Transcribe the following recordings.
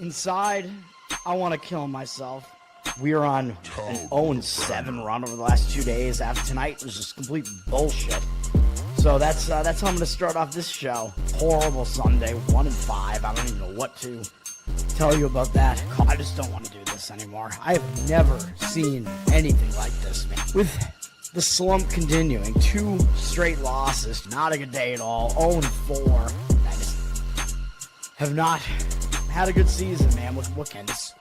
Inside, I want to kill myself. We are on an 0-7 run over the last 2 days. After tonight was just complete bullshit. So that's how I'm going to start off this show. Horrible Sunday, 1-5. I don't even know what to tell you about that. I just don't want to do this anymore. I have never seen anything like this, man. With the slump continuing, 2 straight losses, not a good day at all. 0-4. I just have not had a good season, man. What can this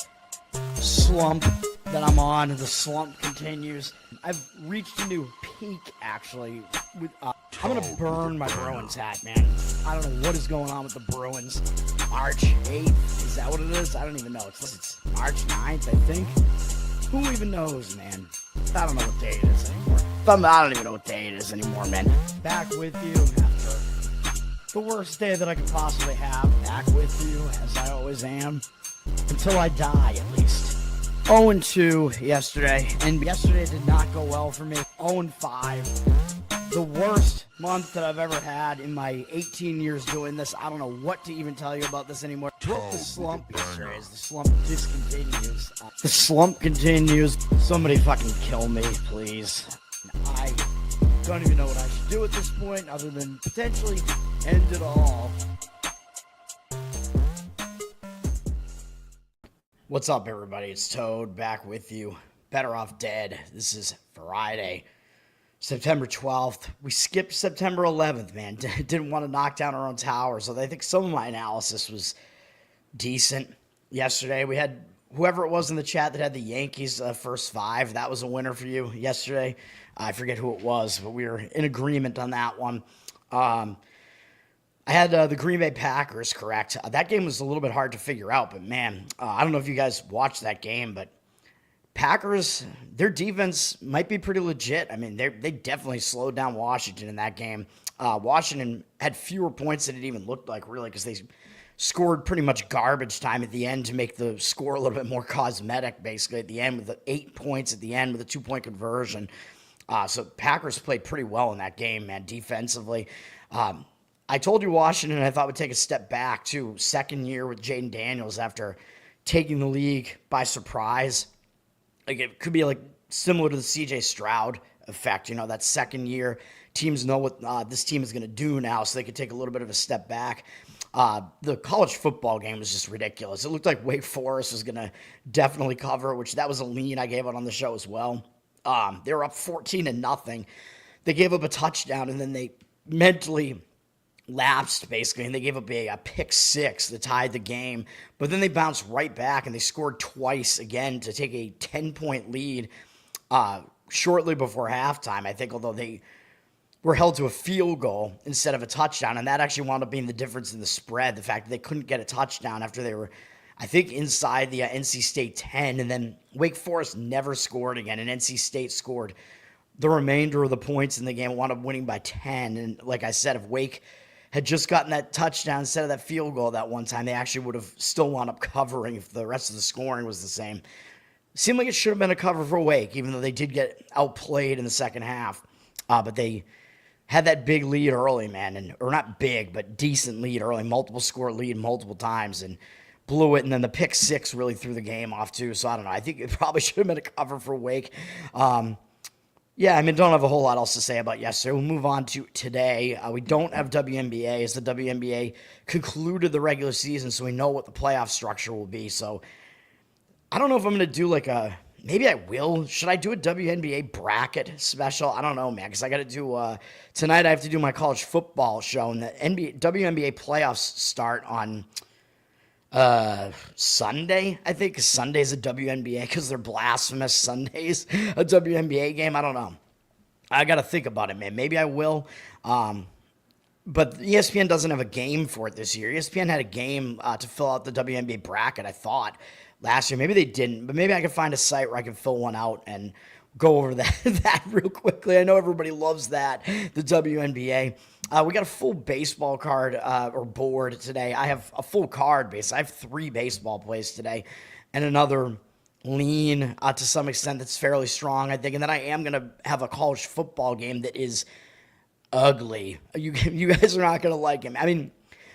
slump that I'm on? The slump continues. I've reached a new peak, actually. I'm gonna burn my Bruins hat, man. I don't know what is going on with the Bruins. March 8th, is that what it is? I don't even know. It's March 9th, I think. Who even knows, man? I don't know what day it is anymore. I don't even know what day it is anymore, man. Back with you after the worst day that I could possibly have. Back with you, as I always am. Until I die, at least. 0-2 yesterday, and yesterday did not go well for me. 0-5. The worst month that I've ever had in my 18 years doing this. I don't know what to even tell you about this anymore. What the slump yesterday is. The slump discontinues. The slump continues. Somebody fucking kill me, please. I don't even know what I should do at this point other than potentially end it all. What's up, everybody? It's Toad back with you. Bettor Off Dead. This is Friday, September 12th. We skipped September 11th, man. Didn't want to knock down our own tower, so I think some of my analysis was decent. Yesterday, we had whoever it was in the chat that had the Yankees first 5. That was a winner for you yesterday. I forget who it was, but we were in agreement on that one. I had the Green Bay Packers correct. That game was a little bit hard to figure out, but man, I don't know if you guys watched that game, but Packers, their defense might be pretty legit. I mean, they definitely slowed down Washington in that game. Washington had fewer points than it even looked like, really, because they scored pretty much garbage time at the end to make the score a little bit more cosmetic, basically, at the end with the 8 points at the end with a 2-point conversion. So Packers played pretty well in that game, man, defensively. I told you Washington, I thought, would take a step back, too. Second year with Jaden Daniels after taking the league by surprise. Like, it could be like similar to the CJ Stroud effect. You know, that second year, teams know what this team is going to do now, so they could take a little bit of a step back. The college football game was just ridiculous. It looked like Wake Forest was going to definitely cover, which that was a lean I gave out on the show as well. They were up 14-0. They gave up a touchdown, and then they mentally lapsed, basically, and they gave up a pick 6 that tied the game. But then they bounced right back, and they scored twice again to take a 10-point lead shortly before halftime, I think, although they were held to a field goal instead of a touchdown, and that actually wound up being the difference in the spread, the fact that they couldn't get a touchdown after they were, I think, inside the NC State 10, and then Wake Forest never scored again, and NC State scored the remainder of the points in the game, wound up winning by 10, and like I said, if Wake had just gotten that touchdown instead of that field goal that one time, they actually would have still wound up covering if the rest of the scoring was the same. Seemed like it should have been a cover for Wake, even though they did get outplayed in the second half. But they had that big lead early, man, or not big, but decent lead early, multiple score lead multiple times, and blew it. And then the pick 6 really threw the game off too. So I don't know. I think it probably should have been a cover for Wake. Yeah, I mean, don't have a whole lot else to say about yesterday. We'll move on to today. We don't have WNBA, as the WNBA concluded the regular season, so we know what the playoff structure will be. So I don't know if I'm going to do maybe I will. Should I do a WNBA bracket special? I don't know, man, because I got to do, tonight I have to do my college football show, and the WNBA playoffs start on Sunday, I think. Sunday's a WNBA because they're blasphemous Sundays, a WNBA game. I don't know. I got to think about it, man. Maybe I will. But ESPN doesn't have a game for it this year. ESPN had a game to fill out the WNBA bracket, I thought, last year. Maybe they didn't, but maybe I can find a site where I can fill one out and go over that real quickly. I know everybody loves that, the WNBA. We got a full baseball card or board today. I have a full card base. I have 3 baseball plays today and another lean to some extent that's fairly strong, I think. And then I am going to have a college football game that is ugly. You guys are not going to like him. I mean,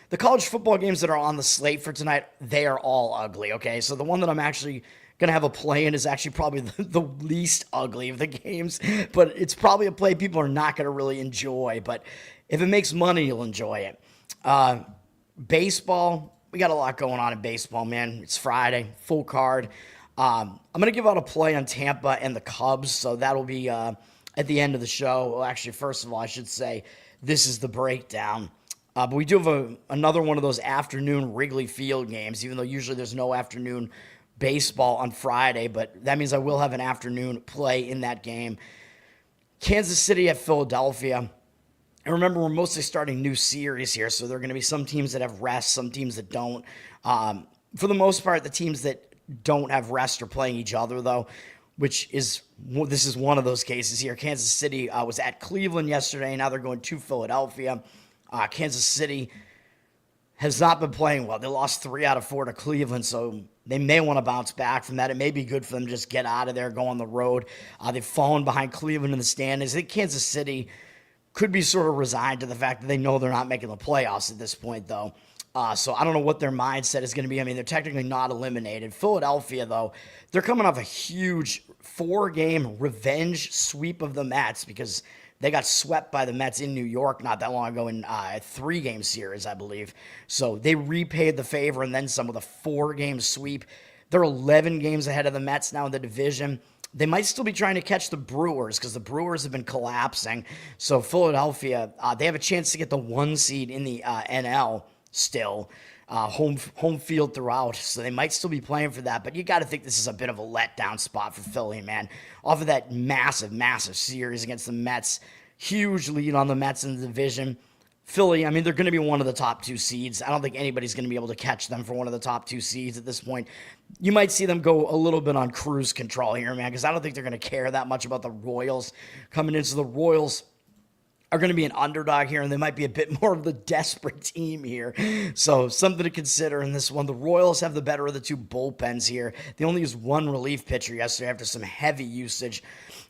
the the college football games that are on the slate for tonight, they are all ugly, okay? So the one that I'm actually going to have a play in is actually probably the least ugly of the games, but it's probably a play people are not going to really enjoy. But if it makes money, you'll enjoy it. Baseball, we got a lot going on in baseball, man. It's Friday, full card. I'm going to give out a play on Tampa and the Cubs, so that'll be at the end of the show. Well, actually, first of all, I should say this is the breakdown. But we do have another one of those afternoon Wrigley Field games, even though usually there's no afternoon baseball on Friday, but that means I will have an afternoon play in that game. Kansas City at Philadelphia. And remember, we're mostly starting new series here, so there are going to be some teams that have rest, some teams that don't. For the most part, the teams that don't have rest are playing each other, though, this is one of those cases here. Kansas City was at Cleveland yesterday. Now they're going to Philadelphia. Kansas City has not been playing well. They lost 3 out of 4 to Cleveland, so they may want to bounce back from that. It may be good for them to just get out of there, go on the road. They've fallen behind Cleveland in the standings. I think Kansas City could be sort of resigned to the fact that they know they're not making the playoffs at this point, though. So I don't know what their mindset is going to be. I mean, they're technically not eliminated. Philadelphia, though, they're coming off a huge 4-game revenge sweep of the Mets because they got swept by the Mets in New York not that long ago in a 3-game series, I believe. So they repaid the favor and then some with a 4-game sweep. They're 11 games ahead of the Mets now in the division. They might still be trying to catch the Brewers because the Brewers have been collapsing. So Philadelphia, they have a chance to get the 1 seed in the NL still. Home field throughout, so they might still be playing for that, but you got to think this is a bit of a letdown spot for Philly, man. Off of that massive series against the Mets, huge lead on the Mets in the division. Philly, I mean, they're going to be one of the top 2 seeds. I don't think anybody's going to be able to catch them for one of the top 2 seeds at this point. You might see them go a little bit on cruise control here, man, because I don't think they're going to care that much about the Royals coming in. So the Royals are going to be an underdog here, and they might be a bit more of the desperate team here. So something to consider in this one. The Royals have the better of the 2 bullpens here. They only used 1 relief pitcher yesterday after some heavy usage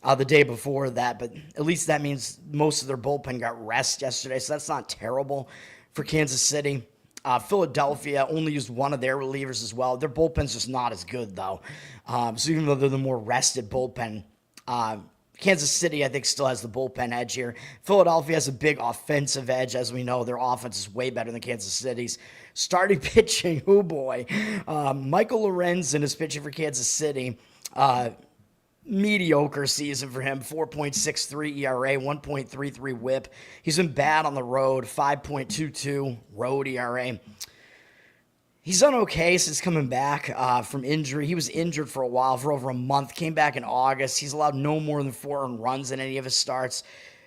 the day before that, but at least that means most of their bullpen got rest yesterday, so that's not terrible for Kansas City. Philadelphia only used 1 of their relievers as well. Their bullpen's just not as good, though. So even though they're the more rested bullpen, Kansas City, I think, still has the bullpen edge here. Philadelphia has a big offensive edge. As we know, their offense is way better than Kansas City's. Starting pitching, oh boy. Michael Lorenzen is pitching for Kansas City. Mediocre season for him. 4.63 ERA, 1.33 whip. He's been bad on the road. 5.22 road ERA. He's done okay since coming back from injury. He was injured for a while, for over a month. Came back in August. He's allowed no more than 4 earned runs in any of his starts,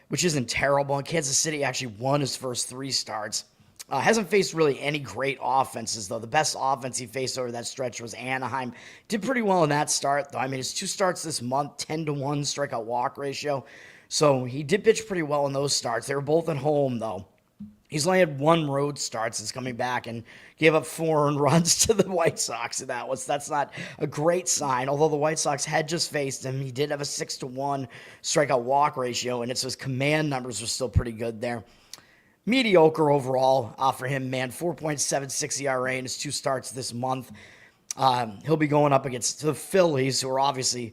which isn't terrible. And Kansas City actually won his first 3 starts. Hasn't faced really any great offenses, though. The best offense he faced over that stretch was Anaheim. Did pretty well in that start, though. I mean, his 2 starts this month, 10-1 strikeout walk ratio. So he did pitch pretty well in those starts. They were both at home, though. He's only had 1 road start since coming back and gave up 4 earned runs to the White Sox. That's not a great sign. Although the White Sox had just faced him, he did have a 6-1 strikeout walk ratio, and it's his command numbers were still pretty good there. Mediocre overall for him, man. 4.76 ERA in his 2 starts this month. He'll be going up against the Phillies, who are obviously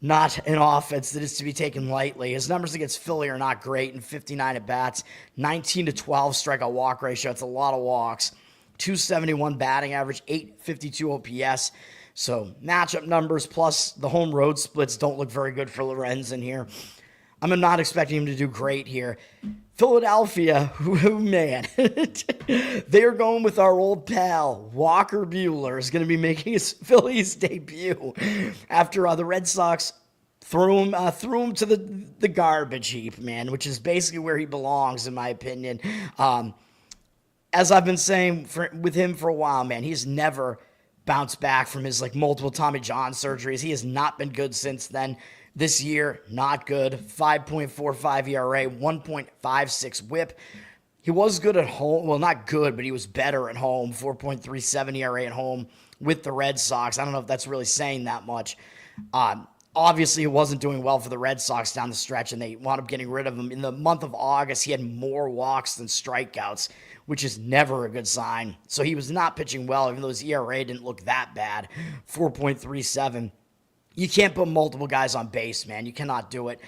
not an offense that is to be taken lightly. His numbers against Philly are not great in 59 at-bats, 19-12 strikeout walk ratio. It's a lot of walks. 271 batting average, 852 OPS. So matchup numbers plus the home road splits don't look very good for Lorenzen here. I'm not expecting him to do great here. Philadelphia, man, they are going with our old pal, Walker Buehler, is going to be making his Phillies debut after the Red Sox threw him to the garbage heap, man, which is basically where he belongs, in my opinion. As I've been saying with him for a while, man, he's never bounced back from his multiple Tommy John surgeries. He has not been good since then. This year, not good. 5.45 ERA, 1.56 whip. He was good at home. Well, not good, but he was better at home. 4.37 ERA at home with the Red Sox. I don't know if that's really saying that much. Obviously, he wasn't doing well for the Red Sox down the stretch, and they wound up getting rid of him. In the month of August, he had more walks than strikeouts, which is never a good sign. So he was not pitching well, even though his ERA didn't look that bad, 4.37. You can't put multiple guys on base, man. You cannot do it.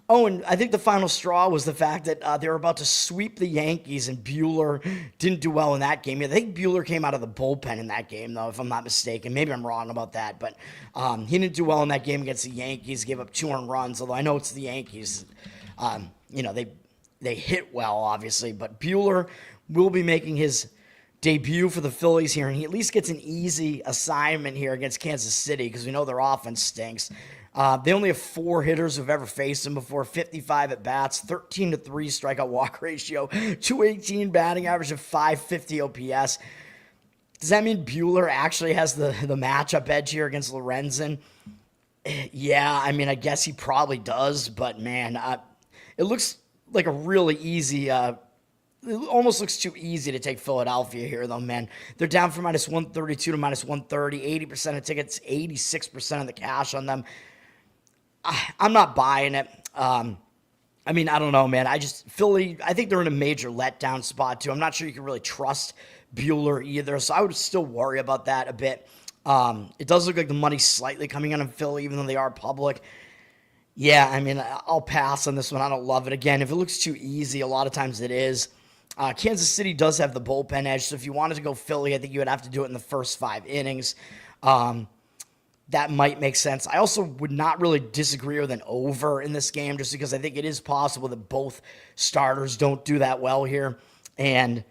Oh, and I think the final straw was the fact that they were about to sweep the Yankees, and Buehler didn't do well in that game. I think Buehler came out of the bullpen in that game, though, if I'm not mistaken. Maybe I'm wrong about that, but he didn't do well in that game against the Yankees, gave up 2 earned runs, although I know it's the Yankees. They hit well, obviously, but Buehler will be making his debut for the Phillies here, and he at least gets an easy assignment here against Kansas City because we know their offense stinks. They only have 4 hitters who've ever faced him before, 55 at bats, 13-3 strikeout walk ratio, 218 batting average of 550 OPS. Does that mean Buehler actually has the matchup edge here against Lorenzen? Yeah, I mean, I guess he probably does, but man, it looks like a really easy, it almost looks too easy to take Philadelphia here, though, man. They're down from minus 132 to minus 130, 80% of tickets, 86% of the cash on them. I'm not buying it. I mean, I don't know, man. Philly, I think they're in a major letdown spot, too. I'm not sure you can really trust Buehler either, so I would still worry about that a bit. It does look like the money's slightly coming in on Philly, even though they are public. Yeah, I mean, I'll pass on this one. I don't love it. Again, if it looks too easy, a lot of times it is. Kansas City does have the bullpen edge, so if you wanted to go Philly, I think you would have to do it in the first 5 innings. That might make sense. I also would not really disagree with an over in this game, just because I think it is possible that both starters don't do that well here. And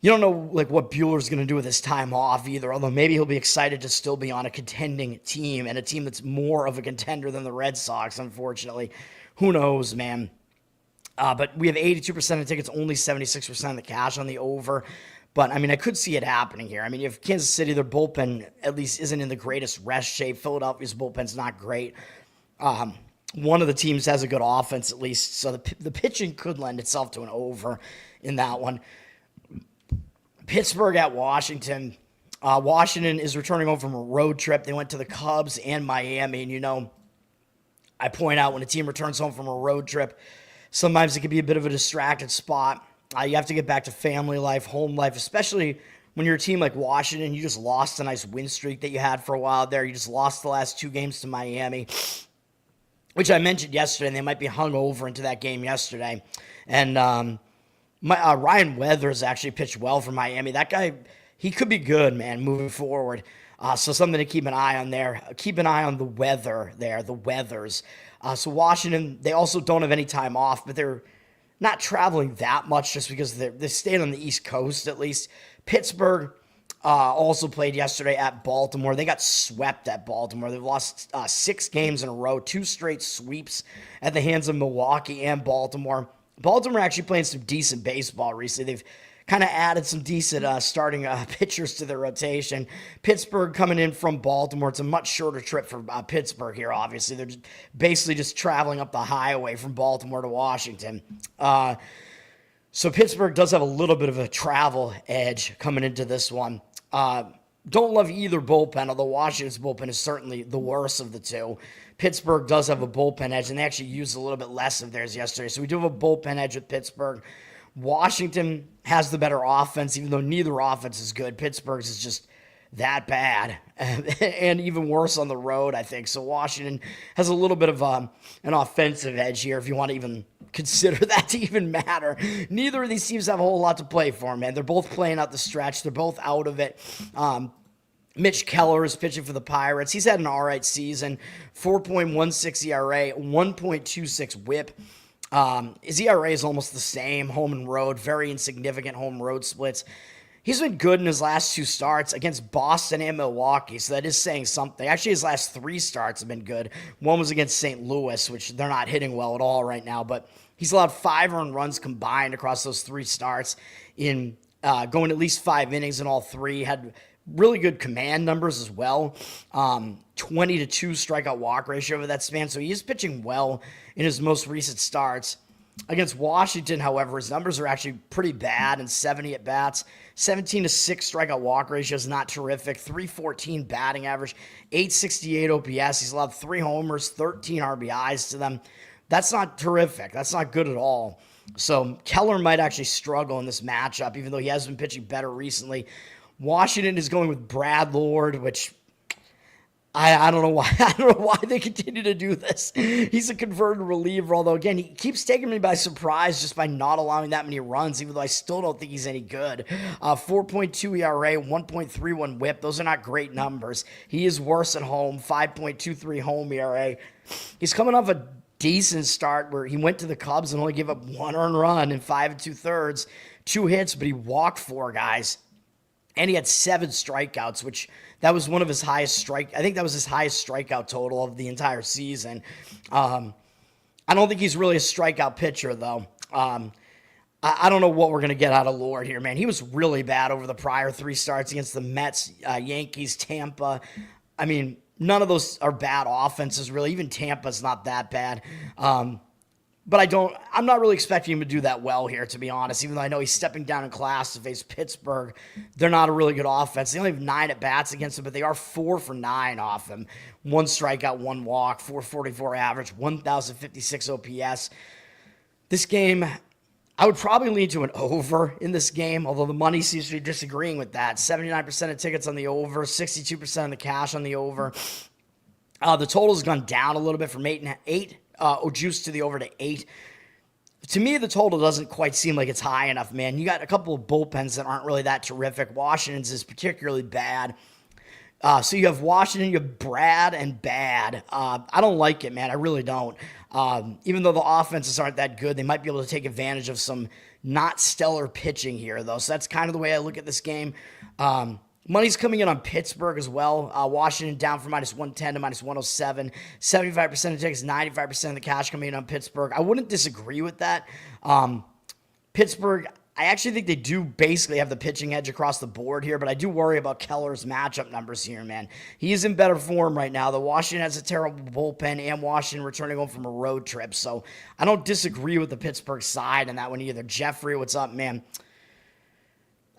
you don't know like what Buehler's going to do with his time off either, although maybe he'll be excited to still be on a contending team and a team that's more of a contender than the Red Sox, unfortunately. Who knows, man? But we have 82% of tickets, only 76% of the cash on the over. But, I mean, I could see it happening here. I mean, if Kansas City, their bullpen at least isn't in the greatest rest shape. Philadelphia's bullpen's not great. One of the teams has a good offense at least, so the pitching could lend itself to an over in that one. Pittsburgh at Washington. Washington is returning home from a road trip. They went to the Cubs and Miami, and, you know, I point out when a team returns home from a road trip, sometimes it can be a bit of a distracted spot. You have to get back to family life, home life, especially when you're a team like Washington. You just lost a nice win streak that you had for a while there. You just lost the last 2 games to Miami, which I mentioned yesterday, and they might be hung over into that game yesterday. And Ryan Weathers actually pitched well for Miami. That guy, he could be good, man, moving forward. So something to keep an eye on there. Keep an eye on the weather there, the Weathers. So Washington, they also don't have any time off, but they're not traveling that much just because they stayed on the East Coast at least. Pittsburgh also played yesterday at Baltimore. They got swept at Baltimore. They've lost 6 games in a row, 2 straight sweeps at the hands of Milwaukee and Baltimore. Baltimore actually playing some decent baseball recently. They've kind of added some decent starting pitchers to their rotation. Pittsburgh coming in from Baltimore. It's a much shorter trip for Pittsburgh here, obviously. They're basically just traveling up the highway from Baltimore to Washington. So Pittsburgh does have a little bit of a travel edge coming into this one. Don't love either bullpen, although Washington's bullpen is certainly the worst of the two. Pittsburgh does have a bullpen edge, and they actually used a little bit less of theirs yesterday. So we do have a bullpen edge with Pittsburgh. Washington has the better offense, even though neither offense is good. Pittsburgh's is just that bad, and even worse on the road, I think. So Washington has a little bit of an offensive edge here, if you want to even consider that to even matter. Neither of these teams have a whole lot to play for, man. They're both playing out the stretch. They're both out of it. Mitch Keller is pitching for the Pirates. He's had an all right season, 4.16 ERA, 1.26 whip. His ERA is almost the same, home and road, very insignificant home road splits. He's been good in his last 2 starts against Boston and Milwaukee, so that is saying something. Actually, his last 3 starts have been good. One was against St. Louis, which they're not hitting well at all right now, but he's allowed 5 earned runs combined across those 3 starts in going at least 5 innings in all 3. Had really good command numbers as well. 20-2 strikeout walk ratio over that span, so he is pitching well in his most recent starts. Against Washington, however, his numbers are actually pretty bad in 70 at-bats. 17-6 strikeout walk ratio is not terrific. 314 batting average, 868 OPS. He's allowed 3 homers, 13 RBIs to them. That's not terrific. That's not good at all. So Keller might actually struggle in this matchup, even though he has been pitching better recently. Washington is going with Brad Lord, which I don't know why. I don't know why they continue to do this. He's a converted reliever, although, again, he keeps taking me by surprise just by not allowing that many runs, even though I still don't think he's any good. 4.2 ERA, 1.31 whip. Those are not great numbers. He is worse at home, 5.23 home ERA. He's coming off a decent start where he went to the Cubs and only gave up 1 earned run in 5 2/3, 2 hits, but he walked 4 guys. And he had 7 strikeouts, which that was one of his highest I think that was his highest strikeout total of the entire season. I don't think he's really a strikeout pitcher, though. I don't know what we're going to get out of Lord here, man. He was really bad over the prior 3 starts against the Mets, Yankees, Tampa. I mean, none of those are bad offenses, really. Even Tampa's not that bad. But I'm not really expecting him to do that well here, to be honest, even though I know he's stepping down in class to face Pittsburgh. They're not a really good offense. They only have 9 at-bats against him, but they are 4 for 9 off him. 1 strikeout, 1 walk, 444 average, 1,056 OPS. This game, I would probably lean to an over in this game, although the money seems to be disagreeing with that. 79% of tickets on the over, 62% of the cash on the over. The total's gone down a little bit from 8 juice to the over to 8. To me, the total doesn't quite seem like it's high enough, man. You got a couple of bullpens that aren't really that terrific. Washington's is particularly bad. So you have Washington, you have Brad and bad. I don't like it, man. I really don't. Even though the offenses aren't that good, they might be able to take advantage of some not stellar pitching here, though. So that's kind of the way I look at this game. Money's coming in on Pittsburgh as well. Washington down from -110 to -107. 75% of tickets, 95% of the cash coming in on Pittsburgh. I wouldn't disagree with that. Pittsburgh, I actually think they do basically have the pitching edge across the board here, but I do worry about Keller's matchup numbers here, man. He is in better form right now. The Washington has a terrible bullpen, and Washington returning home from a road trip. So I don't disagree with the Pittsburgh side on that one either. Jeffrey, what's up, man?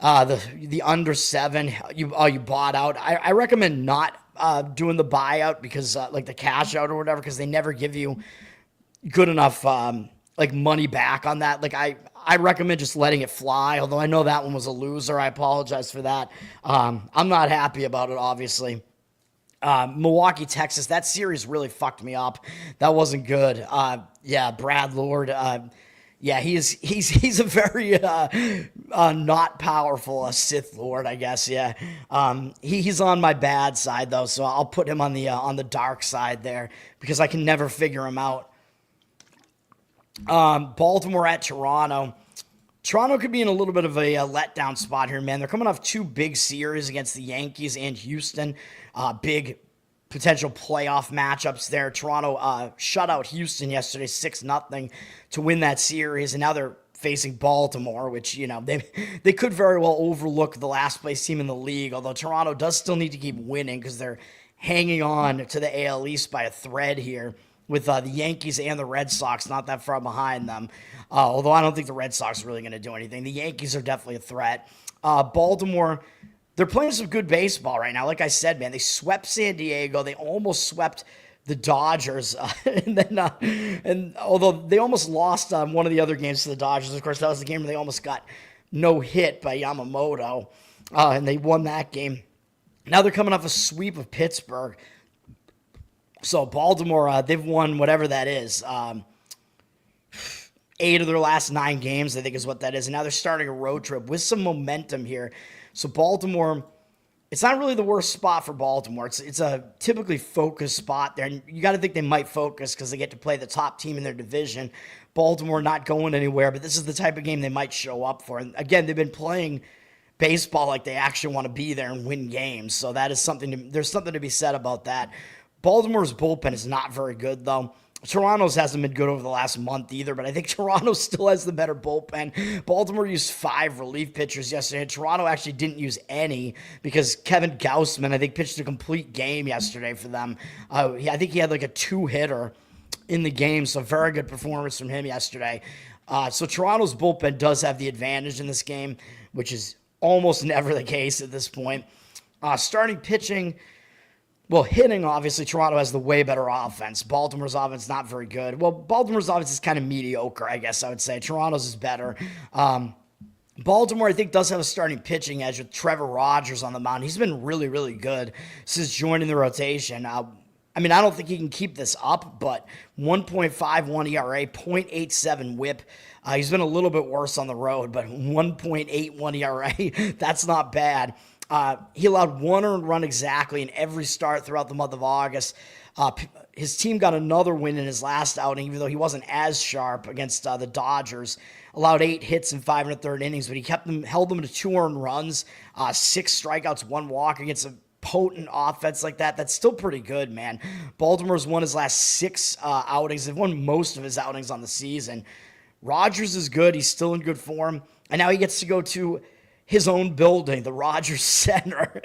The under 7, you bought out. I recommend not doing the buyout because like the cash out or whatever, because they never give you good enough like money back on that. Like I recommend just letting it fly. Although I know that one was a loser, I apologize for that. I'm not happy about it, obviously. Milwaukee, Texas, that series really fucked me up. That wasn't good. Yeah, Brad Lord. Yeah, he's a very not powerful Sith Lord, I guess. Yeah, he's on my bad side though, so I'll put him on the dark side there because I can never figure him out. Baltimore at Toronto. Toronto could be in a little bit of a letdown spot here, man. They're coming off 2 big series against the Yankees and Houston. Big potential playoff matchups there. Toronto shut out Houston yesterday 6-0 to win that series, and now they're facing Baltimore, which, you know, they could very well overlook the last place team in the league, although Toronto does still need to keep winning because they're hanging on to the AL East by a thread here with the Yankees and the Red Sox not that far behind them, although I don't think the Red Sox are really going to do anything. The Yankees are definitely a threat. Baltimore, they're playing some good baseball right now. Like I said, man, they swept San Diego. They almost swept the Dodgers. And although they almost lost one of the other games to the Dodgers, of course, that was the game where they almost got no hit by Yamamoto, and they won that game. Now they're coming off a sweep of Pittsburgh. So Baltimore, they've won whatever that is. 8 of their last 9 games, I think is what that is. And now they're starting a road trip with some momentum here. So Baltimore, it's not really the worst spot for Baltimore. It's a typically focused spot there. And you got to think they might focus because they get to play the top team in their division. Baltimore not going anywhere, but this is the type of game they might show up for. And again, they've been playing baseball like they actually want to be there and win games. So that is there's something to be said about that. Baltimore's bullpen is not very good, though. Toronto's hasn't been good over the last month either, but I think Toronto still has the better bullpen. Baltimore used 5 relief pitchers yesterday. Toronto actually didn't use any because Kevin Gausman, I think, pitched a complete game yesterday for them. I think he had like a 2-hitter in the game, so very good performance from him yesterday. So Toronto's bullpen does have the advantage in this game, which is almost never the case at this point. Starting pitching, Well, hitting, obviously, Toronto has the way better offense. Baltimore's offense not very good. Well, Baltimore's offense is kind of mediocre, I guess I would say. Toronto's is better. Baltimore, I think, does have a starting pitching edge with Trevor Rogers on the mound. He's been really, really good since joining the rotation. I mean, I don't think he can keep this up, but 1.51 ERA, 0.87 whip. He's been a little bit worse on the road, but 1.81 ERA, that's not bad. He allowed one earned run exactly in every start throughout the month of August. His team got another win in his last outing, even though he wasn't as sharp against the Dodgers. Allowed 8 hits in 5 1/3 innings, but he held them to 2 earned runs, 6 strikeouts, 1 walk against a potent offense like that. That's still pretty good, man. Baltimore's won his last 6 outings. They've won most of his outings on the season. Rogers is good. He's still in good form. And now he gets to go to his own building, the Rogers Center,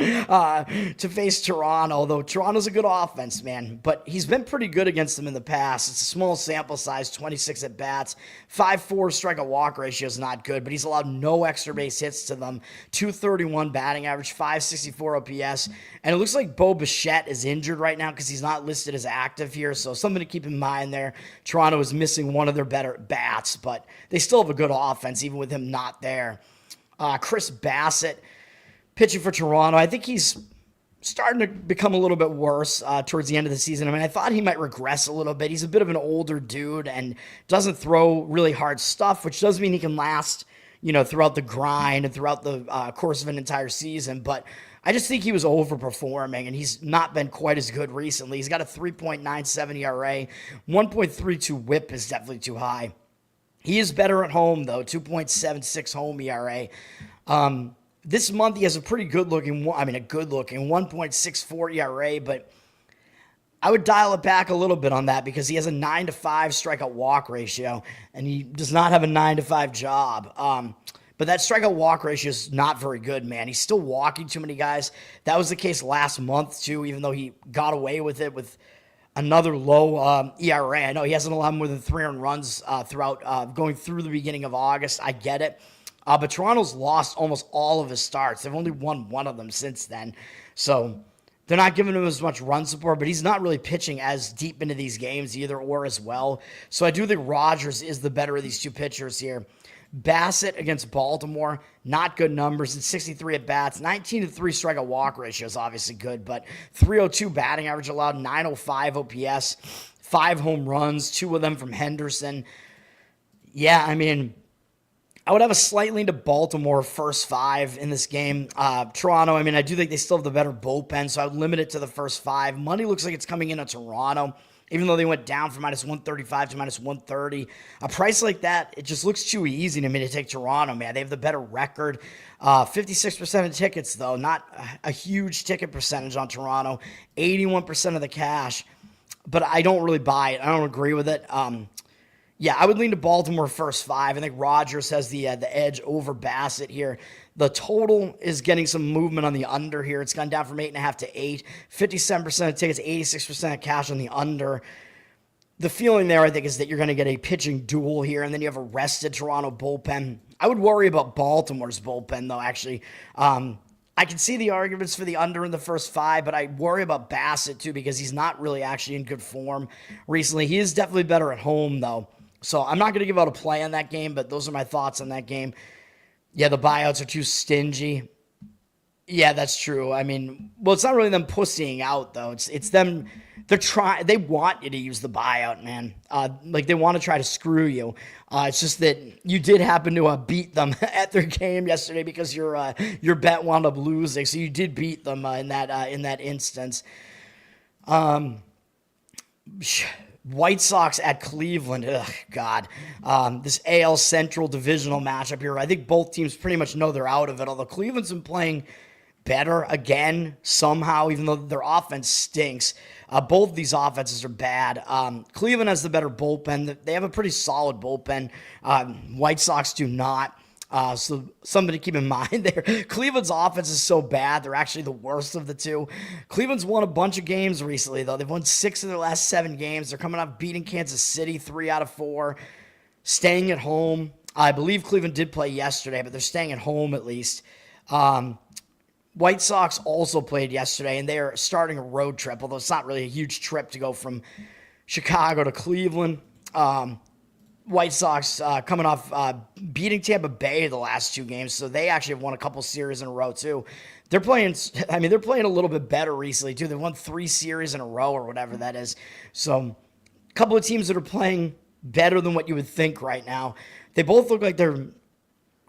to face Toronto. Although Toronto's a good offense, man. But he's been pretty good against them in the past. It's a small sample size, 26 at-bats. 5.4 strike-a-walk ratio is not good, but he's allowed no extra base hits to them. 231 batting average, 564 OPS. And it looks like Bo Bichette is injured right now because he's not listed as active here. So something to keep in mind there. Toronto is missing one of their better bats, but they still have a good offense, even with him not there. Chris Bassett, pitching for Toronto. I think he's starting to become a little bit worse towards the end of the season. I mean, I thought he might regress a little bit. He's a bit of an older dude and doesn't throw really hard stuff, which does mean he can last, throughout the grind and throughout the course of an entire season. But I just think he was overperforming, and he's not been quite as good recently. He's got a 3.97 ERA. 1.32 whip is definitely too high. He is better at home, though, 2.76 home ERA. This month, he has a good looking 1.64 ERA, but I would dial it back a little bit on that because he has a 9-5 strikeout walk ratio, and he does not have a 9-5 job. But that strikeout walk ratio is not very good, man. He's still walking too many guys. That was the case last month, too, even though he got away with it with another low ERA. I know he hasn't allowed more than 300 runs throughout going through the beginning of August. I get it. But Toronto's lost almost all of his starts. They've only won one of them since then. So they're not giving him as much run support, but he's not really pitching as deep into these games either or as well. So I do think Rogers is the better of these two pitchers here. Bassett against Baltimore, not good numbers. It's 63 at-bats. 19-3 strikeout walk ratio is obviously good, but 302 batting average allowed, 905 OPS, 5 home runs, 2 of them from Henderson. Yeah, I mean, I would have a slight lean to Baltimore first 5 in this game. Toronto, I mean, I do think they still have the better bullpen, so I would limit it to the first 5. Money looks like it's coming in at Toronto, even though they went down from -135 to -130. A price like that, it just looks too easy to me to take Toronto, man. They have the better record. 56% of tickets, though. Not a huge ticket percentage on Toronto. 81% of the cash. But I don't really buy it. I don't agree with it. Yeah, I would lean to Baltimore first 5. I think Rogers has the edge over Bassett here. The total is getting some movement on the under here. It's gone down from 8.5 to 8. 57% of tickets, 86% of cash on the under. The feeling there, I think, is that you're going to get a pitching duel here, and then you have a rested Toronto bullpen. I would worry about Baltimore's bullpen, though, actually. I can see the arguments for the under in the first 5, but I worry about Bassett, too, because he's not really actually in good form recently. He is definitely better at home, though. So I'm not going to give out a play on that game, but those are my thoughts on that game. Yeah, the buyouts are too stingy. Yeah, that's true. I mean, well, it's not really them pussying out, though. It's them. They want you to use the buyout, man. Like, they want to try to screw you. It's just that you did happen to beat them at their game yesterday because your bet wound up losing. So you did beat them in that instance. White Sox at Cleveland. Ugh, God. This AL Central divisional matchup here. I think both teams pretty much know they're out of it, although Cleveland's been playing better again somehow, even though their offense stinks. Both of these offenses are bad. Cleveland has the better bullpen. They have a pretty solid bullpen. White Sox do not. So something to keep in mind there. Cleveland's offense is so bad, they're actually the worst of the two. Cleveland's won a bunch of games recently, though. They've won 6 of their last 7 games. They're coming off beating Kansas City 3 out of 4, staying at home. I believe Cleveland did play yesterday, but they're staying at home at least. White Sox also played yesterday, and they are starting a road trip, although it's not really a huge trip to go from Chicago to Cleveland. White Sox coming off beating Tampa Bay the last 2 games, so they actually have won a couple series in a row too. They're playing a little bit better recently too. They won 3 series in a row or whatever that is. So a couple of teams that are playing better than what you would think right now. They both look like they're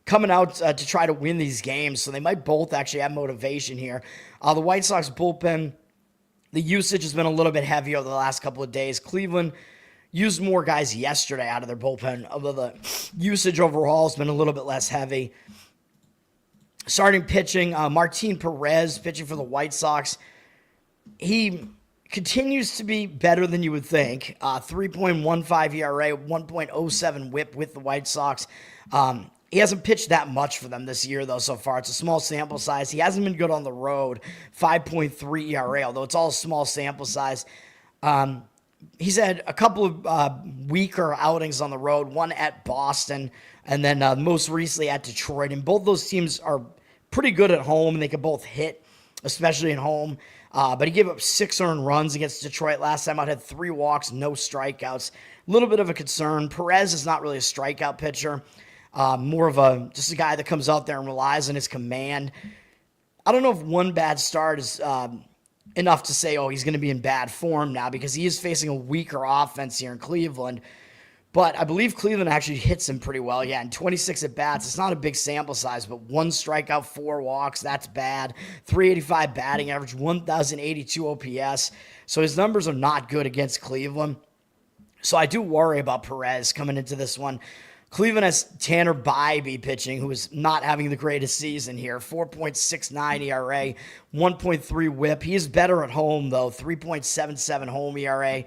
coming out to try to win these games, so they might both actually have motivation here. The White Sox bullpen, the usage has been a little bit heavier over the last couple of days. Cleveland used more guys yesterday out of their bullpen, although the usage overall has been a little bit less heavy. Starting pitching, Martin Perez pitching for the White Sox. He continues to be better than you would think. 3.15 ERA, 1.07 whip with the White Sox. He hasn't pitched that much for them this year, though, so far. It's a small sample size. He hasn't been good on the road, 5.3 ERA, although it's all a small sample size. He's had a couple of weaker outings on the road, one at Boston, and then most recently at Detroit. And both those teams are pretty good at home, and they can both hit, especially at home. But he gave up 6 earned runs against Detroit last time out, had 3 walks, no strikeouts. A little bit of a concern. Perez is not really a strikeout pitcher. More of just a guy that comes out there and relies on his command. I don't know if one bad start is enough to say, oh, he's going to be in bad form now, because he is facing a weaker offense here in Cleveland. But I believe Cleveland actually hits him pretty well. Yeah, and 26 at-bats. It's not a big sample size, but 1 strikeout, 4 walks. That's bad. 385 batting average, 1,082 OPS. So his numbers are not good against Cleveland. So I do worry about Perez coming into this one. Cleveland has Tanner Bybee pitching, who is not having the greatest season here. 4.69 ERA, 1.3 whip. He is better at home, though. 3.77 home ERA.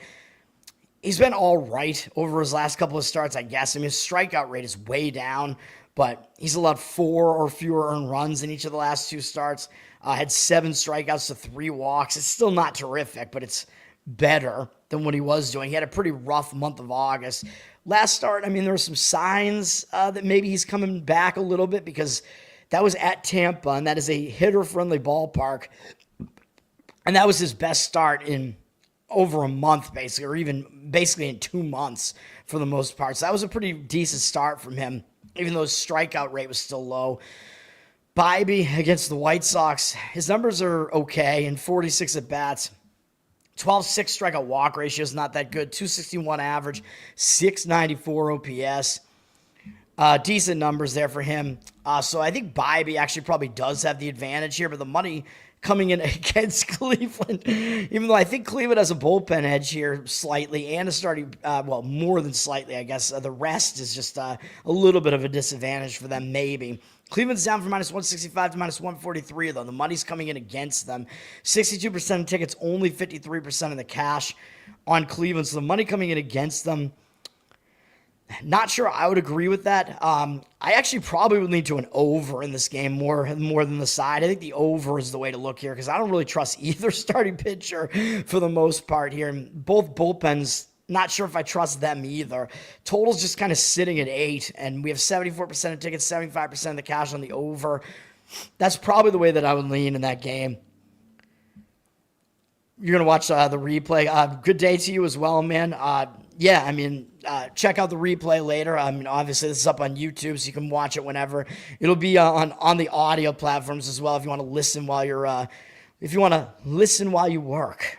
He's been all right over his last couple of starts, I guess. I mean, his strikeout rate is way down, but he's allowed 4 or fewer earned runs in each of the last 2 starts. Had 7 strikeouts to 3 walks. It's still not terrific, but it's better than what he was doing. He had a pretty rough month of August. Last start, I mean, there were some signs that maybe he's coming back a little bit, because that was at Tampa, and that is a hitter-friendly ballpark. And that was his best start in over a month, basically, or even basically in 2 months for the most part. So that was a pretty decent start from him, even though his strikeout rate was still low. Bybee against the White Sox, his numbers are okay in 46 at-bats. 12-6 strikeout walk ratio is not that good. 261 average, 694 OPS. Decent numbers there for him. So I think Bybee actually probably does have the advantage here, but the money coming in against Cleveland, even though I think Cleveland has a bullpen edge here slightly, and a starting, more than slightly, I guess. The rest is just a little bit of a disadvantage for them, maybe. Cleveland's down from minus 165 to minus 143, though. The money's coming in against them. 62% of tickets, only 53% of the cash on Cleveland. So the money coming in against them, not sure I would agree with that. I actually probably would lean to an over in this game more than the side. I think the over is the way to look here, because I don't really trust either starting pitcher for the most part here. And both bullpens, not sure if I trust them either. Total's just kind of sitting at 8, and we have 74% of tickets, 75% of the cash on the over. That's probably the way that I would lean in that game. You're going to watch the replay. Good day to you as well, man. Check out the replay later. I mean, obviously, this is up on YouTube, so you can watch it whenever. It'll be on the audio platforms as well if you want to listen while you're while you work.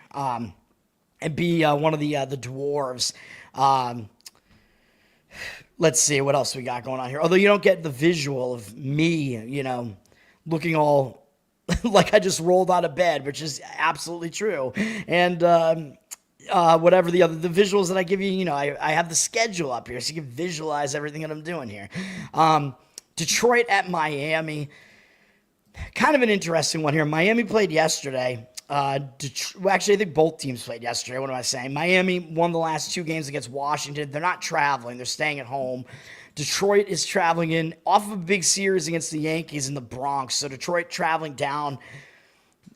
And be one of the dwarves. Let's see what else we got going on here. Although you don't get the visual of me, looking all like I just rolled out of bed, which is absolutely true. And whatever the visuals that I give you, I have the schedule up here, so you can visualize everything that I'm doing here. Detroit at Miami. Kind of an interesting one here. Miami played yesterday. Actually, I think both teams played yesterday. What am I saying? Miami won the last 2 games against Washington. They're not traveling. They're staying at home. Detroit is traveling in off of a big series against the Yankees in the Bronx. So Detroit traveling down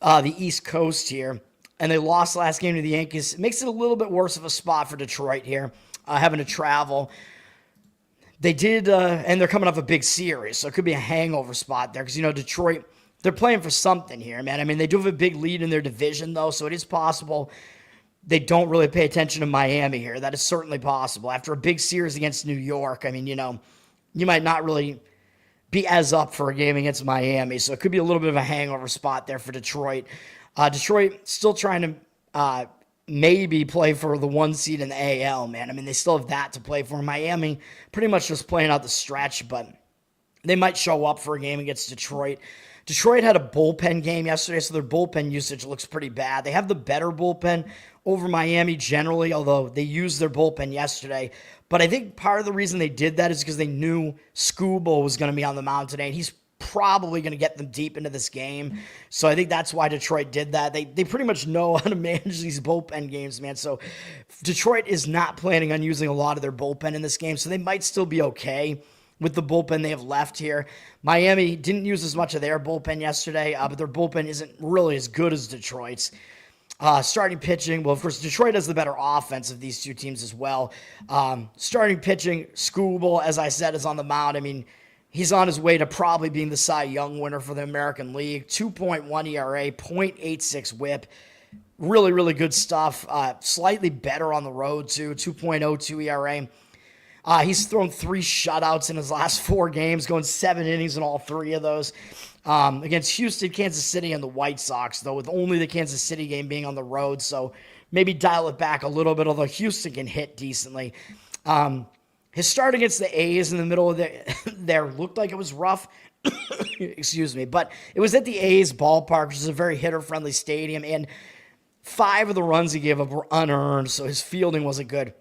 the East Coast here. And they lost the last game to the Yankees. It makes it a little bit worse of a spot for Detroit here, having to travel. They did, and they're coming off a big series, so it could be a hangover spot there because, Detroit they're playing for something here, man. I mean, they do have a big lead in their division, though, so it is possible they don't really pay attention to Miami here. That is certainly possible. After a big series against New York, I mean, you might not really be as up for a game against Miami, so it could be a little bit of a hangover spot there for Detroit. Detroit still trying to maybe play for the 1 seed in the AL, man. I mean, they still have that to play for. Miami pretty much just playing out the stretch, but they might show up for a game against Detroit. Detroit had a bullpen game yesterday, so their bullpen usage looks pretty bad. They have the better bullpen over Miami generally, although they used their bullpen yesterday. But I think part of the reason they did that is because they knew Skubal was going to be on the mound today, and he's probably going to get them deep into this game. So I think that's why Detroit did that. They pretty much know how to manage these bullpen games, man. So Detroit is not planning on using a lot of their bullpen in this game, so they might still be okay with the bullpen they have left here. Miami didn't use as much of their bullpen yesterday, but their bullpen isn't really as good as Detroit's. Starting pitching, well, of course, Detroit has the better offense of these two teams as well. Starting pitching, Skubal, as I said, is on the mound. I mean, he's on his way to probably being the Cy Young winner for the American League. 2.1 ERA, 0.86 whip. Really, really good stuff. Slightly better on the road, too. 2.02 ERA. He's thrown 3 shutouts in his last 4 games, going 7 innings in all 3 of those. Against Houston, Kansas City, and the White Sox, though, with only the Kansas City game being on the road. So maybe dial it back a little bit, although Houston can hit decently. His start against the A's in the middle of there looked like it was rough. Excuse me. But it was at the A's ballpark, which is a very hitter-friendly stadium, and 5 of the runs he gave up were unearned, so his fielding wasn't good.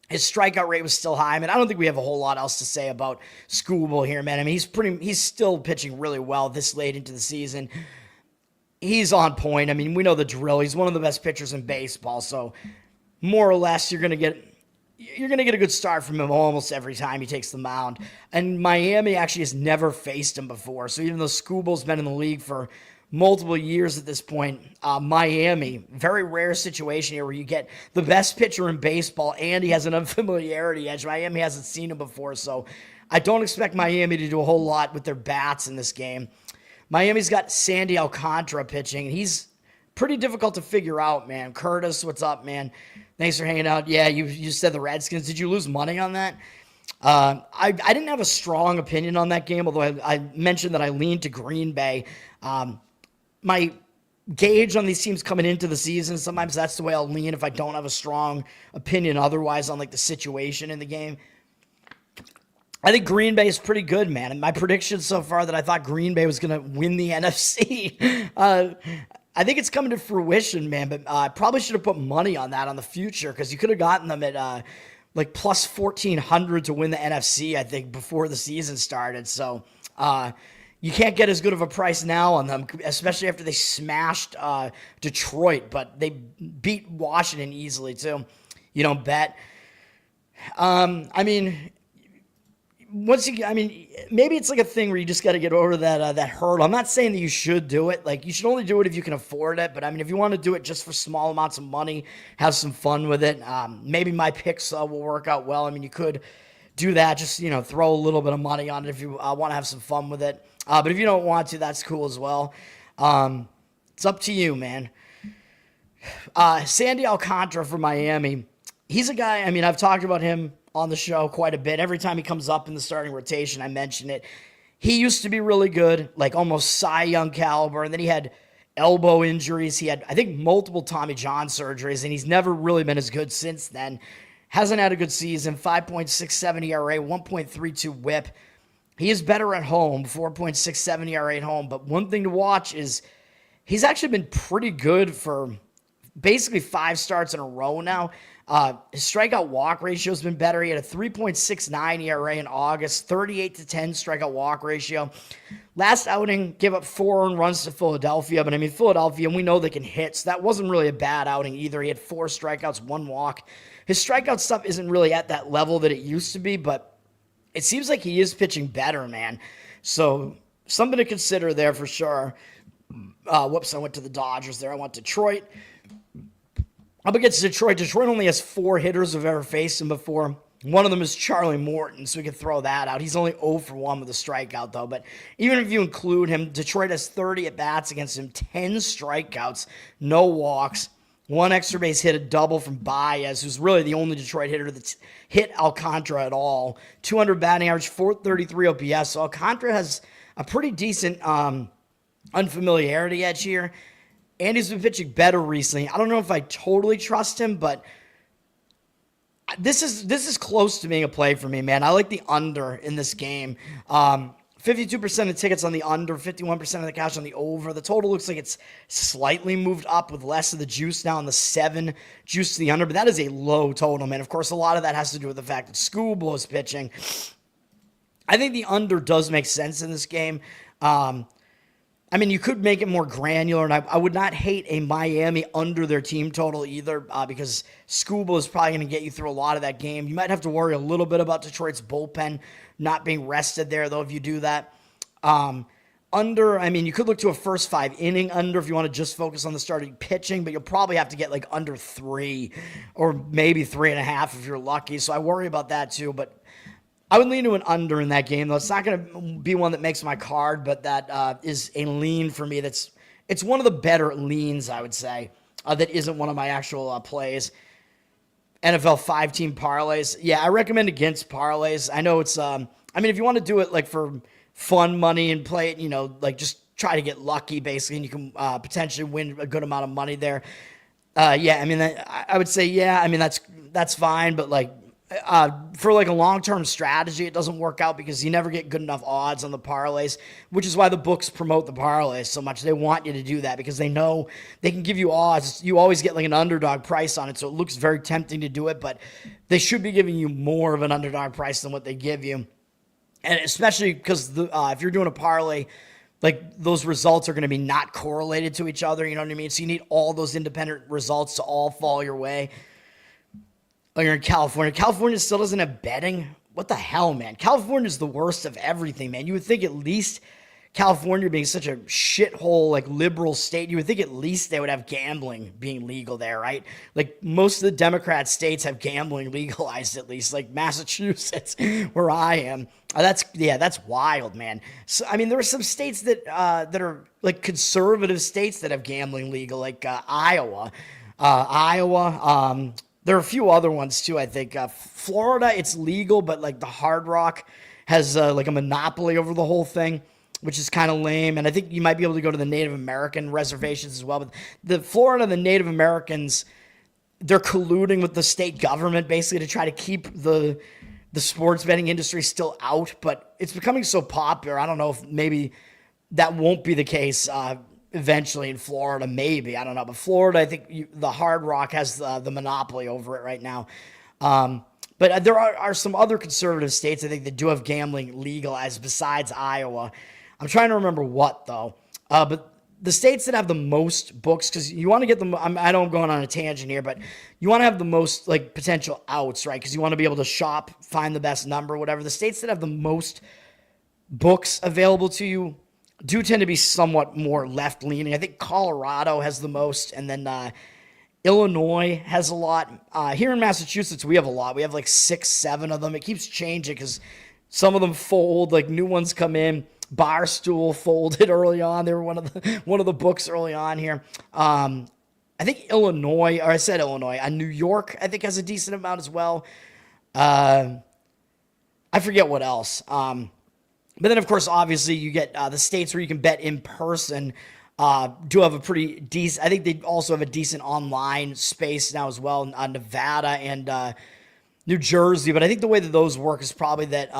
His strikeout rate was still high. I mean, I don't think we have a whole lot else to say about Skubal here, man. I mean, he's still pitching really well this late into the season. He's on point. I mean, we know the drill. He's one of the best pitchers in baseball, so more or less you're going to get a good start from him almost every time he takes the mound. And Miami actually has never faced him before, so even though Skubal's been in the league for multiple years at this point, Miami, very rare situation here where you get the best pitcher in baseball and he has an unfamiliarity edge. Miami hasn't seen him before, so I don't expect Miami to do a whole lot with their bats in this game. Miami's got Sandy Alcantara pitching, and he's pretty difficult to figure out, man. Curtis, what's up, man? Thanks for hanging out. Yeah, you said the Redskins. Did you lose money on that? I didn't have a strong opinion on that game, although I mentioned that I leaned to Green Bay. My gauge on these teams coming into the season, sometimes that's the way I'll lean if I don't have a strong opinion otherwise on like the situation in the game. I think Green Bay is pretty good, man. And my prediction so far that I thought Green Bay was going to win the NFC, I think it's coming to fruition, man. But I probably should have put money on that on the future because you could have gotten them at like plus 1,400 to win the NFC, I think, before the season started. So, you can't get as good of a price now on them, especially after they smashed Detroit, but they beat Washington easily too. You don't bet. I mean, maybe it's like a thing where you just got to get over that hurdle. I'm not saying that you should do it. Like, you should only do it if you can afford it. But I mean, if you want to do it just for small amounts of money, have some fun with it. Maybe my picks will work out well. I mean, you could do that. Just throw a little bit of money on it if you want to have some fun with it. But if you don't want to, that's cool as well. It's up to you, man. Sandy Alcantara for Miami. He's a guy, I mean, I've talked about him on the show quite a bit. Every time he comes up in the starting rotation, I mention it. He used to be really good, like almost Cy Young caliber, and then he had elbow injuries. He had, I think, multiple Tommy John surgeries, and he's never really been as good since then. Hasn't had a good season. 5.67 ERA, 1.32 whip. He is better at home, 4.67 ERA at home. But one thing to watch is he's actually been pretty good for basically 5 starts in a row now. His strikeout walk ratio has been better. He had a 3.69 ERA in August, 38-10 strikeout walk ratio. Last outing, gave up 4 earned runs to Philadelphia. But I mean, Philadelphia, we know they can hit. So that wasn't really a bad outing either. He had 4 strikeouts, 1 walk. His strikeout stuff isn't really at that level that it used to be, but it seems like he is pitching better, man. So something to consider there for sure. Whoops, I went to the Dodgers there. I went Detroit. Up against Detroit. Detroit only has 4 hitters who've ever faced him before. One of them is Charlie Morton, so we could throw that out. He's only 0 for 1 with a strikeout, though. But even if you include him, Detroit has 30 at-bats against him, 10 strikeouts, no walks, 1 extra base hit, a double from Baez, who's really the only Detroit hitter that's hit Alcantara at all. 200 batting average, 433 OPS. So Alcantara has a pretty decent unfamiliarity edge here. And he's been pitching better recently. I don't know if I totally trust him, but this is close to being a play for me, man. I like the under in this game. 52% of tickets on the under, 51% of the cash on the over. The total looks like it's slightly moved up with less of the juice now on the 7 juice to the under, but that is a low total, man. Of course, a lot of that has to do with the fact that Skubal is pitching. I think the under does make sense in this game. I mean, you could make it more granular, and I would not hate a Miami under their team total either, because Skubal is probably going to get you through a lot of that game. You might have to worry a little bit about Detroit's bullpen not being rested there, though, if you do that. Under, I mean, you could look to a first 5 inning under if you want to just focus on the starting pitching, but you'll probably have to get like under 3 or maybe 3.5 if you're lucky. So I worry about that too, but I would lean to an under in that game, though. It's not going to be one that makes my card, but that is a lean for me. It's one of the better leans, I would say, that isn't one of my actual plays. NFL 5-team parlays. Yeah, I recommend against parlays. I know it's, I mean, if you want to do it like for fun money and play it, you know, like just try to get lucky basically, and you can potentially win a good amount of money there. Yeah, I mean, I would say, yeah, I mean, that's fine, but like, for like a long-term strategy, it doesn't work out because you never get good enough odds on the parlays, which is why the books promote the parlays so much. They want you to do that because they know they can give you odds. You always get like an underdog price on it, so it looks very tempting to do it, but they should be giving you more of an underdog price than what they give you. And especially because if you're doing a parlay, like those results are going to be not correlated to each other, you know what I mean? So you need all those independent results to all fall your way. Oh, you're in California. California still doesn't have betting? What the hell, man? California is the worst of everything, man. You would think at least California being such a shithole, like liberal state, you would think at least they would have gambling being legal there, right? Like most of the Democrat states have gambling legalized at least, like Massachusetts, where I am. That's wild, man. So, I mean, there are some states that are like conservative states that have gambling legal, like Iowa. There are a few other ones too, I think. Florida, it's legal, but like the Hard Rock has like a monopoly over the whole thing, which is kind of lame. And I think you might be able to go to the Native American reservations as well. But the Florida, the Native Americans, they're colluding with the state government basically to try to keep the sports betting industry still out. But it's becoming so popular. I don't know if maybe that won't be the case eventually in Florida, maybe. I don't know. But Florida, I think the Hard Rock has the monopoly over it right now. But there are some other conservative states, I think, that do have gambling legalized besides Iowa. I'm trying to remember what, though. But the states that have the most books, because you want to get them, I know I'm going on a tangent here, but you want to have the most like potential outs, right? Because you want to be able to shop, find the best number, whatever. The states that have the most books available to you do tend to be somewhat more left-leaning. I think Colorado has the most, and then Illinois has a lot. Here in Massachusetts, we have a lot. We have like 6, 7 of them. It keeps changing because some of them fold, like new ones come in. Barstool folded early on. They were one of the books early on here. I think Illinois, or I said Illinois. New York, I think, has a decent amount as well. I forget what else. But then, of course, obviously, you get the states where you can bet in person do have a pretty decent, I think they also have a decent online space now as well, Nevada and New Jersey. But I think the way that those work is probably that,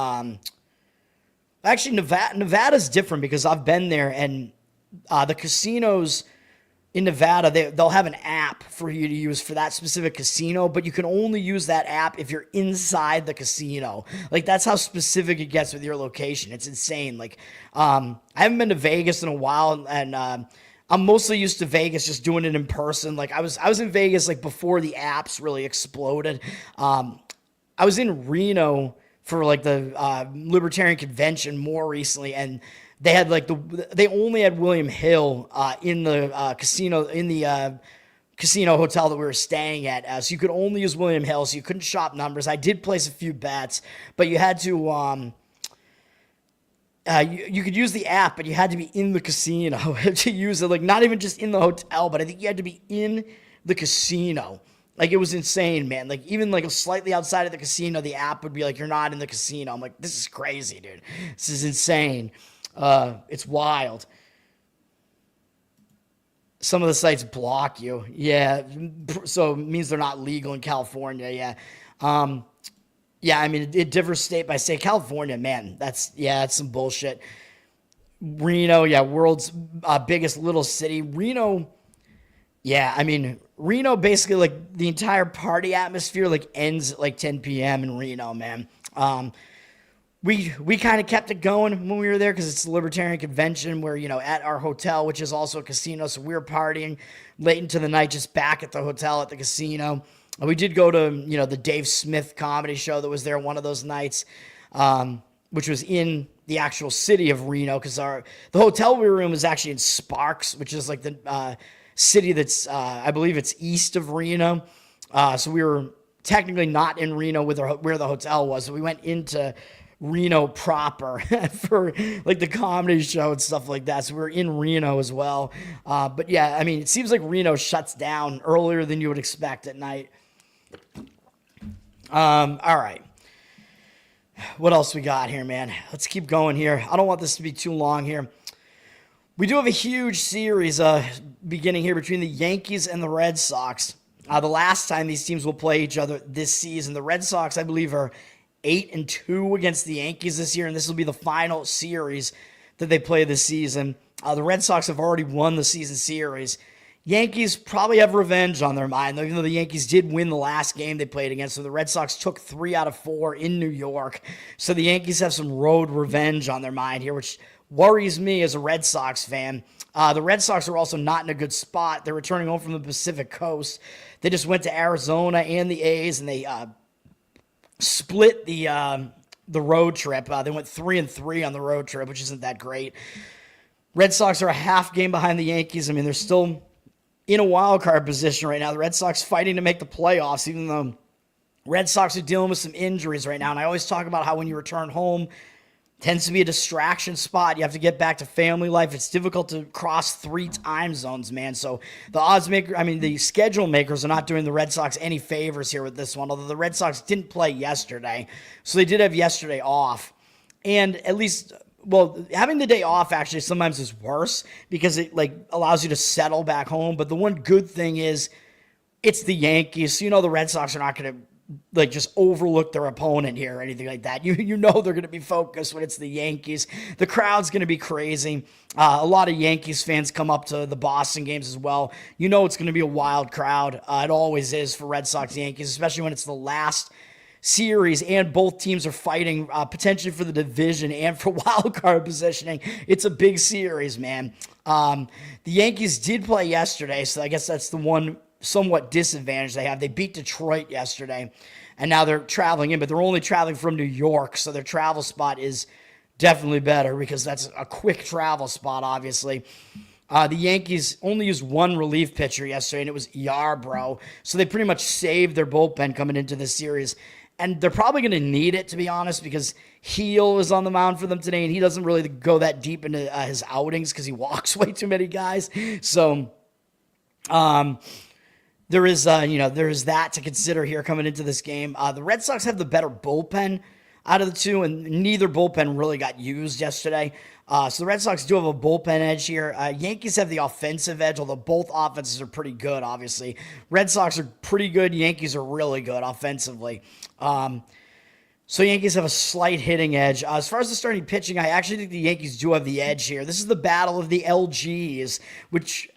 actually, Nevada's different because I've been there, and the casinos in Nevada, they'll have an app for you to use for that specific casino, but you can only use that app if you're inside the casino. Like, that's how specific it gets with your location. It's insane. Like, I haven't been to Vegas in a while, and I'm mostly used to Vegas just doing it in person. Like, I was in Vegas, like, before the apps really exploded. I was in Reno for, like, the Libertarian Convention more recently, and they had like they only had William Hill in the casino, in the casino hotel that we were staying at. So you could only use William Hill, so you couldn't shop numbers. I did place a few bets, but you had to, you could use the app, but you had to be in the casino to use it. Like, not even just in the hotel, but I think you had to be in the casino. Like, it was insane, man. Like, even like slightly outside of the casino, the app would be like, you're not in the casino. I'm like, this is crazy, dude. This is insane. It's wild. Some of the sites block you. Yeah. So it means they're not legal in California. Yeah. Yeah, I mean, it differs state by state. California, man, that's some bullshit. Reno, yeah, world's biggest little city. Reno, yeah, I mean, Reno basically, like, the entire party atmosphere, like, ends at, like, 10 p.m. in Reno, man. We kind of kept it going when we were there because it's a libertarian convention where, you know, at our hotel, which is also a casino, so we were partying late into the night just back at the hotel at the casino. We did go to, you know, the Dave Smith comedy show that was there one of those nights, which was in the actual city of Reno because the hotel we were in was actually in Sparks, which is like the city that's, I believe it's east of Reno. So we were technically not in Reno where the hotel was. So we went into Reno proper for like the comedy show and stuff like that. So we were in Reno as well. But yeah, I mean, it seems like Reno shuts down earlier than you would expect at night. All right. What else we got here, man? Let's keep going here. I don't want this to be too long here. We do have a huge series beginning here between the Yankees and the Red Sox. The last time these teams will play each other this season, the Red Sox, I believe, are 8-2 against the Yankees this year, and this will be the final series that they play this season. The Red Sox have already won the season series. Yankees probably have revenge on their mind, even though the Yankees did win the last game they played against. So the Red Sox took 3 out of 4 in New York. So the Yankees have some road revenge on their mind here, which worries me as a Red Sox fan. The Red Sox are also not in a good spot. They're returning home from the Pacific Coast. They just went to Arizona and the A's, and they split the road trip. They went 3-3 on the road trip, which isn't that great. Red Sox are a half game behind the Yankees. I mean, they're still in a wild card position right now. The Red Sox fighting to make the playoffs, even though Red Sox are dealing with some injuries right now. And I always talk about how when you return home, tends to be a distraction spot. You have to get back to family life. It's difficult to cross 3 time zones, man. So the schedule makers are not doing the Red Sox any favors here with this one, although the Red Sox didn't play yesterday. So they did have yesterday off. And at least, well, having the day off actually sometimes is worse because it like allows you to settle back home. But the one good thing is it's the Yankees. So, you know, the Red Sox are not going to like just overlook their opponent here or anything like that. You know they're going to be focused when it's the Yankees. The crowd's going to be crazy. A lot of Yankees fans come up to the Boston games as well. You know it's going to be a wild crowd. It always is for Red Sox Yankees, especially when it's the last series and both teams are fighting potentially for the division and for wild card positioning. It's a big series, man. The Yankees did play yesterday, so I guess that's the one somewhat disadvantage they have. They beat Detroit yesterday, and now they're traveling in, but they're only traveling from New York, so their travel spot is definitely better because that's a quick travel spot, obviously. The Yankees only used 1 relief pitcher yesterday, and it was Yarbrough, so they pretty much saved their bullpen coming into this series, and they're probably going to need it, to be honest, because Heel is on the mound for them today, and he doesn't really go that deep into his outings because he walks way too many guys, so there is that to consider here coming into this game. The Red Sox have the better bullpen out of the two, and neither bullpen really got used yesterday. So the Red Sox do have a bullpen edge here. Yankees have the offensive edge, although both offenses are pretty good, obviously. Red Sox are pretty good. Yankees are really good offensively. So Yankees have a slight hitting edge. As far as the starting pitching, I actually think the Yankees do have the edge here. This is the battle of the LGs, which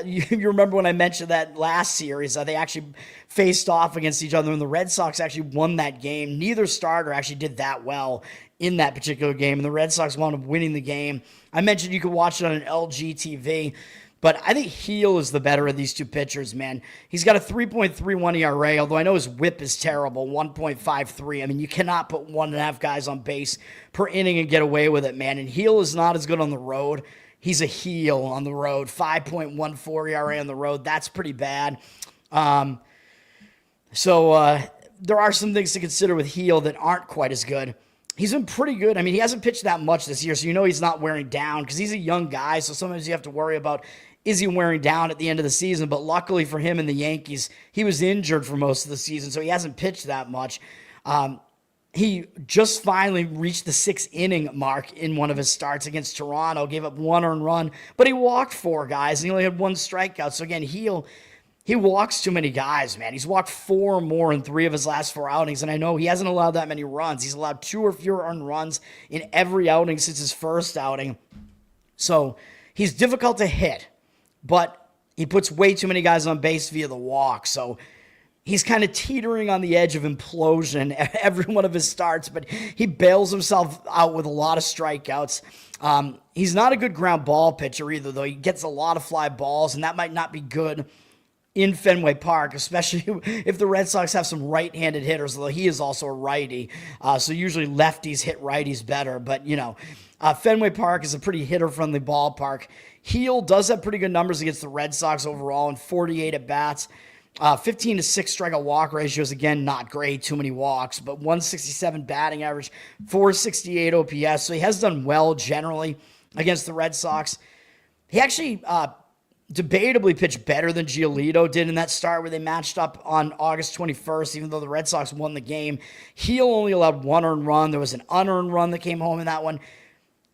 you remember when I mentioned that last series. They actually faced off against each other, and the Red Sox actually won that game. Neither starter actually did that well in that particular game, and the Red Sox wound up winning the game. I mentioned you could watch it on an LG TV. But I think Heel is the better of these two pitchers, man. He's got a 3.31 ERA, although I know his whip is terrible, 1.53. I mean, you cannot put 1.5 guys on base per inning and get away with it, man. And Heel is not as good on the road. He's a heel on the road, 5.14 ERA on the road. That's pretty bad. There are some things to consider with heel that aren't quite as good. He's been pretty good. I mean, he hasn't pitched that much this year, so you know he's not wearing down because he's a young guy, so sometimes you have to worry about, is he wearing down at the end of the season? But luckily for him and the Yankees, he was injured for most of the season, so he hasn't pitched that much. He just finally reached the 6-inning mark in one of his starts against Toronto, gave up 1 earned run, but he walked 4 guys, and he only had 1 strikeout. So again, he walks too many guys, man. He's walked 4 or more in 3 of his last 4 outings, and I know he hasn't allowed that many runs. He's allowed 2 or fewer earned runs in every outing since his first outing. So he's difficult to hit, but he puts way too many guys on base via the walk. So he's kind of teetering on the edge of implosion every one of his starts, but he bails himself out with a lot of strikeouts. He's not a good ground ball pitcher either, though. He gets a lot of fly balls, and that might not be good in Fenway Park, especially if the Red Sox have some right-handed hitters, although he is also a righty. So usually lefties hit righties better. But, Fenway Park is a pretty hitter-friendly ballpark. Heel does have pretty good numbers against the Red Sox overall in 48 at-bats. 15 to 6 strikeout walk ratios, again, not great, too many walks, but 167 batting average, 468 OPS. So he has done well generally against the Red Sox. He actually debatably pitched better than Giolito did in that start where they matched up on August 21st, even though the Red Sox won the game. Heel only allowed 1 earned run. There was an unearned run that came home in that one.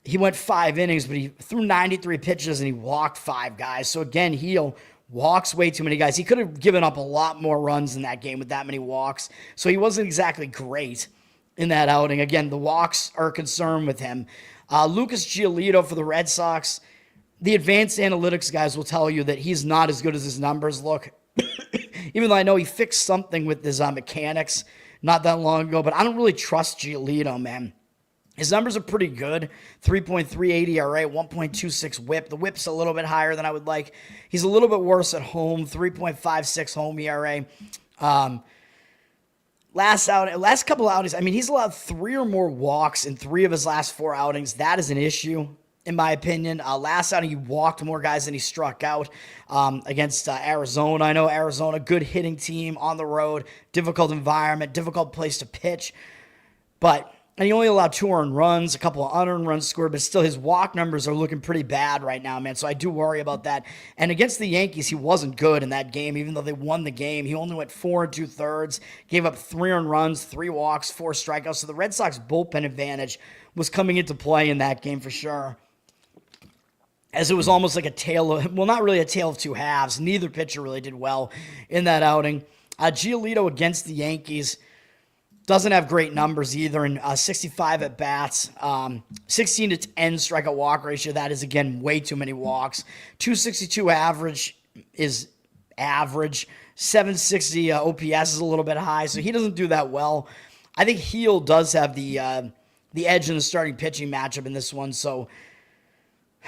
He went 5 innings, but he threw 93 pitches and he walked 5 guys. So again, Heel walks way too many guys. He could have given up a lot more runs in that game with that many walks. So he wasn't exactly great in that outing. Again, the walks are a concern with him. Lucas Giolito for the Red Sox, the advanced analytics guys will tell you that he's not as good as his numbers look. Even though I know he fixed something with his mechanics not that long ago, but I don't really trust Giolito, man. His numbers are pretty good. 3.38 ERA, 1.26 whip. The whip's a little bit higher than I would like. He's a little bit worse at home, 3.56 home ERA. Last couple outings, I mean, he's allowed 3 or more walks in 3 of his last 4 outings. That is an issue, in my opinion. Last outing, he walked more guys than he struck out against Arizona. I know Arizona, good hitting team on the road, difficult environment, difficult place to pitch. And he only allowed 2 earned runs, a couple of unearned runs scored, but still his walk numbers are looking pretty bad right now, man. So I do worry about that. And against the Yankees, he wasn't good in that game, even though they won the game. He only went 4 2/3, gave up 3 earned runs, 3 walks, 4 strikeouts. So the Red Sox bullpen advantage was coming into play in that game for sure. As it was almost like not really a tale of 2 halves. Neither pitcher really did well in that outing. Giolito against the Yankees doesn't have great numbers either in 65 at-bats, 16 to 10 strikeout walk ratio. That is, again, way too many walks. 262 average is average. 760 OPS is a little bit high, so he doesn't do that well. I think Heel does have the edge in the starting pitching matchup in this one, so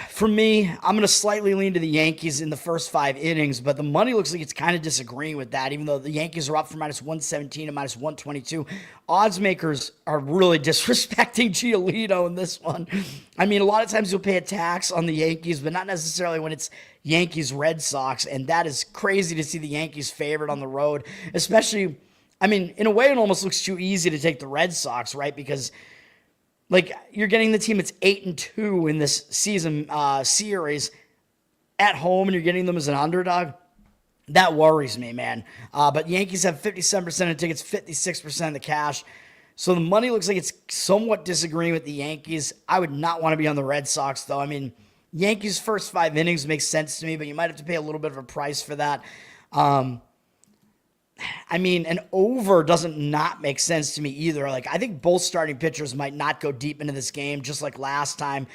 for me, I'm going to slightly lean to the Yankees in the first 5 innings, but the money looks like it's kind of disagreeing with that, even though the Yankees are up for -117 and -122. Odds makers are really disrespecting Giolito in this one. I mean, a lot of times you'll pay a tax on the Yankees, but not necessarily when it's Yankees-Red Sox, and that is crazy to see the Yankees favored on the road, especially, I mean, in a way it almost looks too easy to take the Red Sox, right, because you're getting the team that's 8-2 in this season series at home, and you're getting them as an underdog. That worries me, man. But Yankees have 57% of tickets, 56% of the cash. So the money looks like it's somewhat disagreeing with the Yankees. I would not want to be on the Red Sox, though. I mean, Yankees' first 5 innings makes sense to me, but you might have to pay a little bit of a price for that. I mean, an over doesn't not make sense to me either. I think both starting pitchers might not go deep into this game, just like last time.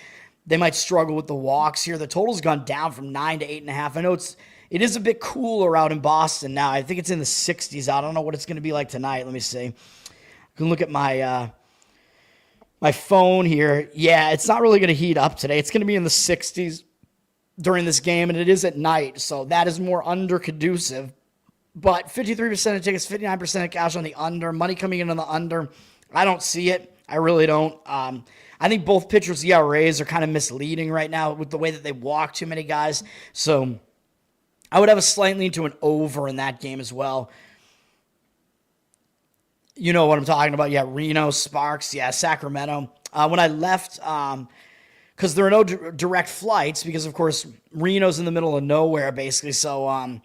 They might struggle with the walks here. The total's gone down from 9 to 8.5. I know it is a bit cooler out in Boston now. I think it's in the 60s. I don't know what it's going to be like tonight. Let me see. I can look at my my phone here. Yeah, it's not really going to heat up today. It's going to be in the 60s during this game, and it is at night, so that is more under conducive. But 53% of tickets, 59% of cash on the under. Money coming in on the under. I don't see it. I really don't. I think both pitchers' ERAs are kind of misleading right now with the way that they walk too many guys. So I would have a slight lean to an over in that game as well. You know what I'm talking about. Yeah, Reno, Sparks, yeah, Sacramento. When I left, because there are no direct flights, because, of course, Reno's in the middle of nowhere, basically. So,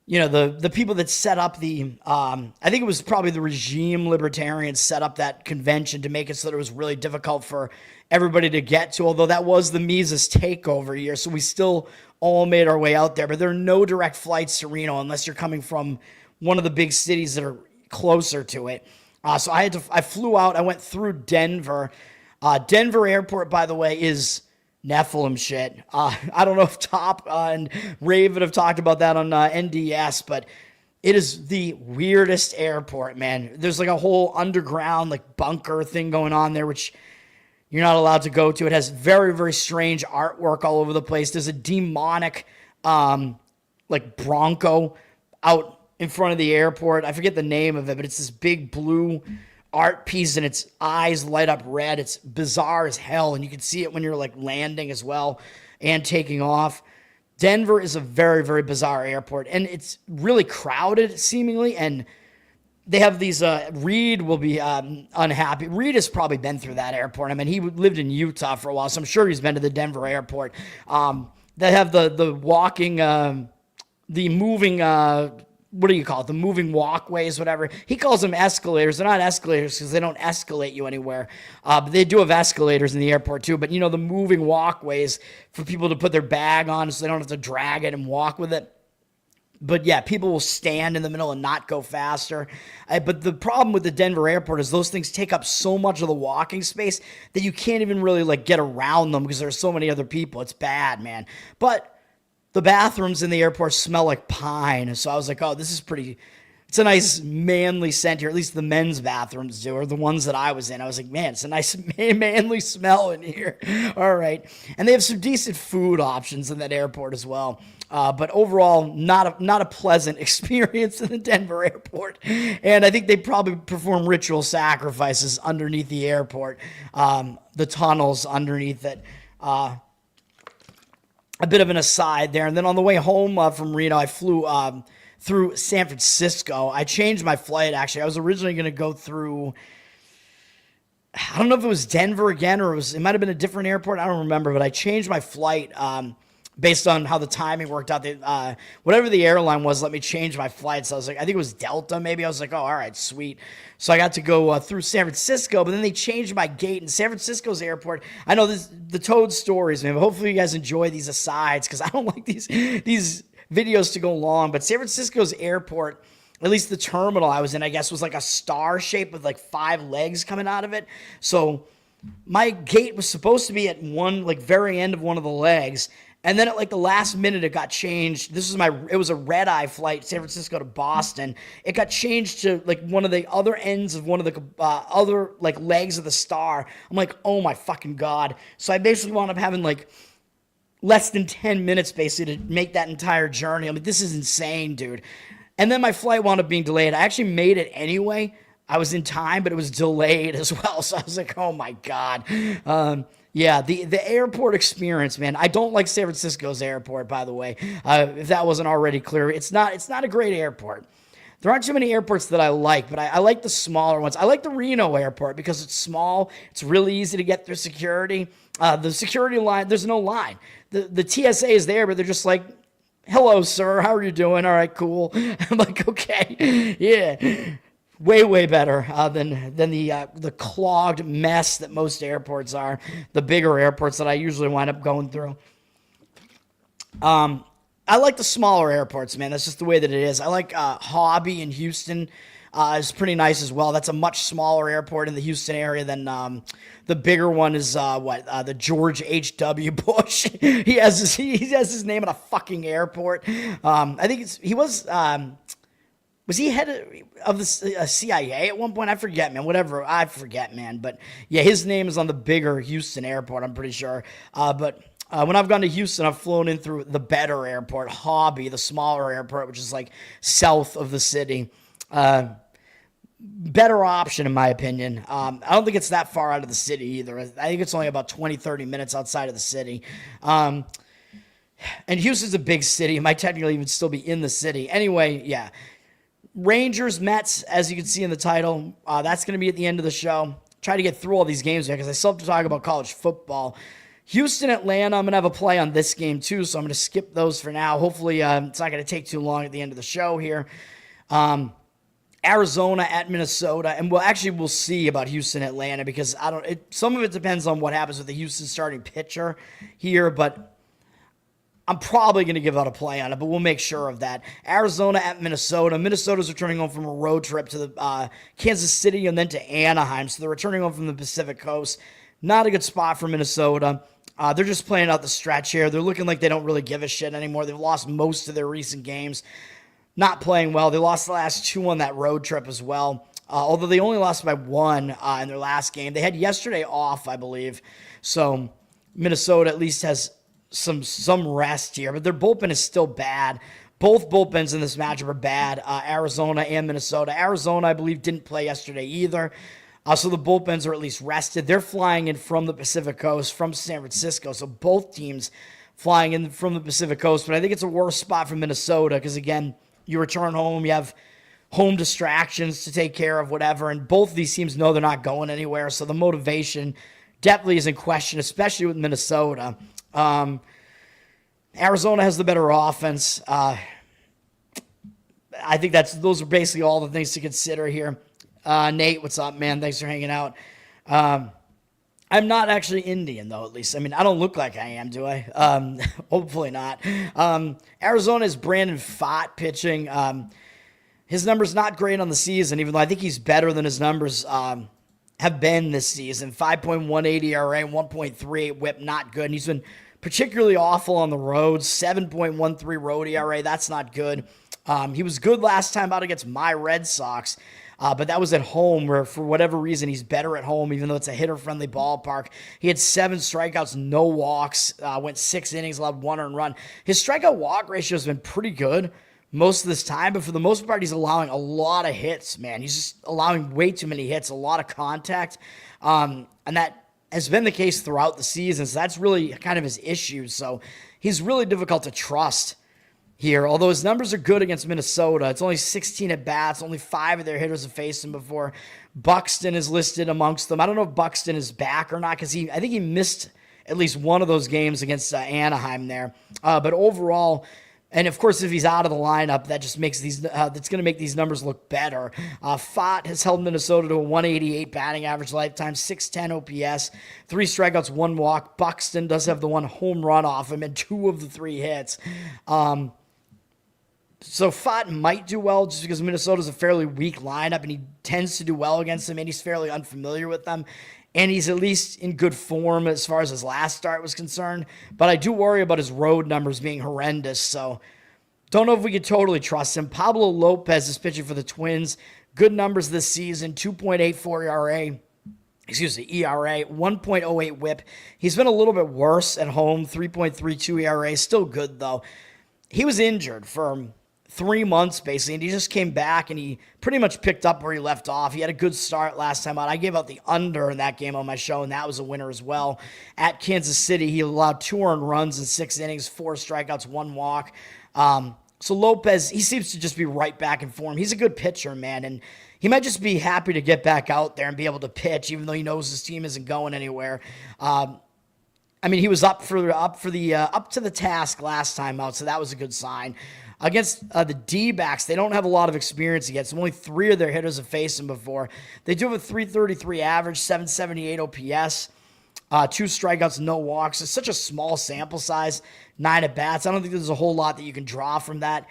the people that set up I think it was probably the regime libertarians set up that convention to make it so that it was really difficult for everybody to get to, although that was the Mises takeover year, so we still all made our way out there. But there are no direct flights to Reno unless you're coming from one of the big cities that are closer to it. So I flew out. I went through Denver. Denver Airport, by the way, is Nephilim shit. I don't know if Top and Raven have talked about that on NDS, but it is the weirdest airport, man. There's like a whole underground like bunker thing going on there, which you're not allowed to go to. It has very, very strange artwork all over the place. There's a demonic like Bronco out in front of the airport. I forget the name of it, but it's this big blue art piece and its eyes light up red. It's bizarre as hell, and you can see it when you're like landing as well and taking off. Denver is a very, very bizarre airport, and it's really crowded seemingly, and they have these, Reed will be unhappy. Reed has probably been through that airport. I mean, he lived in Utah for a while, so I'm sure he's been to the Denver airport. They have the walking, the moving, what do you call it? The moving walkways, whatever. He calls them escalators. They're not escalators because they don't escalate you anywhere. But they do have escalators in the airport too. But, the moving walkways for people to put their bag on so they don't have to drag it and walk with it. But yeah, people will stand in the middle and not go faster. But the problem with the Denver airport is those things take up so much of the walking space that you can't even really like get around them because there's so many other people. It's bad, man. But the bathrooms in the airport smell like pine. So I was like, oh, this is it's a nice manly scent here. At least the men's bathrooms do, or the ones that I was in. I was like, man, it's a nice manly smell in here. All right. And they have some decent food options in that airport as well. But overall, not a pleasant experience in the Denver airport. And I think they probably perform ritual sacrifices underneath the airport, the tunnels underneath it. A bit of an aside there. And then on the way home from Reno, I flew through San Francisco. I changed my flight, actually. I was originally going to go through, I don't know if it was Denver again, or it might have been a different airport. I don't remember, but I changed my flight based on how the timing worked out. Whatever the airline was, let me change my flight. So I was like, I think it was Delta maybe. I was like, oh, all right, sweet. So I got to go through San Francisco, but then they changed my gate in San Francisco's airport. I know the Toad stories, man, but hopefully you guys enjoy these asides because I don't like these videos to go long. But San Francisco's airport, at least the terminal I was in, I guess, was like a star shape with like 5 legs coming out of it. So my gate was supposed to be at one, like very end of one of the legs. And then at like the last minute, it got changed. It was a red-eye flight, San Francisco to Boston. It got changed to like one of the other ends of one of the other like legs of the star. I'm like, oh my fucking God. So I basically wound up having like less than 10 minutes basically to make that entire journey. I mean, this is insane, dude. And then my flight wound up being delayed. I actually made it anyway. I was in time, but it was delayed as well. So I was like, oh my God. Yeah, the airport experience, man. I don't like San Francisco's airport, by the way. If that wasn't already clear, it's not a great airport. There aren't too many airports that I like, but I like the smaller ones. I like the Reno airport because it's small. It's really easy to get through security. The security line, there's no line. The TSA is there, but they're just like, hello, sir. How are you doing? All right, cool. I'm like, okay, yeah. Way, way better than the clogged mess that most airports are, the bigger airports that I usually wind up going through. I like the smaller airports, man. That's just the way that it is. I like Hobby in Houston. Is pretty nice as well. That's a much smaller airport in the Houston area than the bigger one is the George H.W. Bush. he has his name at a fucking airport. I think was he head of the CIA at one point? I forget, man. Whatever. I forget, man. But yeah, his name is on the bigger Houston airport, I'm pretty sure. But when I've gone to Houston, I've flown in through the Bettor airport, Hobby, the smaller airport, which is like south of the city. better option, in my opinion. I don't think it's that far out of the city either. I think it's only about 20, 30 minutes outside of the city. And Houston's a big city. It might technically even still be in the city. Anyway, yeah. Rangers, Mets, as you can see in the title. That's going to be at the end of the show. Try to get through all these games because I still have to talk about college football. Houston, Atlanta, I'm going to have a play on this game too, so I'm going to skip those for now. Hopefully, it's not going to take too long at the end of the show here. Arizona at Minnesota, and we'll see about Houston, Atlanta, because some of it depends on what happens with the Houston starting pitcher here, but I'm probably going to give out a play on it, but we'll make sure of that. Arizona at Minnesota. Minnesota's returning home from a road trip to the Kansas City and then to Anaheim, so they're returning home from the Pacific Coast. Not a good spot for Minnesota. They're just playing out the stretch here. They're looking like they don't really give a shit anymore. They've lost most of their recent games. Not playing well. They lost the last 2 on that road trip as well. Although they only lost by 1 in their last game. They had yesterday off, I believe. So Minnesota at least has some rest here. But their bullpen is still bad. Both bullpens in this matchup are bad. Arizona and Minnesota. Arizona, I believe, didn't play yesterday either. So the bullpens are at least rested. They're flying in from the Pacific Coast, from San Francisco. So both teams flying in from the Pacific Coast. But I think it's a worse spot for Minnesota because, again, you return home, you have home distractions to take care of, whatever. And both of these teams know they're not going anywhere. So the motivation definitely is in question, especially with Minnesota. Arizona has the better offense. I think those are basically all the things to consider here. Nate, what's up, man? Thanks for hanging out. I'm not actually Indian, though, at least. I mean, I don't look like I am, do I? Hopefully not. Arizona is Brandon Pfaadt pitching. His numbers not great on the season, even though I think he's better than his numbers have been this season. 5.18 ERA, 1.38 whip, not good. And he's been particularly awful on the road. 7.13 road ERA, that's not good. He was good last time out against my Red Sox. But that was at home where, for whatever reason, he's better at home, even though it's a hitter-friendly ballpark. He had 7 strikeouts, no walks, went 6 innings, allowed 1 earned run. His strikeout-walk ratio has been pretty good most of this time, but for the most part, he's allowing a lot of hits, man. He's just allowing way too many hits, a lot of contact, and that has been the case throughout the season, so that's really kind of his issue. So he's really difficult to trust here. Although his numbers are good against Minnesota, it's only 16 at-bats. Only 5 of their hitters have faced him before. Buxton is listed amongst them. I don't know if Buxton is back or not because I think he missed at least one of those games against Anaheim there. But overall, and of course, if he's out of the lineup, that just makes that's going to make these numbers look better. Pfaadt has held Minnesota to a 188 batting average lifetime, 610 OPS, 3 strikeouts, 1 walk. Buxton does have the 1 home run off him and 2 of the 3 hits. So Pfaadt might do well just because Minnesota's a fairly weak lineup and he tends to do well against them and he's fairly unfamiliar with them. And he's at least in good form as far as his last start was concerned. But I do worry about his road numbers being horrendous. So don't know if we could totally trust him. Pablo Lopez is pitching for the Twins. Good numbers this season, 2.84 ERA. ERA, 1.08 whip. He's been a little bit worse at home, 3.32 ERA. Still good, though. He was injured for 3 months, basically, and he just came back, and he pretty much picked up where he left off. He had a good start last time out. I gave out the under in that game on my show, and that was a winner as well. At Kansas City, he allowed 2 earned runs in 6 innings, 4 strikeouts, 1 walk. So Lopez, he seems to just be right back in form. He's a good pitcher, man, and he might just be happy to get back out there and be able to pitch, even though he knows his team isn't going anywhere. I mean, he was up to the task last time out, so that was a good sign. Against the D-backs, they don't have a lot of experience against them. Only 3 of their hitters have faced them before. They do have a 333 average, 778 OPS, 2 strikeouts, no walks. It's such a small sample size, 9 at-bats. I don't think there's a whole lot that you can draw from that.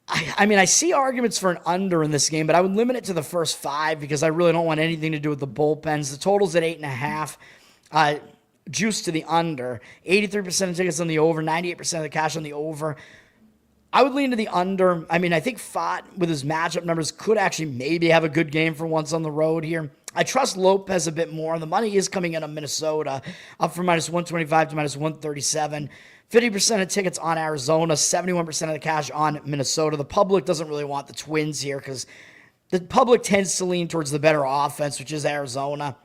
I mean, I see arguments for an under in this game, but I would limit it to the first 5 because I really don't want anything to do with the bullpens. The total's at 8.5. Juice to the under. 83% of tickets on the over, 98% of the cash on the over. I would lean to the under. I mean, I think Pfaadt, with his matchup numbers, could actually maybe have a good game for once on the road here. I trust Lopez a bit more. The money is coming in on Minnesota, up from minus 125 to minus 137. 50% of tickets on Arizona, 71% of the cash on Minnesota. The public doesn't really want the Twins here because the public tends to lean towards the better offense, which is Arizona.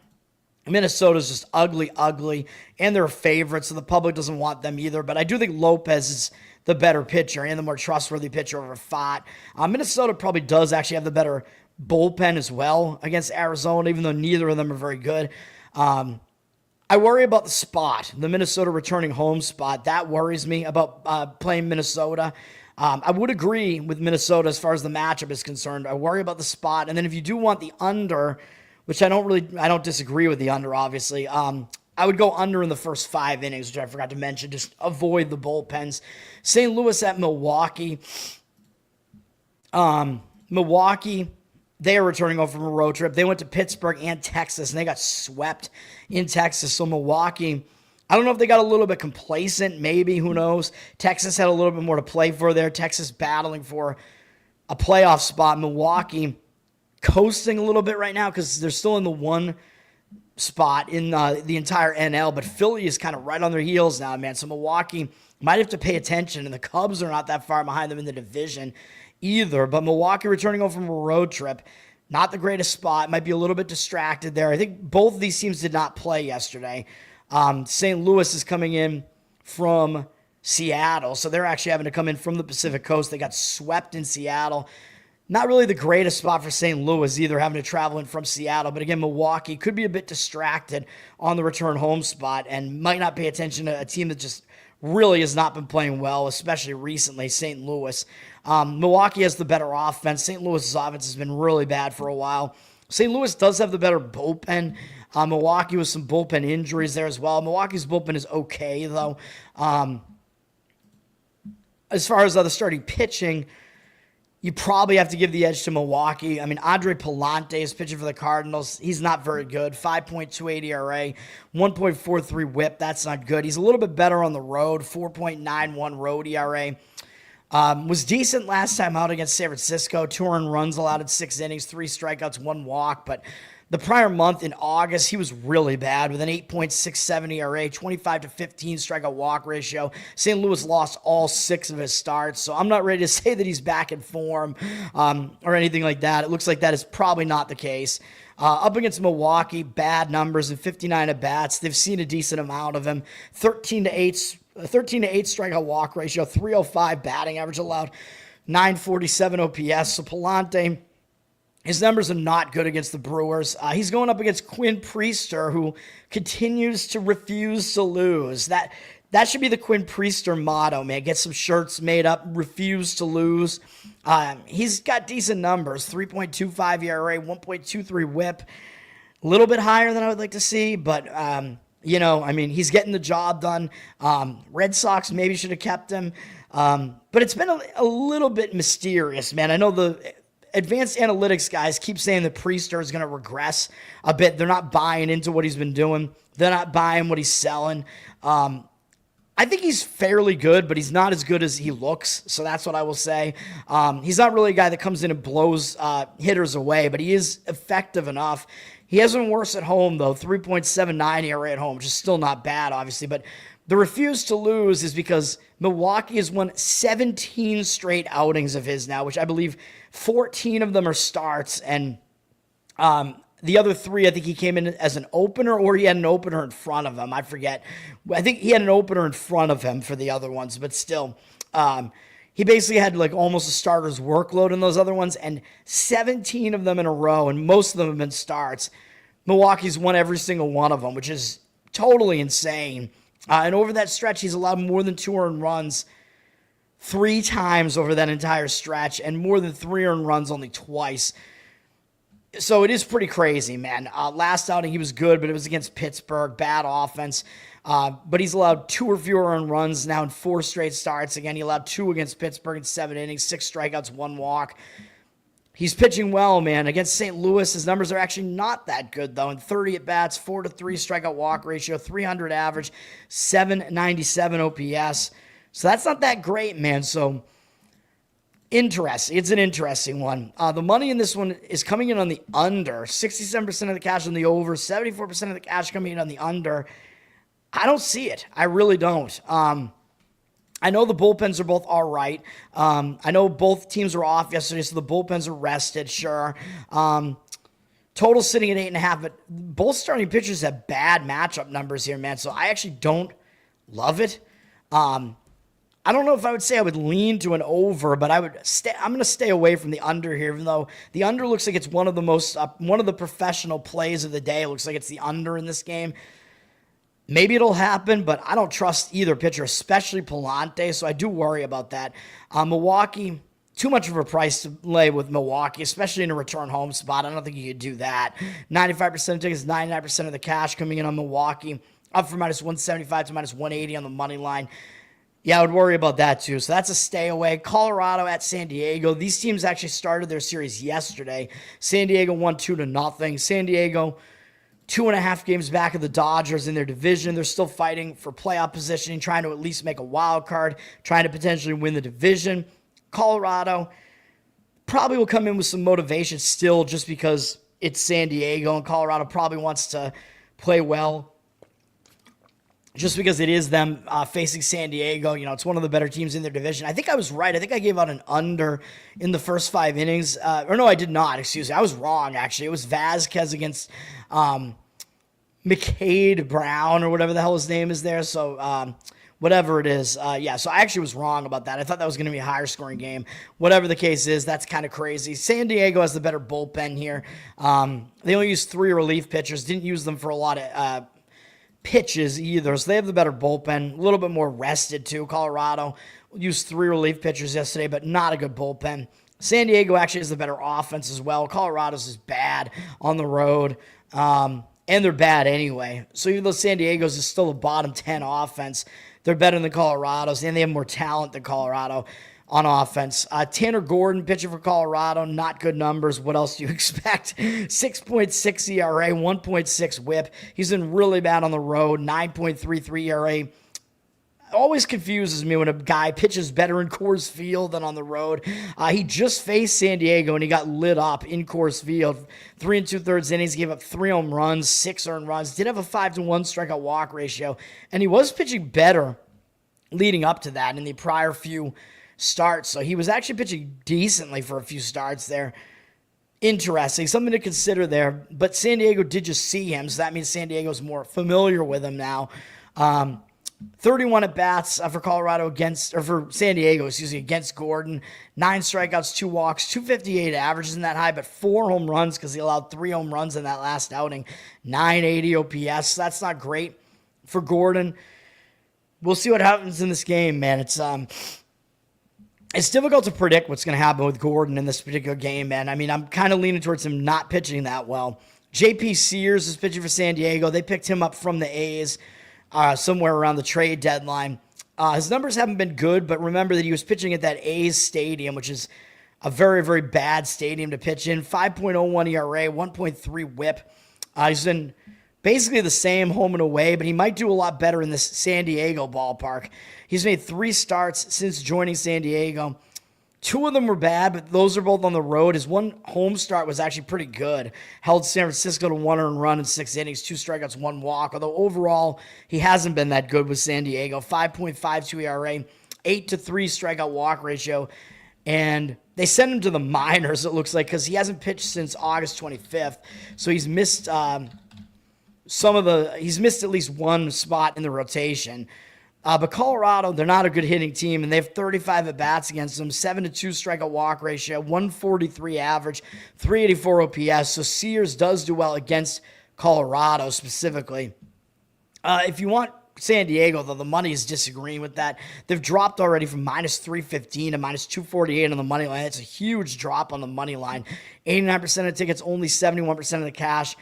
Minnesota's just ugly, and they're favorites, so the public doesn't want them either. But I do think Lopez is the better pitcher and the more trustworthy pitcher over Fott. Minnesota probably does actually have the better bullpen as well against Arizona, even though neither of them are very good. I worry about the spot, the Minnesota returning home spot. That worries me about playing Minnesota. I would agree with Minnesota as far as the matchup is concerned. I worry about the spot. And then if you do want the under, which I don't disagree with the under, obviously. I would go under in the first 5 innings, which I forgot to mention. Just avoid the bullpens. St. Louis at Milwaukee. Milwaukee, they are returning home from a road trip. They went to Pittsburgh and Texas, and they got swept in Texas. So Milwaukee, I don't know if they got a little bit complacent, maybe, who knows. Texas had a little bit more to play for there. Texas battling for a playoff spot. Milwaukee coasting a little bit right now because they're still in the one spot in the entire NL, but Philly is kind of right on their heels now, man. So Milwaukee might have to pay attention, and the Cubs are not that far behind them in the division either. But Milwaukee returning home from a road trip, not the greatest spot, might be a little bit distracted there. I think both of these teams did not play yesterday. St. Louis is coming in from Seattle, so they're actually having to come in from the Pacific Coast. They got swept in Seattle. Not really the greatest spot for St. Louis either, having to travel in from Seattle. But again, Milwaukee could be a bit distracted on the return home spot and might not pay attention to a team that just really has not been playing well, especially recently, St. Louis. Milwaukee has the better offense. St. Louis's offense has been really bad for a while. St. Louis does have the better bullpen. Milwaukee with some bullpen injuries there as well. Milwaukee's bullpen is okay, though. As far as the starting pitching, you probably have to give the edge to Milwaukee. I mean, Andre Pallante is pitching for the Cardinals. He's not very good. 5.28 ERA, 1.43 whip. That's not good. He's a little bit better on the road. 4.91 road ERA. Was decent last time out against San Francisco. 2 earned runs allowed in 6 innings, 3 strikeouts, 1 walk. But the prior month in August, he was really bad with an 8.67 ERA, 25 to 15 strikeout walk ratio. St. Louis lost all 6 of his starts, so I'm not ready to say that he's back in form or anything like that. It looks like that is probably not the case. Up against Milwaukee, bad numbers in 59 at-bats. They've seen a decent amount of him. 13 to 8 strikeout walk ratio, 305 batting average allowed, 947 OPS. So Pallante, his numbers are not good against the Brewers. He's going up against Quinn Priester, who continues to refuse to lose. That should be the Quinn Priester motto, man. Get some shirts made up, refuse to lose. He's got decent numbers, 3.25 ERA, 1.23 whip. A little bit higher than I would like to see, but, he's getting the job done. Red Sox maybe should have kept him. But it's been a little bit mysterious, man. I know the advanced analytics guys keep saying that Priester is going to regress a bit. They're not buying into what he's been doing. They're not buying what he's selling. I think he's fairly good, but he's not as good as he looks. So that's what I will say. He's not really a guy that comes in and blows hitters away, but he is effective enough. He has been worse at home, though. 3.79 ERA at home, which is still not bad, obviously. But the refuse to lose is because Milwaukee has won 17 straight outings of his now, which I believe 14 of them are starts. And the other 3, I think he came in as an opener or he had an opener in front of him. I forget. I think he had an opener in front of him for the other ones, but still. He basically had like almost a starter's workload in those other ones, and 17 of them in a row, and most of them have been starts. Milwaukee's won every single one of them, which is totally insane. And over that stretch, he's allowed more than 2 earned runs 3 times over that entire stretch, and more than 3 earned runs only twice. So it is pretty crazy, man. Last outing, he was good, but it was against Pittsburgh. Bad offense. But he's allowed 2 or fewer earned runs now in 4 straight starts. Again, he allowed 2 against Pittsburgh in 7 innings, 6 strikeouts, 1 walk. He's pitching well, man. Against St. Louis, his numbers are actually not that good, though. In 30 at-bats, 4 to 3 strikeout walk ratio, 300 average, 797 OPS. So that's not that great, man. So interesting. It's an interesting one. The money in this one is coming in on the under. 67% of the cash on the over, 74% of the cash coming in on the under. I don't see it. I really don't. I know the bullpens are both all right. I know both teams were off yesterday, so the bullpens are rested, sure. Total sitting at 8.5, but both starting pitchers have bad matchup numbers here, man. So I actually don't love it. I don't know if I would say I would lean to an over, but I'm going to stay away from the under here, even though the under looks like it's one of the professional plays of the day. It looks like it's the under in this game. Maybe it'll happen, but I don't trust either pitcher, especially Palante, so I do worry about that. Milwaukee, too much of a price to lay with Milwaukee, especially in a return home spot. I don't think you could do that. 95% of tickets, 99% of the cash coming in on Milwaukee, up from minus 175 to minus 180 on the money line. Yeah, I would worry about that too. So that's a stay away. Colorado at San Diego. These teams actually started their series yesterday. San Diego won 2-0. San Diego, 2.5 games back of the Dodgers in their division. They're still fighting for playoff positioning, trying to at least make a wild card, trying to potentially win the division. Colorado probably will come in with some motivation still just because it's San Diego, and Colorado probably wants to play well just because it is them facing San Diego. You know, it's one of the better teams in their division. I think I was right. I think I gave out an under in the first 5 innings. Or no, I did not. Excuse me. I was wrong, actually. It was Vasquez against McCade Brown or whatever the hell his name is there. So whatever it is. Yeah, so I actually was wrong about that. I thought that was going to be a higher scoring game. Whatever the case is, that's kind of crazy. San Diego has the better bullpen here. They only used 3 relief pitchers. Didn't use them for a lot of pitches either, so they have the better bullpen, a little bit more rested too. Colorado used 3 relief pitchers yesterday, but not a good bullpen. San Diego actually has the better offense as well. Colorado's is bad on the road, and they're bad anyway. So even though San Diego's is still a bottom 10 offense, they're better than Colorado's, and they have more talent than Colorado on offense. Tanner Gordon pitching for Colorado, not good numbers. What else do you expect? 6.6 ERA, 1.6 whip. He's been really bad on the road, 9.33 ERA. Always confuses me when a guy pitches better in Coors Field than on the road. He just faced San Diego, and he got lit up in Coors Field. 3 2/3 innings, gave up 3 home runs, 6 earned runs, did have a 5-1 strikeout walk ratio, and he was pitching better leading up to that in the prior few starts. So he was actually pitching decently for a few starts there. Interesting, something to consider there. But San Diego did just see him, so that means San Diego's more familiar with him now. 31 at bats for for San Diego, against Gordon. 9 strikeouts, 2 walks, 258 average isn't that high, but 4 home runs because he allowed 3 home runs in that last outing. 980 OPS. That's not great for Gordon. We'll see what happens in this game, man. It's difficult to predict what's going to happen with Gordon in this particular game, man. I mean, I'm kind of leaning towards him not pitching that well. JP Sears is pitching for San Diego. They picked him up from the A's somewhere around the trade deadline. His numbers haven't been good, but remember that he was pitching at that A's stadium, which is a very, very bad stadium to pitch in. 5.01 ERA, 1.3 whip. He's been basically the same home and away, but he might do a lot better in this San Diego ballpark. He's made 3 starts since joining San Diego. 2 of them were bad, but those are both on the road. His 1 home start was actually pretty good. Held San Francisco to 1 earned run in 6 innings, 2 strikeouts, 1 walk. Although overall, he hasn't been that good with San Diego. 5.52 ERA, 8-3 strikeout walk ratio. And they sent him to the minors, it looks like, because he hasn't pitched since August 25th. So he's missed he's missed at least 1 spot in the rotation. But Colorado, they're not a good hitting team, and they have 35 at-bats against them, 7-2 strikeout walk ratio, 143 average, 384 OPS. So Sears does do well against Colorado specifically. If you want San Diego, though, the money is disagreeing with that. They've dropped already from minus 315 to minus 248 on the money line. It's a huge drop on the money line. 89% of tickets, only 71% of the cash.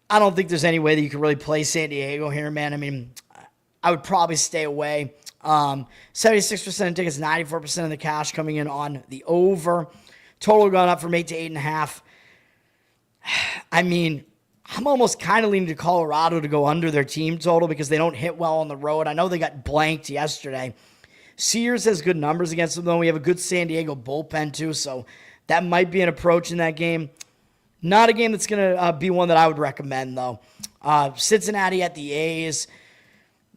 I don't think there's any way that you can really play San Diego here, man. I mean, I would probably stay away. 76% of tickets, 94% of the cash coming in on the over. Total gone up from 8 to 8.5. I mean, I'm almost kind of leaning to Colorado to go under their team total because they don't hit well on the road. I know they got blanked yesterday. Sears has good numbers against them, though. We have a good San Diego bullpen, too, so that might be an approach in that game. Not a game that's going to be one that I would recommend, though. Cincinnati at the A's.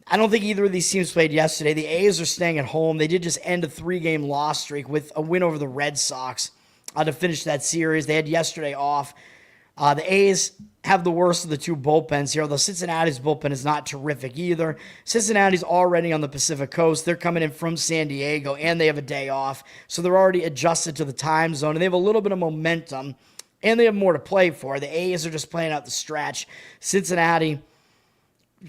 I don't think either of these teams played yesterday. The A's are staying at home. They did just end a 3-game loss streak with a win over the Red Sox to finish that series. They had yesterday off. The A's have the worst of the two bullpens here, although Cincinnati's bullpen is not terrific either. Cincinnati's already on the Pacific Coast. They're coming in from San Diego, and they have a day off, so they're already adjusted to the time zone, and they have a little bit of momentum, and they have more to play for. The A's are just playing out the stretch. Cincinnati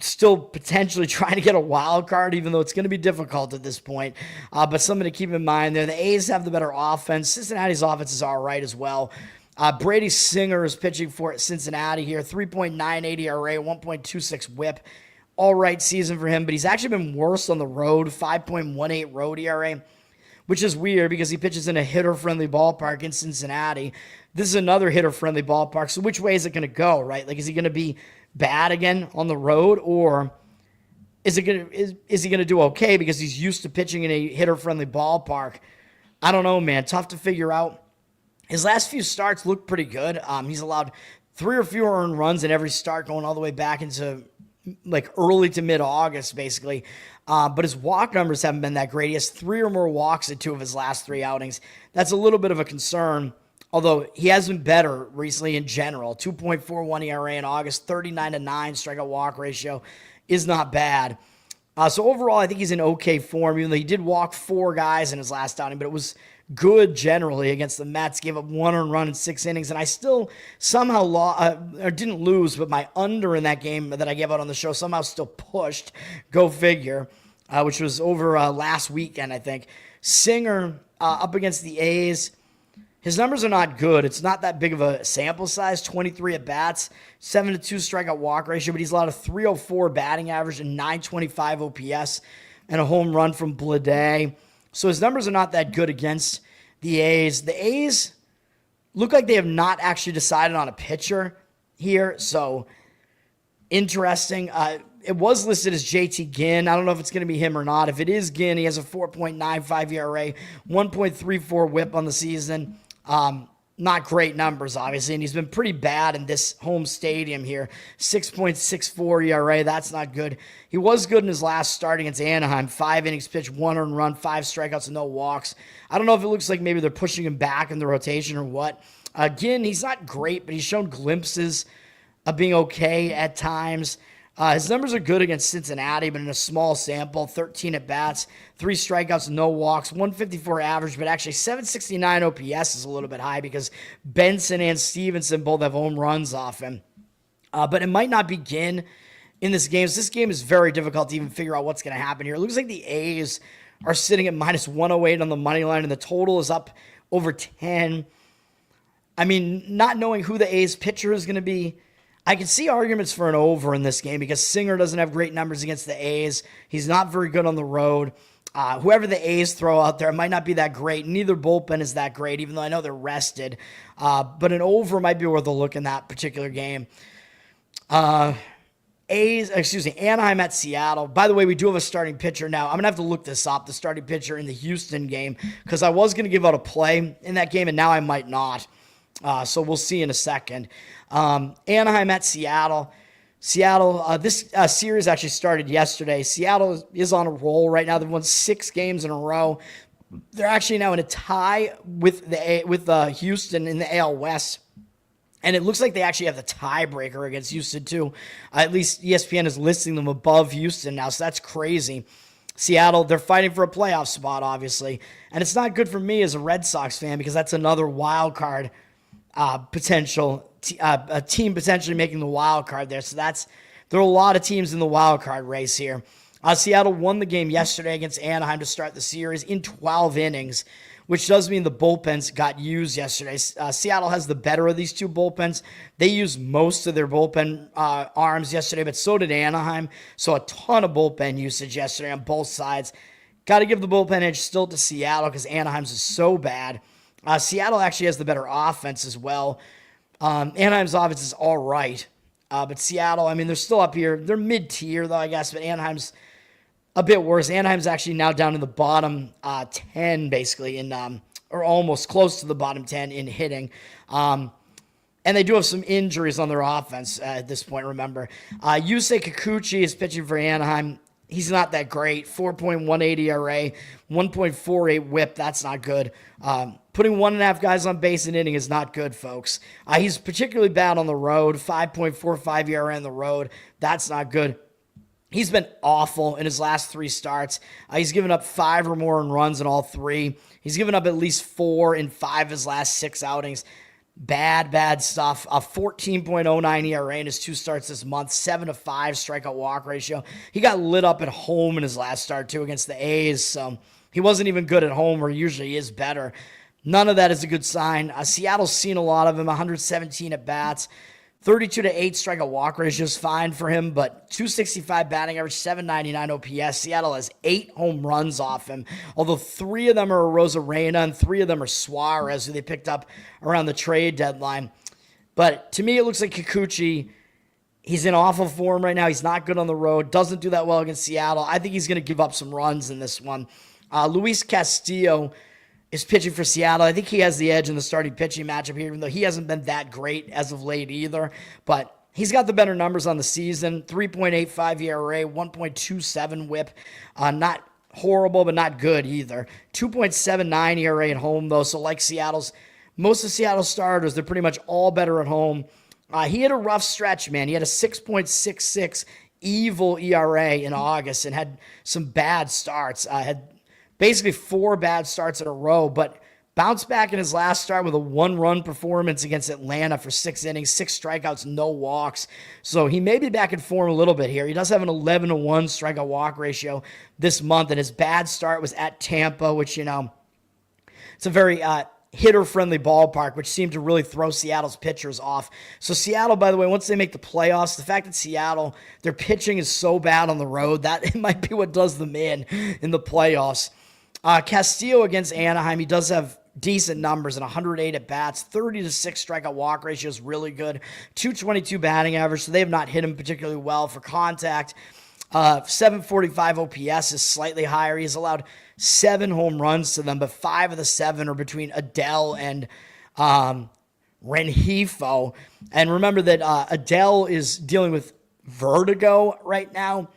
still potentially trying to get a wild card, even though it's going to be difficult at this point. But something to keep in mind there. The A's have the better offense. Cincinnati's offense is all right as well. Brady Singer is pitching for Cincinnati here. 3.98 ERA, 1.26 whip. All right season for him, but he's actually been worse on the road. 5.18 road ERA, which is weird because he pitches in a hitter-friendly ballpark in Cincinnati. This is another hitter-friendly ballpark, so which way is it going to go, right? Like, is he going to be bad again on the road, or is he going to do okay because he's used to pitching in a hitter-friendly ballpark? I don't know, man. Tough to figure out. His last few starts look pretty good. He's allowed 3 or fewer earned runs in every start going all the way back into like early to mid-August, basically. But his walk numbers haven't been that great. He has 3 or more walks in 2 of his last 3 outings. That's a little bit of a concern, although he has been better recently in general. 2.41 ERA in August, 39-9 strikeout walk ratio is not bad. So overall, I think he's in okay form, even though he did walk 4 guys in his last outing, but it was good generally against the Mets. Gave up 1 earned run in 6 innings, and I still somehow didn't lose, but my under in that game that I gave out on the show somehow still pushed. Go figure, which was over last weekend, I think. Singer up against the A's. His numbers are not good. It's not that big of a sample size. 23 at-bats, 7-2 strikeout walk ratio, but he's allowed a 304 batting average and 925 OPS and a home run from Blade. So his numbers are not that good against the A's. The A's look like they have not actually decided on a pitcher here, so interesting. It was listed as JT Ginn. I don't know if it's going to be him or not. If it is Ginn, he has a 4.95 ERA, 1.34 whip on the season. Not great numbers, obviously, and he's been pretty bad in this home stadium here. 6.64 ERA, that's not good. He was good in his last start against Anaheim. 5 innings pitched, 1 earned run, 5 strikeouts, and no walks. I don't know if it looks like maybe they're pushing him back in the rotation or what. Again, he's not great, but he's shown glimpses of being okay at times. His numbers are good against Cincinnati, but in a small sample, 13 at-bats, 3 strikeouts, no walks, 154 average, but actually 769 OPS is a little bit high because Benson and Stevenson both have home runs off him. But it might not begin in this game. So this game is very difficult to even figure out what's going to happen here. It looks like the A's are sitting at minus 108 on the money line, and the total is up over 10. I mean, not knowing who the A's pitcher is going to be, I can see arguments for an over in this game because Singer doesn't have great numbers against the A's. He's not very good on the road. Whoever the A's throw out there might not be that great. Neither bullpen is that great, even though I know they're rested. But an over might be worth a look in that particular game. Anaheim at Seattle. By the way, we do have a starting pitcher now. I'm going to have to look this up, the starting pitcher in the Houston game, because I was going to give out a play in that game, and now I might not. So we'll see in a second. Anaheim at Seattle. This series actually started yesterday. Seattle is on a roll right now. They've won 6 games in a row. They're actually now in a tie with Houston in the AL West. And it looks like they actually have the tiebreaker against Houston, too. At least ESPN is listing them above Houston now, so that's crazy. Seattle, they're fighting for a playoff spot, obviously. And it's not good for me as a Red Sox fan because that's another wild card potential, a team potentially making the wild card there. So there are a lot of teams in the wild card race here. Seattle won the game yesterday against Anaheim to start the series in 12 innings, which does mean the bullpens got used yesterday. Seattle has the better of these two bullpens. They used most of their bullpen arms yesterday, but so did Anaheim. So a ton of bullpen usage yesterday on both sides. Got to give the bullpen edge still to Seattle because Anaheim's is so bad. Seattle actually has the better offense as well. Anaheim's offense is all right. But Seattle, I mean, they're still up here. They're mid-tier, though, I guess, but Anaheim's a bit worse. Anaheim's actually now down in the bottom 10, basically, or almost close to the bottom 10 in hitting. And they do have some injuries on their offense at this point, remember. Yusei Kikuchi is pitching for Anaheim. he's not that great. 4.18 ERA, 1.48 whip. That's not good. Putting 1.5 guys on base in inning is not good, folks. He's particularly bad on the road. 5.45 ERA on the road. That's not good. He's been awful in his last 3 starts. He's given up 5 or more in runs in all 3. He's given up at least 4 in 5 of his last 6 outings. Bad stuff. A 14.09 ERA in his 2 starts this month. 7-5 strikeout walk ratio. He got lit up at home in his last start, too, against the A's. So he wasn't even good at home, where usually he is better. None of that is a good sign. Seattle's seen a lot of him. 117 at-bats. 32-8 strikeout walk ratio is fine for him, but 265 batting average, 799 OPS. Seattle has 8 home runs off him, although 3 of them are Rosarena and 3 of them are Suarez, who they picked up around the trade deadline. But to me, it looks like Kikuchi, he's in awful form right now. He's not good on the road, doesn't do that well against Seattle. I think he's going to give up some runs in this one. Luis Castillo is pitching for Seattle. I think he has the edge in the starting pitching matchup here, even though he hasn't been that great as of late either. But he's got the better numbers on the season. 3.85 ERA, 1.27 whip. Not horrible, but not good either. 2.79 ERA at home, though. So like most of Seattle's starters, they're pretty much all better at home. He had a rough stretch, man. He had a 6.66 evil ERA in August and had some bad starts. Had basically 4 bad starts in a row, but bounced back in his last start with a 1-run performance against Atlanta for 6 innings, 6 strikeouts, no walks. So he may be back in form a little bit here. He does have an 11-1 strikeout walk ratio this month, and his bad start was at Tampa, which, it's a very hitter-friendly ballpark, which seemed to really throw Seattle's pitchers off. So Seattle, by the way, once they make the playoffs, the fact that Seattle, their pitching is so bad on the road, that it might be what does them in the playoffs. Castillo against Anaheim, he does have decent numbers and 108 at-bats, 30-6 strikeout walk ratio is really good, 222 batting average, so they have not hit him particularly well for contact. 745 OPS is slightly higher. He's allowed 7 home runs to them, but 5 of the 7 are between Adele and Rengifo. And remember that Adele is dealing with vertigo right now.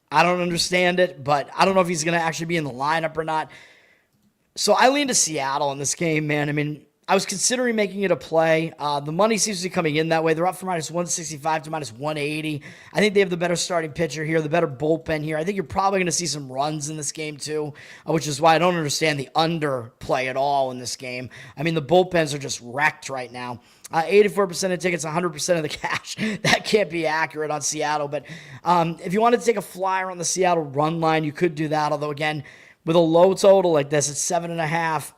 I don't understand it, but I don't know if he's going to actually be in the lineup or not. So I lean to Seattle in this game, man. I mean, I was considering making it a play. The money seems to be coming in that way. They're up from -165 to -180. I think they have the better starting pitcher here, the better bullpen here. I think you're probably going to see some runs in this game too, which is why I don't understand the under play at all in this game. I mean, the bullpens are just wrecked right now. 84% of tickets, 100% of the cash. That can't be accurate on Seattle. But if you wanted to take a flyer on the Seattle run line, you could do that. Although, again, with a low total like this, it's 7.5.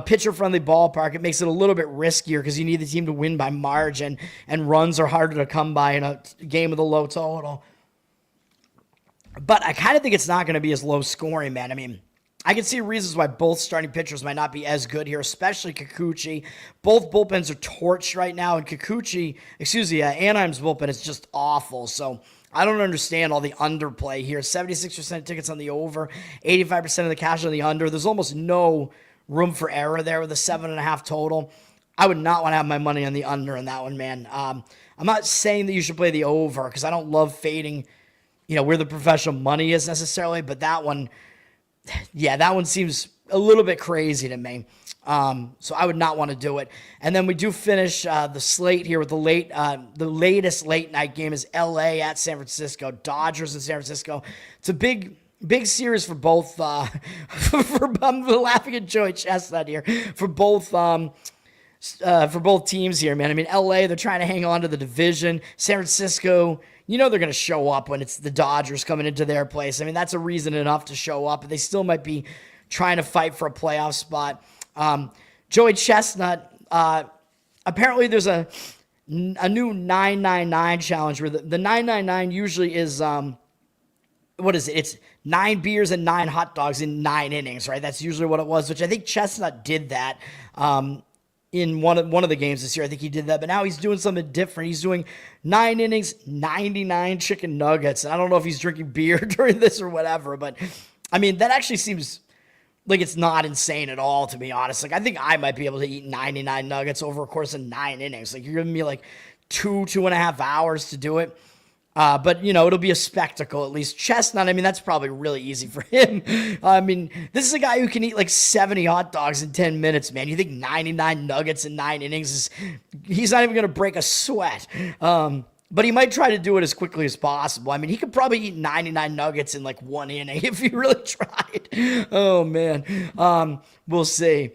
Pitcher-friendly ballpark, it makes it a little bit riskier because you need the team to win by margin, and runs are harder to come by in a game with a low total. But I kind of think it's not going to be as low scoring, man. I mean, I can see reasons why both starting pitchers might not be as good here, especially Kikuchi. Both bullpens are torched right now, and Anaheim's bullpen is just awful. So I don't understand all the underplay here. 76% of tickets on the over, 85% of the cash on the under. There's almost no room for error there with a 7.5 total. I would not want to have my money on the under in that one, man. I'm not saying that you should play the over because I don't love fading, where the professional money is necessarily, but that one seems a little bit crazy to me. So I would not want to do it. And then we do finish the slate here with the latest late night game is LA at San Francisco, Dodgers in San Francisco. It's a big series for both. I'm laughing at Joey Chestnut here for both teams here, man. I mean, LA, they're trying to hang on to the division. San Francisco, they're going to show up when it's the Dodgers coming into their place. I mean, that's a reason enough to show up, but they still might be trying to fight for a playoff spot. Joey Chestnut, apparently there's a new 999 challenge where the 999 usually is, what is it? It's 9 beers and 9 hot dogs in 9 innings, right? That's usually what it was, which I think Chestnut did that in one of the games this year. I think he did that, but now he's doing something different. He's doing 9 innings, 99 chicken nuggets. And I don't know if he's drinking beer during this or whatever, but I mean, that actually seems like it's not insane at all, to be honest. Like, I think I might be able to eat 99 nuggets over a course of 9 innings. Like, you're giving me like 2.5 hours to do it. But, it'll be a spectacle at least. Chestnut, I mean, that's probably really easy for him. I mean, this is a guy who can eat like 70 hot dogs in 10 minutes, man. You think 99 nuggets in 9 innings he's not even going to break a sweat. But he might try to do it as quickly as possible. I mean, he could probably eat 99 nuggets in like 1 inning if he really tried. Oh, man. We'll see.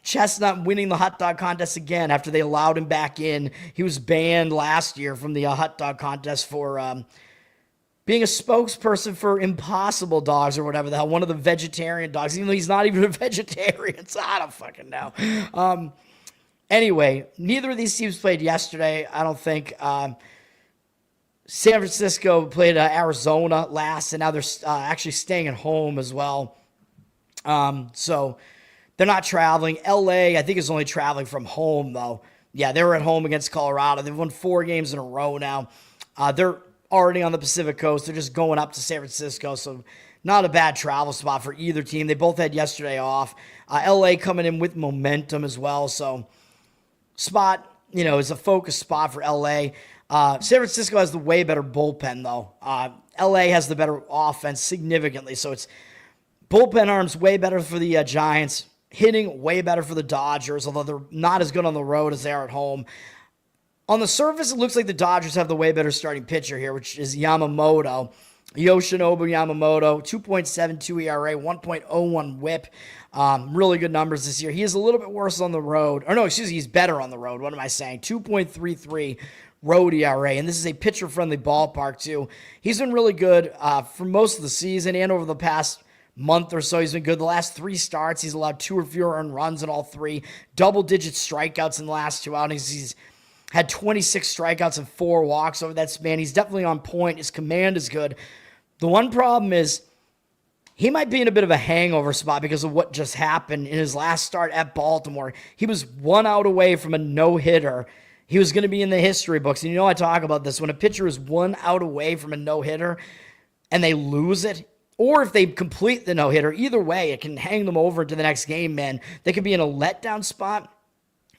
Chestnut winning the hot dog contest again after they allowed him back in. He was banned last year from the hot dog contest for being a spokesperson for Impossible Dogs or whatever the hell, one of the vegetarian dogs, even though he's not even a vegetarian, so I don't fucking know. Anyway, neither of these teams played yesterday, I don't think. San Francisco played Arizona last, and now they're actually staying at home as well. So they're not traveling. LA, I think, is only traveling from home, though. Yeah, they were at home against Colorado. They've won 4 games in a row now. They're already on the Pacific Coast. They're just going up to San Francisco, so not a bad travel spot for either team. They both had yesterday off. LA coming in with momentum as well, so spot, is a focus spot for LA. San Francisco has the way better bullpen, though. LA has the better offense significantly, so it's bullpen arms way better for the Giants. Hitting way better for the Dodgers, although they're not as good on the road as they are at home. On the surface, it looks like the Dodgers have the way better starting pitcher here, which is Yamamoto. Yoshinobu Yamamoto, 2.72 ERA, 1.01 whip. Really good numbers this year. He is a little bit worse on the road. He's better on the road. What am I saying? 2.33 road ERA, and this is a pitcher-friendly ballpark, too. He's been really good for most of the season and over the past month or so. He's been good. The last 3 starts, he's allowed 2 or fewer earned runs in all 3. Double-digit strikeouts in the last 2 outings. He's had 26 strikeouts and 4 walks over that span. He's definitely on point. His command is good. The one problem is he might be in a bit of a hangover spot because of what just happened in his last start at Baltimore. He was 1 out away from a no-hitter. He was going to be in the history books. And I talk about this. When a pitcher is 1 out away from a no-hitter and they lose it, or if they complete the no-hitter, either way, it can hang them over to the next game, man. They could be in a letdown spot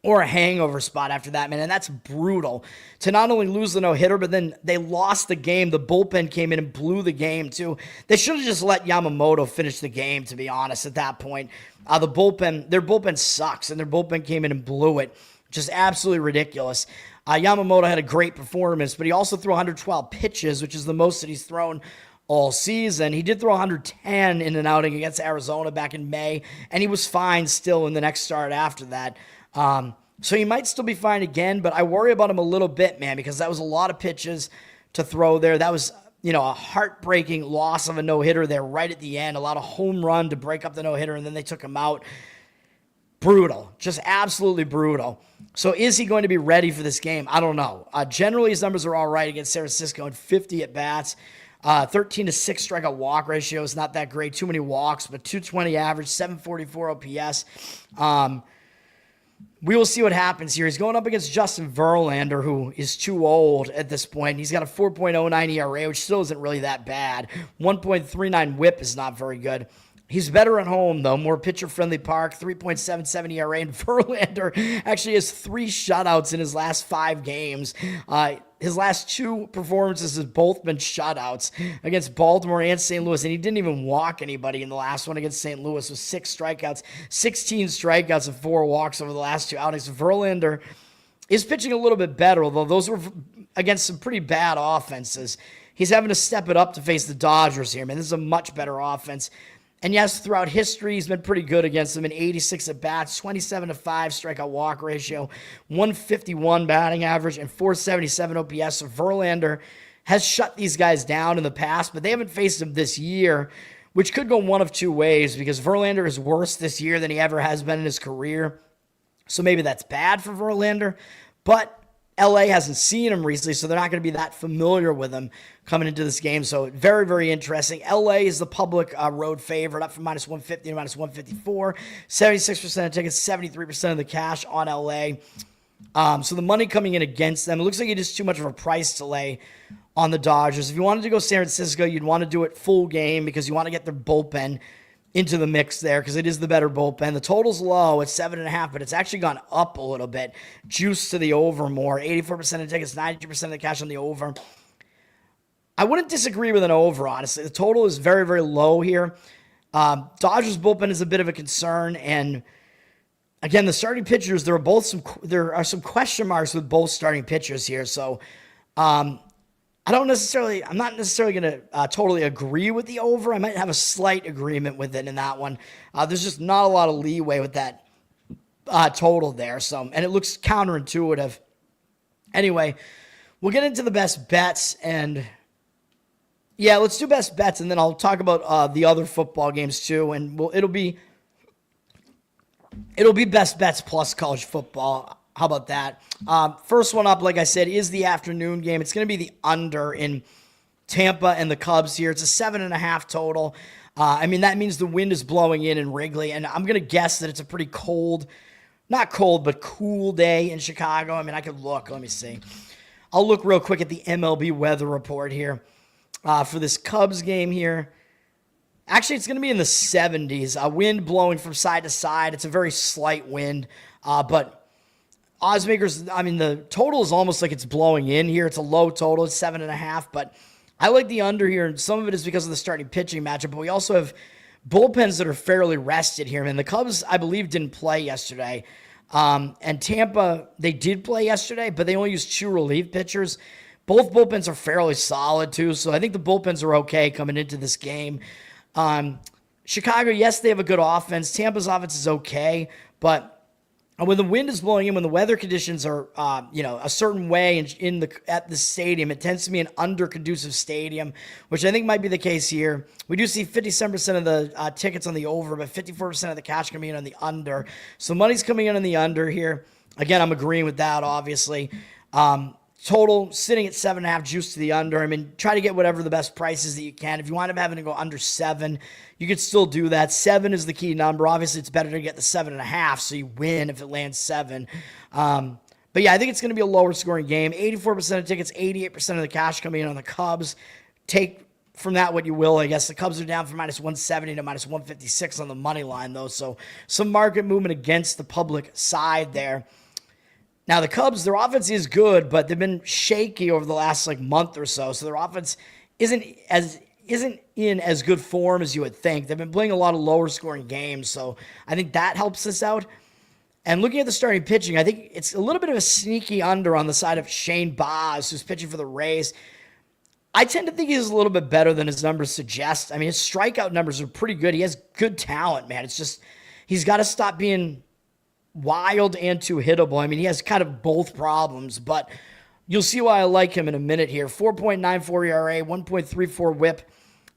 or a hangover spot after that, man. And that's brutal to not only lose the no-hitter, but then they lost the game. The bullpen came in and blew the game, too. They should have just let Yamamoto finish the game, to be honest, at that point. Their bullpen sucks, and their bullpen came in and blew it. Just absolutely ridiculous. Yamamoto had a great performance, but he also threw 112 pitches, which is the most that he's thrown all season. He did throw 110 in an outing against Arizona back in May, and he was fine still in the next start after that. So he might still be fine again, but I worry about him a little bit, man, because that was a lot of pitches to throw there. That was, a heartbreaking loss of a no-hitter there right at the end. A lot of home run to break up the no-hitter, and then they took him out. Brutal. Just absolutely brutal. So is he going to be ready for this game? I don't know. Generally, his numbers are all right against San Francisco in 50 at-bats. 13-6 strikeout walk ratio is not that great. Too many walks, but 220 average, 744 OPS. We will see what happens here. He's going up against Justin Verlander, who is too old at this point. He's got a 4.09 ERA, which still isn't really that bad. 1.39 whip is not very good. He's better at home, though. More pitcher-friendly park, 3.77 ERA. And Verlander actually has 3 shutouts in his last 5 games. His last 2 performances have both been shutouts against Baltimore and St. Louis, and he didn't even walk anybody in the last one against St. Louis with 6 strikeouts, 16 strikeouts and 4 walks over the last 2 outings. Verlander is pitching a little bit better, although those were against some pretty bad offenses. He's having to step it up to face the Dodgers here, man. This is a much better offense. And yes, throughout history, he's been pretty good against them in 86 at-bats, 27-5 strikeout walk ratio, 151 batting average, and 477 OPS. So Verlander has shut these guys down in the past, but they haven't faced him this year, which could go one of 2 ways because Verlander is worse this year than he ever has been in his career. So maybe that's bad for Verlander, but LA hasn't seen him recently, so they're not going to be that familiar with him coming into this game. So very, very interesting. LA is the public road favorite, up from minus 150 to minus 154. 76% of tickets, 73% of the cash on LA. So the money coming in against them, it looks like it is too much of a price to lay on the Dodgers. If you wanted to go San Francisco, you'd want to do it full game because you want to get their bullpen into the mix there because it is the better bullpen. The total's low at 7.5, but it's actually gone up a little bit. Juice to the over more. 84% of tickets, 92% of the cash on the over. I wouldn't disagree with an over, honestly. The total is very, very low here. Dodgers bullpen is a bit of a concern, and again, the starting pitchers, there are some question marks with both starting pitchers here. So I'm not necessarily going to totally agree with the over. I might have a slight agreement with it in that one. There's just not a lot of leeway with that total there. So, and it looks counterintuitive. Anyway, we'll get into the best bets, and yeah, let's do best bets, and then I'll talk about the other football games too, and it'll be best bets plus college football. How about that? First one up, like I said, is the afternoon game. It's going to be the under in Tampa and the Cubs here. It's a 7.5 total. I mean, that means the wind is blowing in Wrigley, and I'm going to guess that it's a pretty cold, not cold, but cool day in Chicago. I mean, I could look. Let me see. I'll look real quick at the MLB weather report here for this Cubs game here. Actually, it's going to be in the 70s. Wind blowing from side to side. It's a very slight wind, but oddsmakers, I mean, the total is almost like it's blowing in here. It's a low total. It's 7.5, but I like the under here, and some of it is because of the starting pitching matchup, but we also have bullpens that are fairly rested here. Man, the Cubs, I believe, didn't play yesterday, and Tampa, they did play yesterday, but they only used 2 relief pitchers. Both bullpens are fairly solid, too, so I think the bullpens are okay coming into this game. Chicago, yes, they have a good offense. Tampa's offense is okay, but when the wind is blowing in, when the weather conditions are, a certain way at the stadium, it tends to be an under-conducive stadium, which I think might be the case here. We do see 57% of the tickets on the over, but 54% of the cash coming in on the under. So money's coming in on the under here. Again, I'm agreeing with that, obviously. Total sitting at 7.5, juice to the under. I mean, try to get whatever the best prices that you can. If you wind up having to go under 7, you could still do that. 7 is the key number. Obviously, it's better to get the 7.5, so you win if it lands 7. But yeah, I think it's going to be a lower scoring game. 84% of tickets, 88% of the cash coming in on the Cubs. Take from that what you will, I guess. The Cubs are down from minus 170 to minus 156 on the money line, though. So some market movement against the public side there. Now, the Cubs, their offense is good, but they've been shaky over the last month or so. So their offense isn't in as good form as you would think. They've been playing a lot of lower scoring games, so I think that helps us out. And looking at the starting pitching, I think it's a little bit of a sneaky under on the side of Shane Baz, who's pitching for the Rays. I tend to think he's a little bit better than his numbers suggest. I mean, his strikeout numbers are pretty good. He has good talent, man. It's just he's got to stop being wild and too hittable. I mean, he has kind of both problems, but you'll see why I like him in a minute here. 4.94 ERA, 1.34 whip.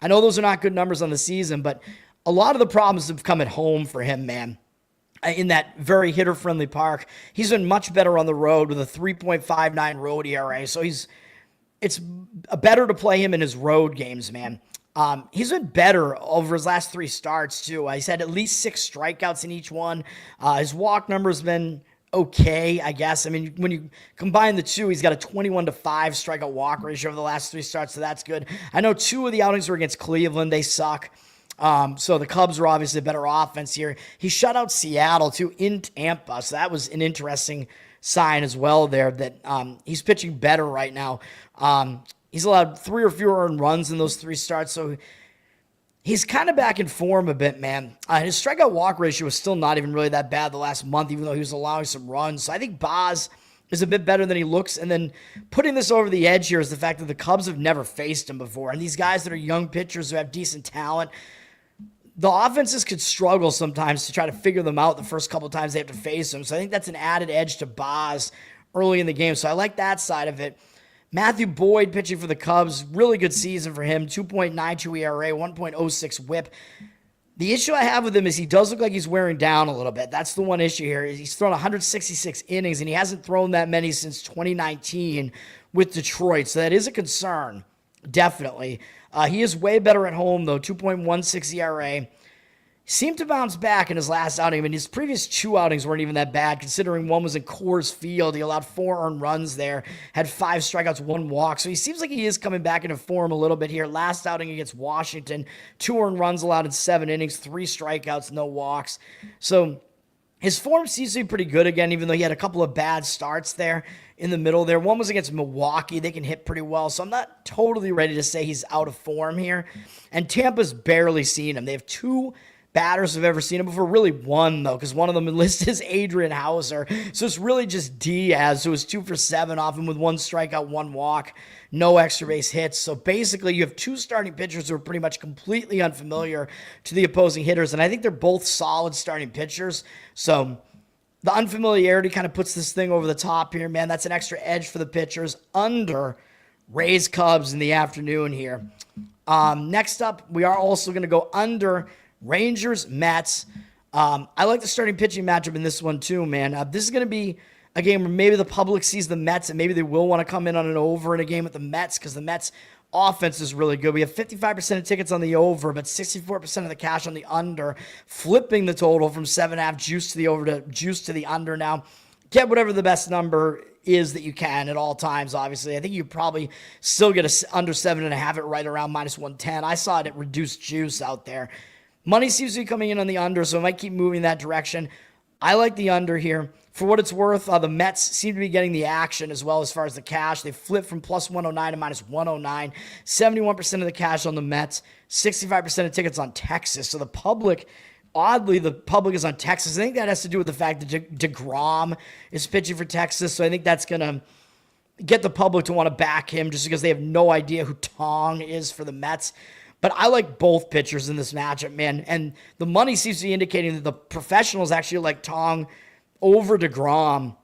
I know those are not good numbers on the season, but a lot of the problems have come at home for him, man. In that very hitter-friendly park, he's been much better on the road with a 3.59 road ERA, so it's better to play him in his road games, man. He's been better over his last 3 starts, too. He's had at least 6 strikeouts in each one. His walk number's been okay, I guess. I mean, when you combine the two, he's got a 21-5 strikeout walk ratio over the last 3 starts, so that's good. I know 2 of the outings were against Cleveland. They suck. So the Cubs are obviously a better offense here. He shut out Seattle, too, in Tampa, so that was an interesting sign as well there that he's pitching better right now. He's allowed 3 or fewer earned runs in those 3 starts, so he's kind of back in form a bit, man. His strikeout walk ratio was still not even really that bad the last month, even though he was allowing some runs. So I think Baz is a bit better than he looks. And then putting this over the edge here is the fact that the Cubs have never faced him before. And these guys that are young pitchers who have decent talent, the offenses could struggle sometimes to try to figure them out the first couple of times they have to face them. So I think that's an added edge to Baz early in the game. So I like that side of it. Matthew Boyd pitching for the Cubs, really good season for him, 2.92 ERA, 1.06 whip. The issue I have with him is he does look like he's wearing down a little bit. That's the one issue here. He's thrown 166 innings, and he hasn't thrown that many since 2019 with Detroit, so that is a concern, definitely. He is way better at home, though, 2.16 ERA. Seemed to bounce back in his last outing. I mean, his previous 2 outings weren't even that bad, considering one was in Coors Field. He allowed 4 earned runs there, had 5 strikeouts, 1 walk. So he seems like he is coming back into form a little bit here. Last outing against Washington, 2 earned runs allowed in 7 innings, 3 strikeouts, no walks. So His form seems to be pretty good again, even though he had a couple of bad starts there in the middle there. One was against Milwaukee. They can hit pretty well, so I'm not totally ready to say he's out of form here. And Tampa's barely seen him. They have 2 batters who've ever seen him before. Really 1, though, because one of them listed as Adrian Hauser. So it's really just Diaz, who was 2 for 7 off him with 1 strikeout, 1 walk, no extra base hits. So basically, you have 2 starting pitchers who are pretty much completely unfamiliar to the opposing hitters, and I think they're both solid starting pitchers. So the unfamiliarity kind of puts this thing over the top here, man. That's an extra edge for the pitchers. Under Rays Cubs in the afternoon here. Next up, we are also going to go under Rangers Mets. I like the starting pitching matchup in this one too, man. This is going to be a game where maybe the public sees the Mets and maybe they will want to come in on an over in a game with the Mets because the Mets offense is really good. We have 55% of tickets on the over, but 64% of the cash on the under, flipping the total from 7.5 juice to the over to juice to the under. Now, get whatever the best number is that you can at all times, obviously. I think you probably still get a under 7.5 at right around -110. I saw it at reduced juice out there. Money seems to be coming in on the under, so it might keep moving that direction. I like the under here. For what it's worth, the Mets seem to be getting the action as well as far as the cash. They flipped from +109 to -109. 71% of the cash on the Mets, 65% of tickets on Texas. So the public, oddly, the public is on Texas. I think that has to do with the fact that DeGrom is pitching for Texas. So I think that's going to get the public to want to back him just because they have no idea who Tong is for the Mets. But I like both pitchers in this matchup, man. And the money seems to be indicating that the professionals actually like Tong over DeGrom.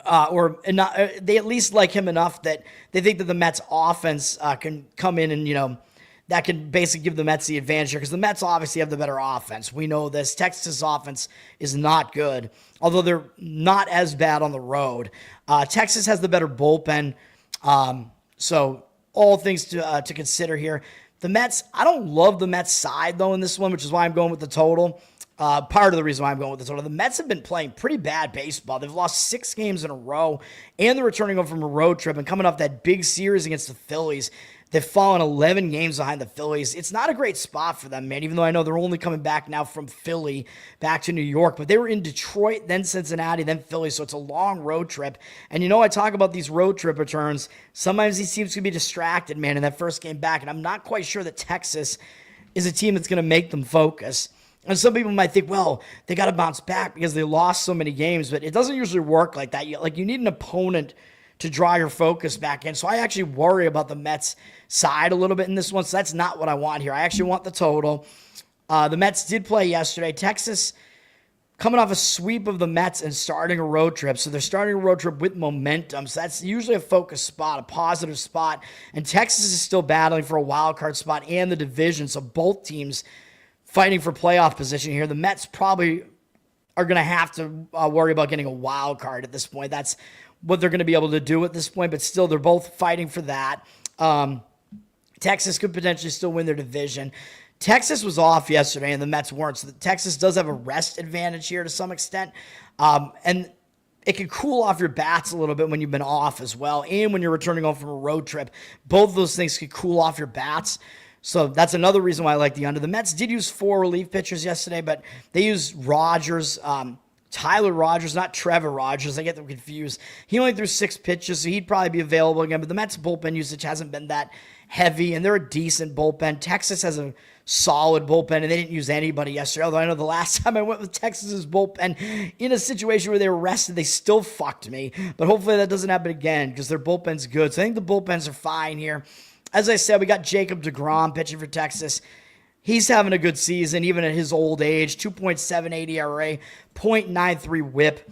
They at least like him enough that they think that the Mets offense can come in and, that can basically give the Mets the advantage here because the Mets obviously have the better offense. We know this. Texas' offense is not good, although they're not as bad on the road. Texas has the better bullpen. So all things to consider here. The Mets, I don't love the Mets side, though, in this one, which is why I'm going with the total. Part of the reason why I'm going with the total. The Mets have been playing pretty bad baseball. They've lost 6 games in a row, and they're returning over from a road trip and coming off that big series against the Phillies. They've fallen 11 games behind the Phillies. It's not a great spot for them, man, even though I know they're only coming back now from Philly back to New York. But they were in Detroit, then Cincinnati, then Philly, so it's a long road trip. And I talk about these road trip returns. Sometimes he seems to be distracted, man, in that first game back. And I'm not quite sure that Texas is a team that's going to make them focus. And some people might think, well, they got to bounce back because they lost so many games. But it doesn't usually work like that. You need an opponent to draw your focus back in. So I actually worry about the Mets side a little bit in this one. So that's not what I want here. I actually want the total. The Mets did play yesterday. Texas coming off a sweep of the Mets and starting a road trip. So they're starting a road trip with momentum. So that's usually a focus spot, a positive spot. And Texas is still battling for a wild card spot and the division. So both teams fighting for playoff position here. The Mets probably are going to have to worry about getting a wild card at this point. That's what they're going to be able to do at this point, but still, they're both fighting for that. Texas could potentially still win their division. Texas was off yesterday, and the Mets weren't, so Texas does have a rest advantage here to some extent, and it can cool off your bats a little bit when you've been off as well, and when you're returning home from a road trip. Both of those things could cool off your bats, so that's another reason why I like the under. The Mets did use 4 relief pitchers yesterday, but they used Rogers, Tyler Rogers, not Trevor Rogers. I get them confused. He only threw 6 pitches, so he'd probably be available again. But the Mets' bullpen usage hasn't been that heavy, and they're a decent bullpen. Texas has a solid bullpen, and they didn't use anybody yesterday. Although I know the last time I went with Texas's bullpen in a situation where they were rested, they still fucked me. But hopefully that doesn't happen again because their bullpen's good. So I think the bullpens are fine here. As I said, we got Jacob deGrom pitching for Texas. He's having a good season, even at his old age. 2.78 ERA, 0.93 whip.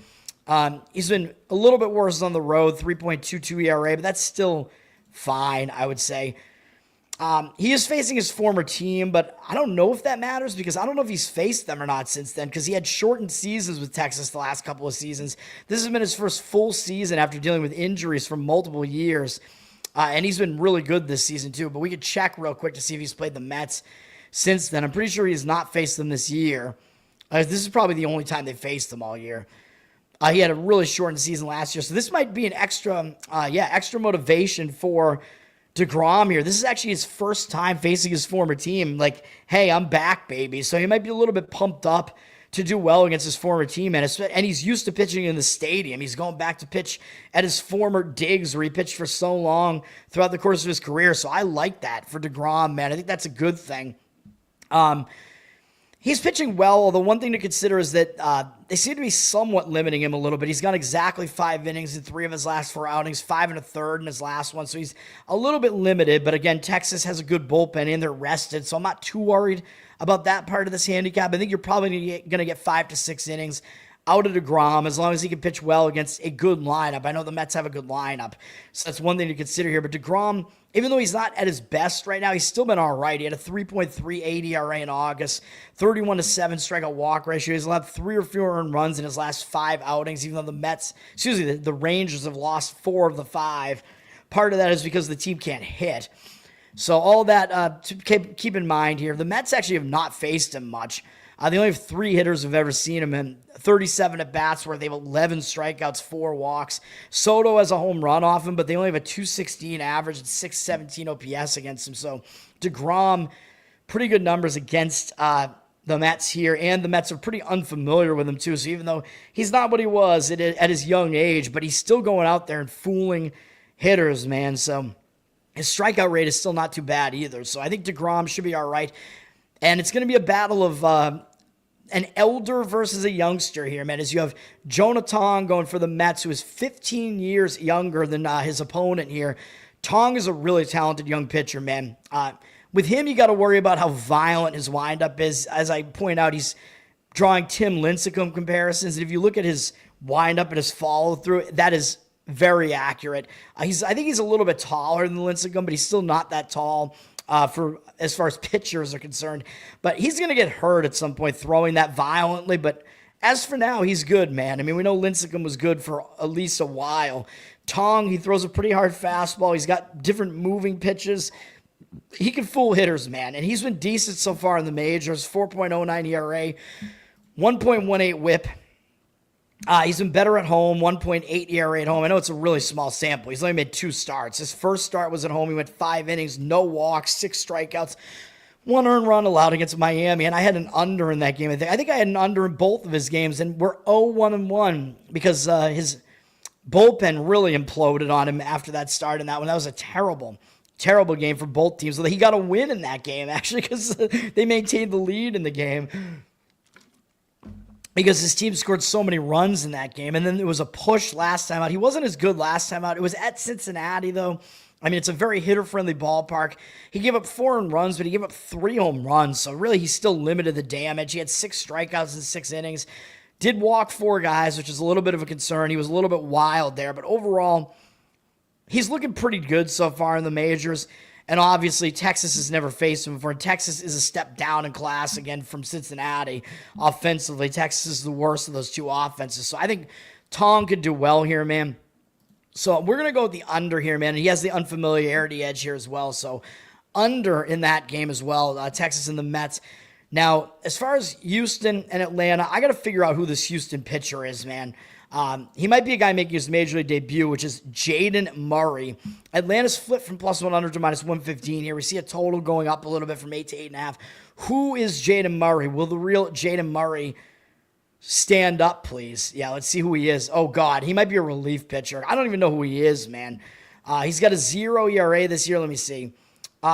He's been a little bit worse on the road, 3.22 ERA, but that's still fine, I would say. He is facing his former team, but I don't know if that matters because I don't know if he's faced them or not since then because he had shortened seasons with Texas the last couple of seasons. This has been his first full season after dealing with injuries for multiple years, and he's been really good this season too, but we could check real quick to see if he's played the Mets since then. I'm pretty sure he's not faced them this year. This is probably the only time they faced them all year. He had a really shortened season last year, so this might be an extra motivation for deGrom here. This is actually his first time facing his former team. Like, hey, I'm back, baby. So he might be a little bit pumped up to do well against his former team, and he's used to pitching in the stadium. He's going back to pitch at his former digs where he pitched for so long throughout the course of his career. So I like that for DeGrom, man. I think that's a good thing. He's pitching well, although one thing to consider is that they seem to be somewhat limiting him a little bit. He's gone exactly 5 innings in 3 of his last 4 outings, 5 1/3 in his last one, so he's a little bit limited. But again, Texas has a good bullpen and they're rested, so I'm not too worried about that part of this handicap. I think you're probably going to get 5 to 6 innings out of DeGrom as long as he can pitch well against a good lineup. I know the Mets have a good lineup, so that's one thing to consider here. But DeGrom, even though he's not at his best right now, he's still been all right. He had a 3.38 ERA in August, 31-7 strikeout walk ratio. He's allowed 3 or fewer earned runs in his last 5 outings, even though the Rangers have lost 4 of the 5. Part of that is because the team can't hit. So all that to keep in mind here. The Mets actually have not faced him much. They only have 3 hitters who've ever seen him in 37 at-bats where they have 11 strikeouts, 4 walks. Soto has a home run off him, but they only have a 216 average and 617 OPS against him. So DeGrom, pretty good numbers against the Mets here, and the Mets are pretty unfamiliar with him too. So even though he's not what he was at his young age, but he's still going out there and fooling hitters, man. So his strikeout rate is still not too bad either. So I think DeGrom should be all right. And it's going to be a battle of an elder versus a youngster here, man, as you have Jonah Tong going for the Mets, who is 15 years younger than his opponent here. Tong is a really talented young pitcher, man. With him, you got to worry about how violent his windup is. As I point out, he's drawing Tim Lincecum comparisons. And if you look at his windup and his follow-through, that is very accurate. I think he's a little bit taller than Lincecum, but he's still not that tall. For as far as pitchers are concerned, but he's going to get hurt at some point throwing that violently. But as for now, he's good, man. I mean, we know Lincecum was good for at least a while. Tong, he throws a pretty hard fastball. He's got different moving pitches. He can fool hitters, man, and he's been decent so far in the majors. 4.09 ERA, 1.18 WHIP. He's been better at home, 1.8 ERA at home. I know it's a really small sample. He's only made 2 starts. His first start was at home. He went 5 innings, no walks, 6 strikeouts, 1 earned run allowed against Miami, and I had an under in that game. I think I had an under in both of his games, and we're 0-1-1 because his bullpen really imploded on him after that start in that one. That was a terrible game for both teams. He got a win in that game, actually, because they maintained the lead in the game, because his team scored so many runs in that game. And then there was a push last time out. He wasn't as good last time out. It was at Cincinnati, though. I mean, it's a very hitter-friendly ballpark. He gave up 4 earned runs, but he gave up 3 home runs. So really, he still limited the damage. He had 6 strikeouts in 6 innings. Did walk 4 guys, which is a little bit of a concern. He was a little bit wild there. But overall, he's looking pretty good so far in the majors. And obviously, Texas has never faced him before. Texas is a step down in class again from Cincinnati offensively. Texas is the worst of those 2 offenses. So I think Tong could do well here, man. So we're going to go with the under here, man. And he has the unfamiliarity edge here as well. So under in that game as well, Texas and the Mets. Now, as far as Houston and Atlanta, I got to figure out who this Houston pitcher is, man. He might be a guy making his major league debut, which is Jaden Murray. Atlanta's flipped from +100 to -115 here. We see a total going up a little bit from 8 to 8.5. Who is Jaden Murray? Will the real Jaden Murray stand up, please? Yeah, let's see who he is. Oh, God, he might be a relief pitcher. I don't even know who he is, man. He's got a 0 ERA this year. Let me see.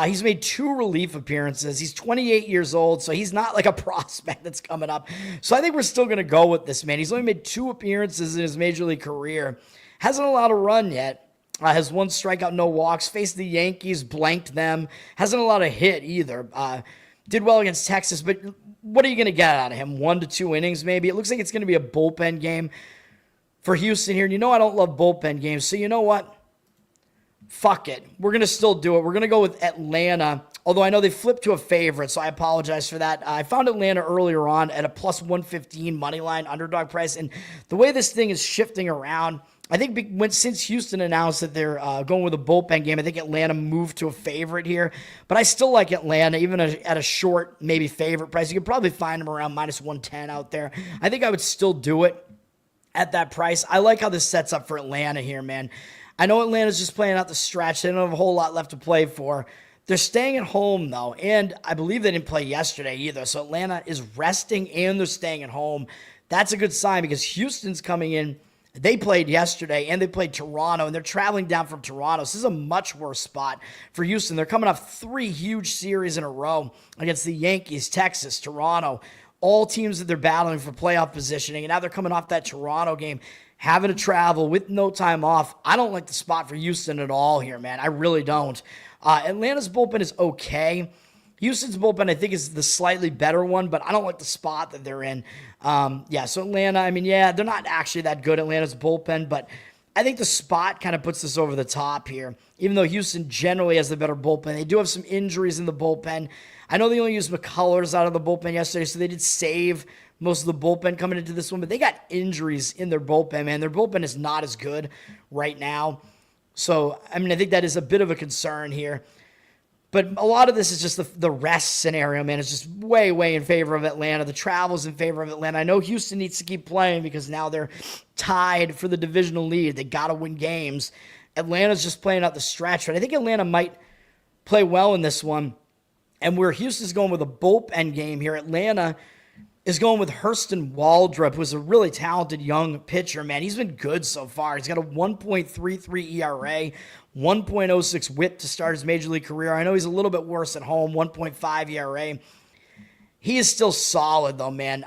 He's made 2 relief appearances. He's 28 years old, so he's not like a prospect that's coming up. So I think we're still going to go with this, man. He's only made 2 appearances in his major league career. Hasn't allowed a run yet. Has 1 strikeout, no walks. Faced the Yankees, blanked them. Hasn't allowed a hit either. Did well against Texas, but what are you going to get out of him? 1 to 2 innings maybe? It looks like it's going to be a bullpen game for Houston here. And you know I don't love bullpen games, so you know what? Fuck it. We're going to still do it. We're going to go with Atlanta, although I know they flipped to a favorite, so I apologize for that. I found Atlanta earlier on at a +115 money line underdog price, and the way this thing is shifting around, I think since Houston announced that they're going with a bullpen game, I think Atlanta moved to a favorite here, but I still like Atlanta, even at a short, maybe favorite price. You could probably find them around -110 out there. I think I would still do it at that price. I like how this sets up for Atlanta here, man. I know Atlanta's just playing out the stretch. They don't have a whole lot left to play for. They're staying at home, though, and I believe they didn't play yesterday either. So Atlanta is resting and they're staying at home. That's a good sign because Houston's coming in. They played yesterday and they played Toronto, and they're traveling down from Toronto. So this is a much worse spot for Houston. They're coming off 3 huge series in a row against the Yankees, Texas, Toronto, all teams that they're battling for playoff positioning. And now they're coming off that Toronto game, having to travel with no time off. I don't like the spot for Houston at all here, man. I really don't. Atlanta's bullpen is okay. Houston's bullpen, I think, is the slightly better one, but I don't like the spot that they're in. So Atlanta, I mean, yeah, they're not actually that good, Atlanta's bullpen, but I think the spot kind of puts this over the top here. Even though Houston generally has the better bullpen, they do have some injuries in the bullpen. I know they only used McCullers out of the bullpen yesterday, so they did save most of the bullpen coming into this one, but they got injuries in their bullpen, man. Their bullpen is not as good right now. So, I mean, I think that is a bit of a concern here. But a lot of this is just the rest scenario, man. It's just way, way in favor of Atlanta. The travel's in favor of Atlanta. I know Houston needs to keep playing because now they're tied for the divisional lead. They got to win games. Atlanta's just playing out the stretch. But I think Atlanta might play well in this one. And where Houston's going with a bullpen game here, Atlanta is going with Hurston Waldrop, who's a really talented young pitcher, man. He's been good so far. He's got a 1.33 ERA, 1.06 whip to start his major league career. I know he's a little bit worse at home, 1.5 ERA. He is still solid, though, man.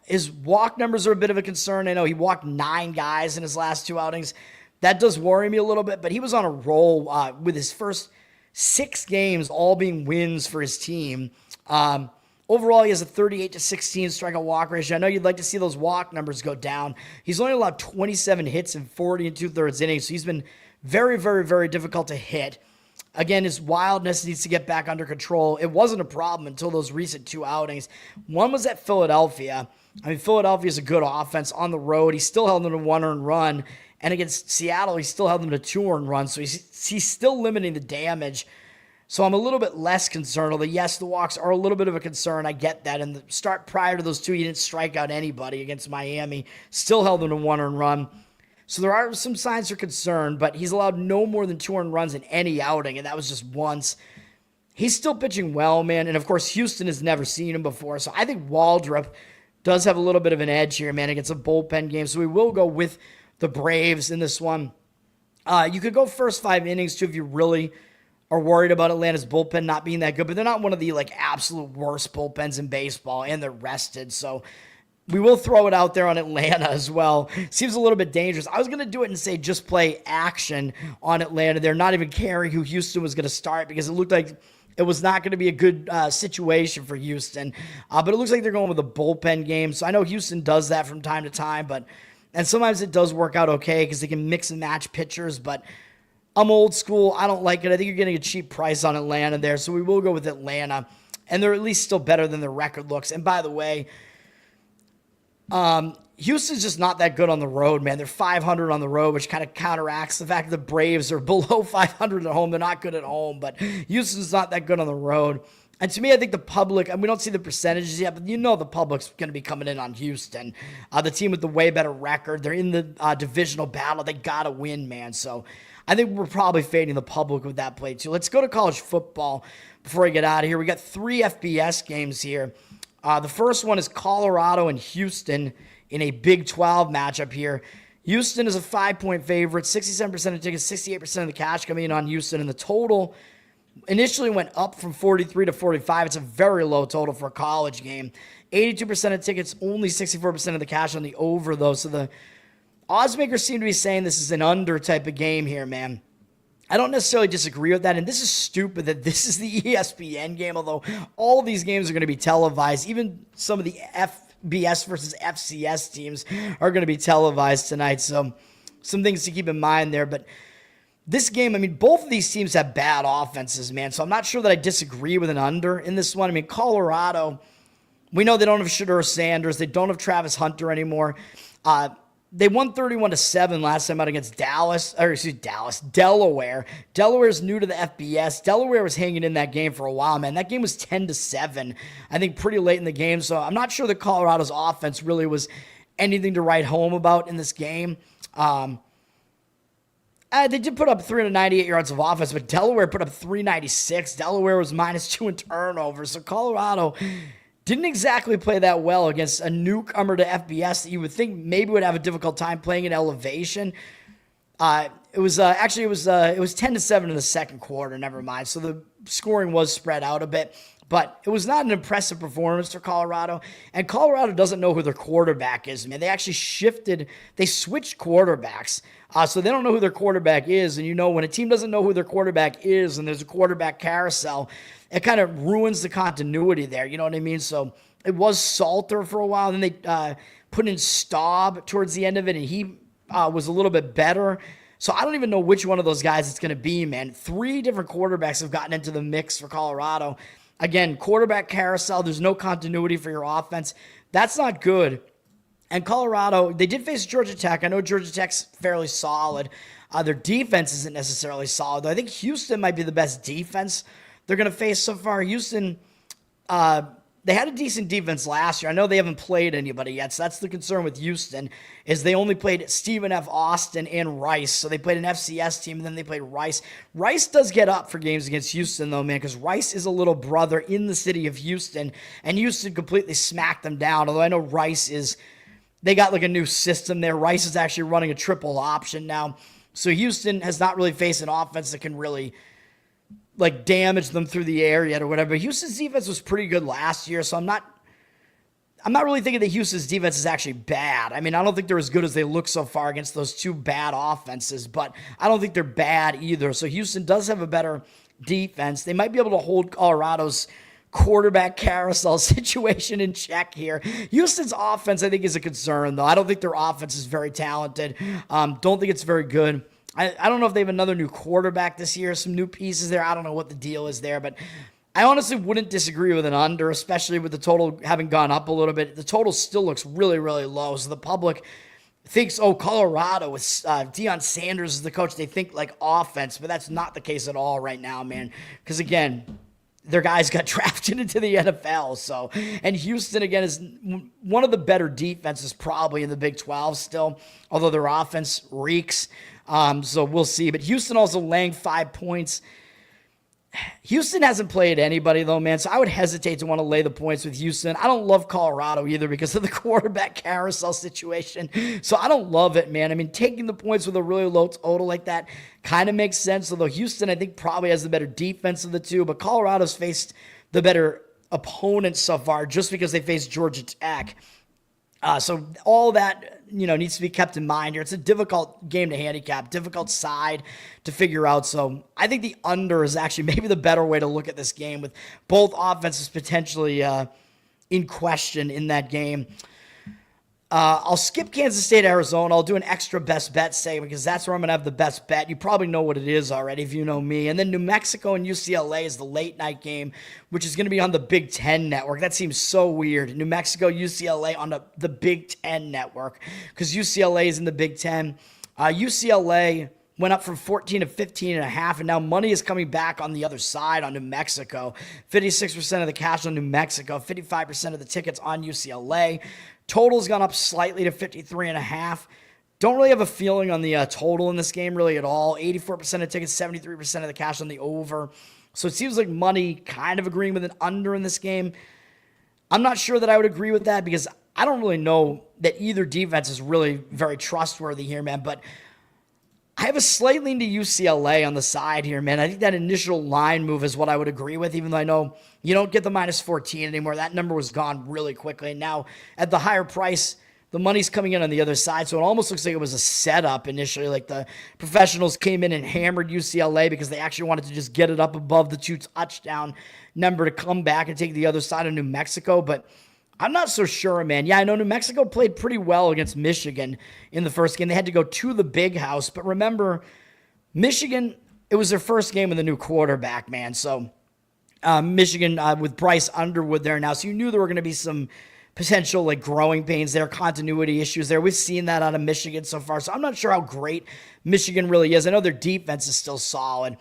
His walk numbers are a bit of a concern. I know he walked 9 guys in his last 2 outings. That does worry me a little bit, but he was on a roll with his first 6 games all being wins for his team. Overall, he has a 38-16 strikeout walk ratio. I know you'd like to see those walk numbers go down. He's only allowed 27 hits in 40 2/3 innings, so he's been very, very, very difficult to hit. Again, his wildness needs to get back under control. It wasn't a problem until those recent 2 outings. One was at Philadelphia. I mean, Philadelphia is a good offense on the road. He still held them to 1 earned run. And against Seattle, he still held them to 2 earned runs. So he's still limiting the damage. So I'm a little bit less concerned, although yes, the walks are a little bit of a concern. I get that. And the start prior to those 2, he didn't strike out anybody against Miami. Still held them to 1 earned run. So there are some signs for concern, but he's allowed no more than 2 earned runs in any outing, and that was just once. He's still pitching well, man. And of course, Houston has never seen him before. So I think Waldrop does have a little bit of an edge here, man, against a bullpen game. So we will go with the Braves in this one. You could go first 5 innings too if you really are worried about Atlanta's bullpen not being that good, but they're not one of the absolute worst bullpens in baseball, and they're rested. So we will throw it out there on Atlanta as well. Seems a little bit dangerous. I was going to do it and say just play action on Atlanta. They're not even caring who Houston was going to start because it looked like it was not going to be a good situation for Houston. But it looks like they're going with a bullpen game. So I know Houston does that from time to time, and sometimes it does work out okay because they can mix and match pitchers, but I'm old school. I don't like it. I think you're getting a cheap price on Atlanta there, so we will go with Atlanta. And they're at least still better than their record looks. And by the way, Houston's just not that good on the road, man. They're 500 on the road, which kind of counteracts the fact that the Braves are below 500 at home. They're not good at home, but Houston's not that good on the road. And to me, I think the public, and we don't see the percentages yet, but you know the public's going to be coming in on Houston. The team with the way better record. They're in the divisional battle. They got to win, man. So I think we're probably fading the public with that play too. Let's go to college football before I get out of here. We got 3 FBS games here. The first one is Colorado and Houston in a Big 12 matchup here. Houston is a 5-point favorite, 67% of tickets, 68% of the cash coming in on Houston, and the total initially went up from 43 to 45. It's a very low total for a college game. 82% of tickets, only 64% of the cash on the over, though. So the odds makers seem to be saying this is an under type of game here, man. I don't necessarily disagree with that, and this is stupid that this is the ESPN game, although all of these games are going to be televised. Even some of the FBS versus FCS teams are going to be televised tonight, so some things to keep in mind there. But this game, I mean, both of these teams have bad offenses, man, so I'm not sure that I disagree with an under in this one. I mean, Colorado, we know they don't have Shedeur Sanders. They don't have Travis Hunter anymore. They won 31-7 last time out against Delaware. Delaware's new to the FBS. Delaware was hanging in that game for a while, man. That game was 10-7, I think, pretty late in the game. So I'm not sure that Colorado's offense really was anything to write home about in this game. They did put up 398 yards of offense, but Delaware put up 396. Delaware was -2 in turnovers. So Colorado didn't exactly play that well against a newcomer to FBS that you would think maybe would have a difficult time playing at elevation. It was 10-7 in the second quarter. Never mind. So the scoring was spread out a bit, but it was not an impressive performance for Colorado. And Colorado doesn't know who their quarterback is, man. They actually switched quarterbacks. So they don't know who their quarterback is. And when a team doesn't know who their quarterback is and there's a quarterback carousel, it kind of ruins the continuity there. You know what I mean? So it was Salter for a while. Then they put in Staub towards the end of it, and he was a little bit better. So I don't even know which one of those guys it's going to be, man. 3 different quarterbacks have gotten into the mix for Colorado. Again, quarterback carousel. There's no continuity for your offense. That's not good. And Colorado, they did face Georgia Tech. I know Georgia Tech's fairly solid. Their defense isn't necessarily solid, though. I think Houston might be the best defense they're going to face so far. Houston, they had a decent defense last year. I know they haven't played anybody yet, so that's the concern with Houston, is they only played Stephen F. Austin and Rice. So they played an FCS team, and then they played Rice. Rice does get up for games against Houston, though, man, because Rice is a little brother in the city of Houston, and Houston completely smacked them down, although I know they got like a new system there. Rice is actually running a triple option now. So Houston has not really faced an offense that can really damage them through the air yet or whatever. But Houston's defense was pretty good last year, so I'm not really thinking that Houston's defense is actually bad. I mean, I don't think they're as good as they look so far against those 2 bad offenses, but I don't think they're bad either. So Houston does have a better defense. They might be able to hold Colorado's quarterback carousel situation in check here. Houston's offense, I think, is a concern, though. I don't think their offense is very talented. Don't think it's very good. I don't know if they have another new quarterback this year, some new pieces there. I don't know what the deal is there, but I honestly wouldn't disagree with an under, especially with the total having gone up a little bit. The total still looks really, really low, so the public thinks, Colorado with Deion Sanders as the coach, they think like offense, but that's not the case at all right now, man, because again, their guys got drafted into the NFL. So, and Houston, again, is one of the better defenses probably in the Big 12 still, although their offense reeks. So we'll see. But Houston also laying 5 points. Houston hasn't played anybody, though, man, so I would hesitate to want to lay the points with Houston. I don't love Colorado either because of the quarterback carousel situation, so I don't love it, man. I mean, taking the points with a really low total like that kind of makes sense, although Houston, I think, probably has the better defense of the two, but Colorado's faced the better opponents so far just because they faced Georgia Tech. So all that, needs to be kept in mind here. It's a difficult game to handicap, difficult side to figure out. So I think the under is actually maybe the better way to look at this game with both offenses potentially in question in that game. I'll skip Kansas State, Arizona. I'll do an extra best bet segment because that's where I'm going to have the best bet. You probably know what it is already if you know me. And then New Mexico and UCLA is the late night game, which is going to be on the Big Ten network. That seems so weird. New Mexico, UCLA on the Big Ten network because UCLA is in the Big Ten. UCLA went up from 14 to 15.5, and now money is coming back on the other side on New Mexico. 56% of the cash on New Mexico, 55% of the tickets on UCLA. Total's gone up slightly to 53.5. Don't really have a feeling on the total in this game really at all. 84% of tickets, 73% of the cash on the over. So it seems like money kind of agreeing with an under in this game. I'm not sure that I would agree with that because I don't really know that either defense is really very trustworthy here, man. But I have a slight lean to UCLA on the side here, man. I think that initial line move is what I would agree with, even though I know you don't get the -14 anymore. That number was gone really quickly. And now at the higher price, the money's coming in on the other side. So it almost looks like it was a setup initially. Like the professionals came in and hammered UCLA because they actually wanted to just get it up above the 2 touchdown number to come back and take the other side of New Mexico. But I'm not so sure, man. Yeah, I know New Mexico played pretty well against Michigan in the first game. They had to go to the Big House. But remember, Michigan, it was their first game with a new quarterback, man. So Michigan with Bryce Underwood there now. So you knew there were going to be some potential growing pains there, continuity issues there. We've seen that out of Michigan so far. So I'm not sure how great Michigan really is. I know their defense is still solid.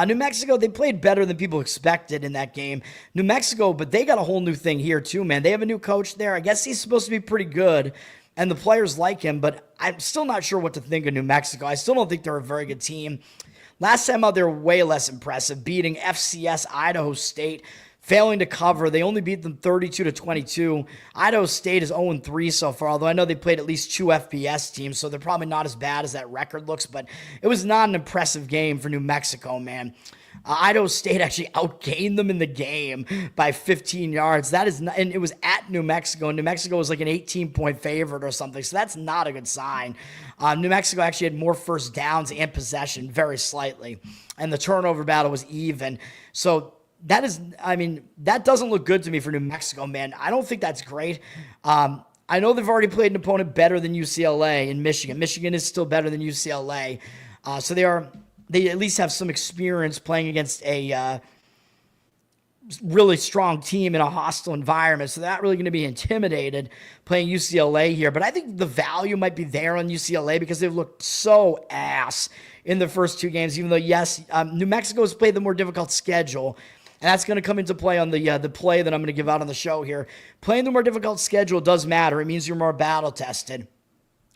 New Mexico, they played better than people expected in that game. New Mexico, but they got a whole new thing here too, man. They have a new coach there. I guess he's supposed to be pretty good. and the players like him, but I'm still not sure what to think of New Mexico. I still don't think they're a very good team. Last time out, they were way less impressive, beating FCS Idaho State, failing to cover. They only beat them 32-22. Idaho State is 0-3 so far, although I know they played at least 2 FBS teams, so they're probably not as bad as that record looks, but it was not an impressive game for New Mexico, man. Idaho State actually outgained them in the game by 15 yards. That is not, and it was at New Mexico, and New Mexico was like an 18-point favorite or something, so that's not a good sign. New Mexico actually had more first downs and possession, very slightly, and the turnover battle was even. So that is, I mean, that doesn't look good to me for New Mexico, man. I don't think that's great. I know they've already played an opponent better than UCLA in Michigan. Michigan is still better than UCLA, so they at least have some experience playing against a really strong team in a hostile environment. So they're not really going to be intimidated playing UCLA here. But I think the value might be there on UCLA because they've looked so ass in the first 2 games, even though, yes, New Mexico has played the more difficult schedule. And that's going to come into play on the play that I'm going to give out on the show here. Playing the more difficult schedule does matter. It means you're more battle-tested.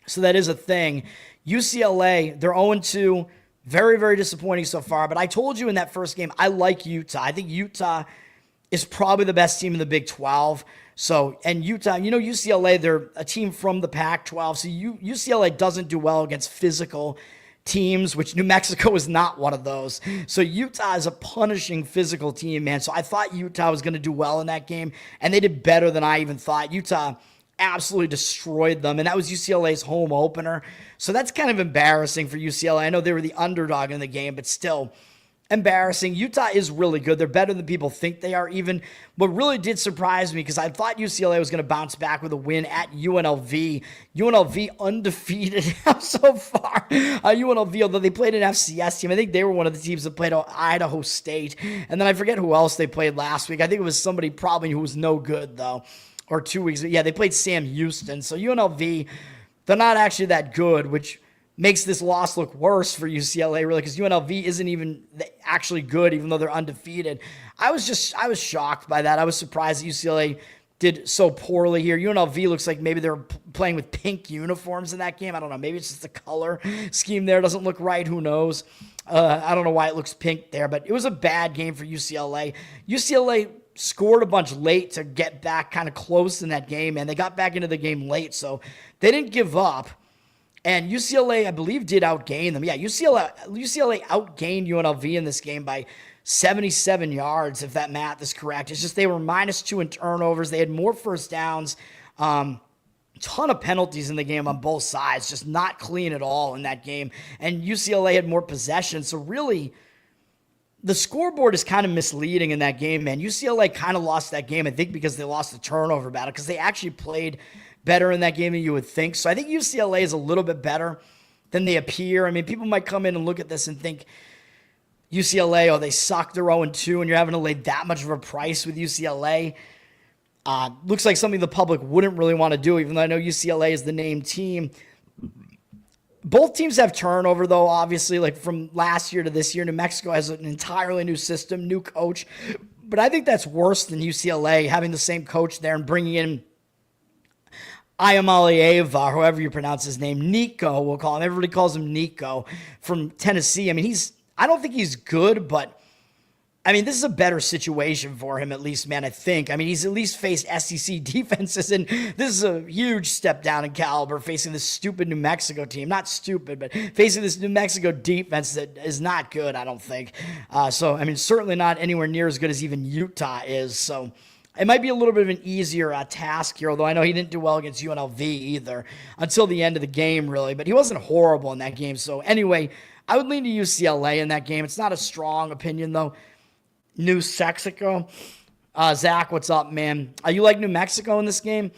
So that is a thing. UCLA, they're 0-2. Very, very disappointing so far. But I told you in that first game, I like Utah. I think Utah is probably the best team in the Big 12. So, and Utah, you know, UCLA, they're a team from the Pac-12. So UCLA doesn't do well against physical teams, which New Mexico is not one of those. So Utah is a punishing physical team, man. So I thought Utah was going to do well in that game, and they did better than I even thought. Utah absolutely destroyed them, and that was UCLA's home opener. So that's kind of embarrassing for UCLA. I know they were the underdog in the game, but still embarrassing. Utah is really good. They're better than people think they are even. What really did surprise me, because I thought UCLA was going to bounce back with a win at UNLV. UNLV undefeated so far. UNLV, although they played an FCS team, I think they were one of the teams that played Idaho State. And then I forget who else they played last week. I think it was somebody probably who was no good, though. Or 2 weeks. Yeah, they played Sam Houston. So UNLV, they're not actually that good, which makes this loss look worse for UCLA, really, because UNLV isn't even actually good, even though they're undefeated. I was shocked by that. I was surprised that UCLA did so poorly here. UNLV looks like maybe they're playing with pink uniforms in that game. I don't know. Maybe it's just the color scheme there doesn't look right. Who knows? I don't know why it looks pink there, but it was a bad game for UCLA. UCLA scored a bunch late to get back kind of close in that game, and they got back into the game late, so they didn't give up. And UCLA, I believe, did outgain them. Yeah, UCLA outgained UNLV in this game by 77 yards, if that math is correct. It's just they were -2 in turnovers. They had more first downs. Ton of penalties in the game on both sides. Just not clean at all in that game. And UCLA had more possession. So really, the scoreboard is kind of misleading in that game, man. UCLA kind of lost that game, I think, because they lost the turnover battle, because they actually played better in that game than you would think. So I think UCLA is a little bit better than they appear. I mean, people might come in and look at this and think UCLA, oh, they suck, they're 0-2, and you're having to lay that much of a price with UCLA. Looks like something the public wouldn't really want to do, even though I know UCLA is the named team. Both teams have turnover, though, obviously, like from last year to this year. New Mexico has an entirely new system, new coach. But I think that's worse than UCLA, having the same coach there and bringing in Iamaleava, however you pronounce his name, Nico, we'll call him. Everybody calls him Nico from Tennessee. I mean, I don't think he's good, but I mean, this is a better situation for him, at least, man, I think. I mean, he's at least faced SEC defenses, and this is a huge step down in caliber facing this stupid New Mexico team. Not stupid, but facing this New Mexico defense that is not good, I don't think. So, I mean, certainly not anywhere near as good as even Utah is. So, it might be a little bit of an easier task here, although I know he didn't do well against UNLV either until the end of the game, really. But he wasn't horrible in that game. So, anyway, I would lean to UCLA in that game. It's not a strong opinion, though. New Mexico. Zach, what's up, man? You like New Mexico in this game?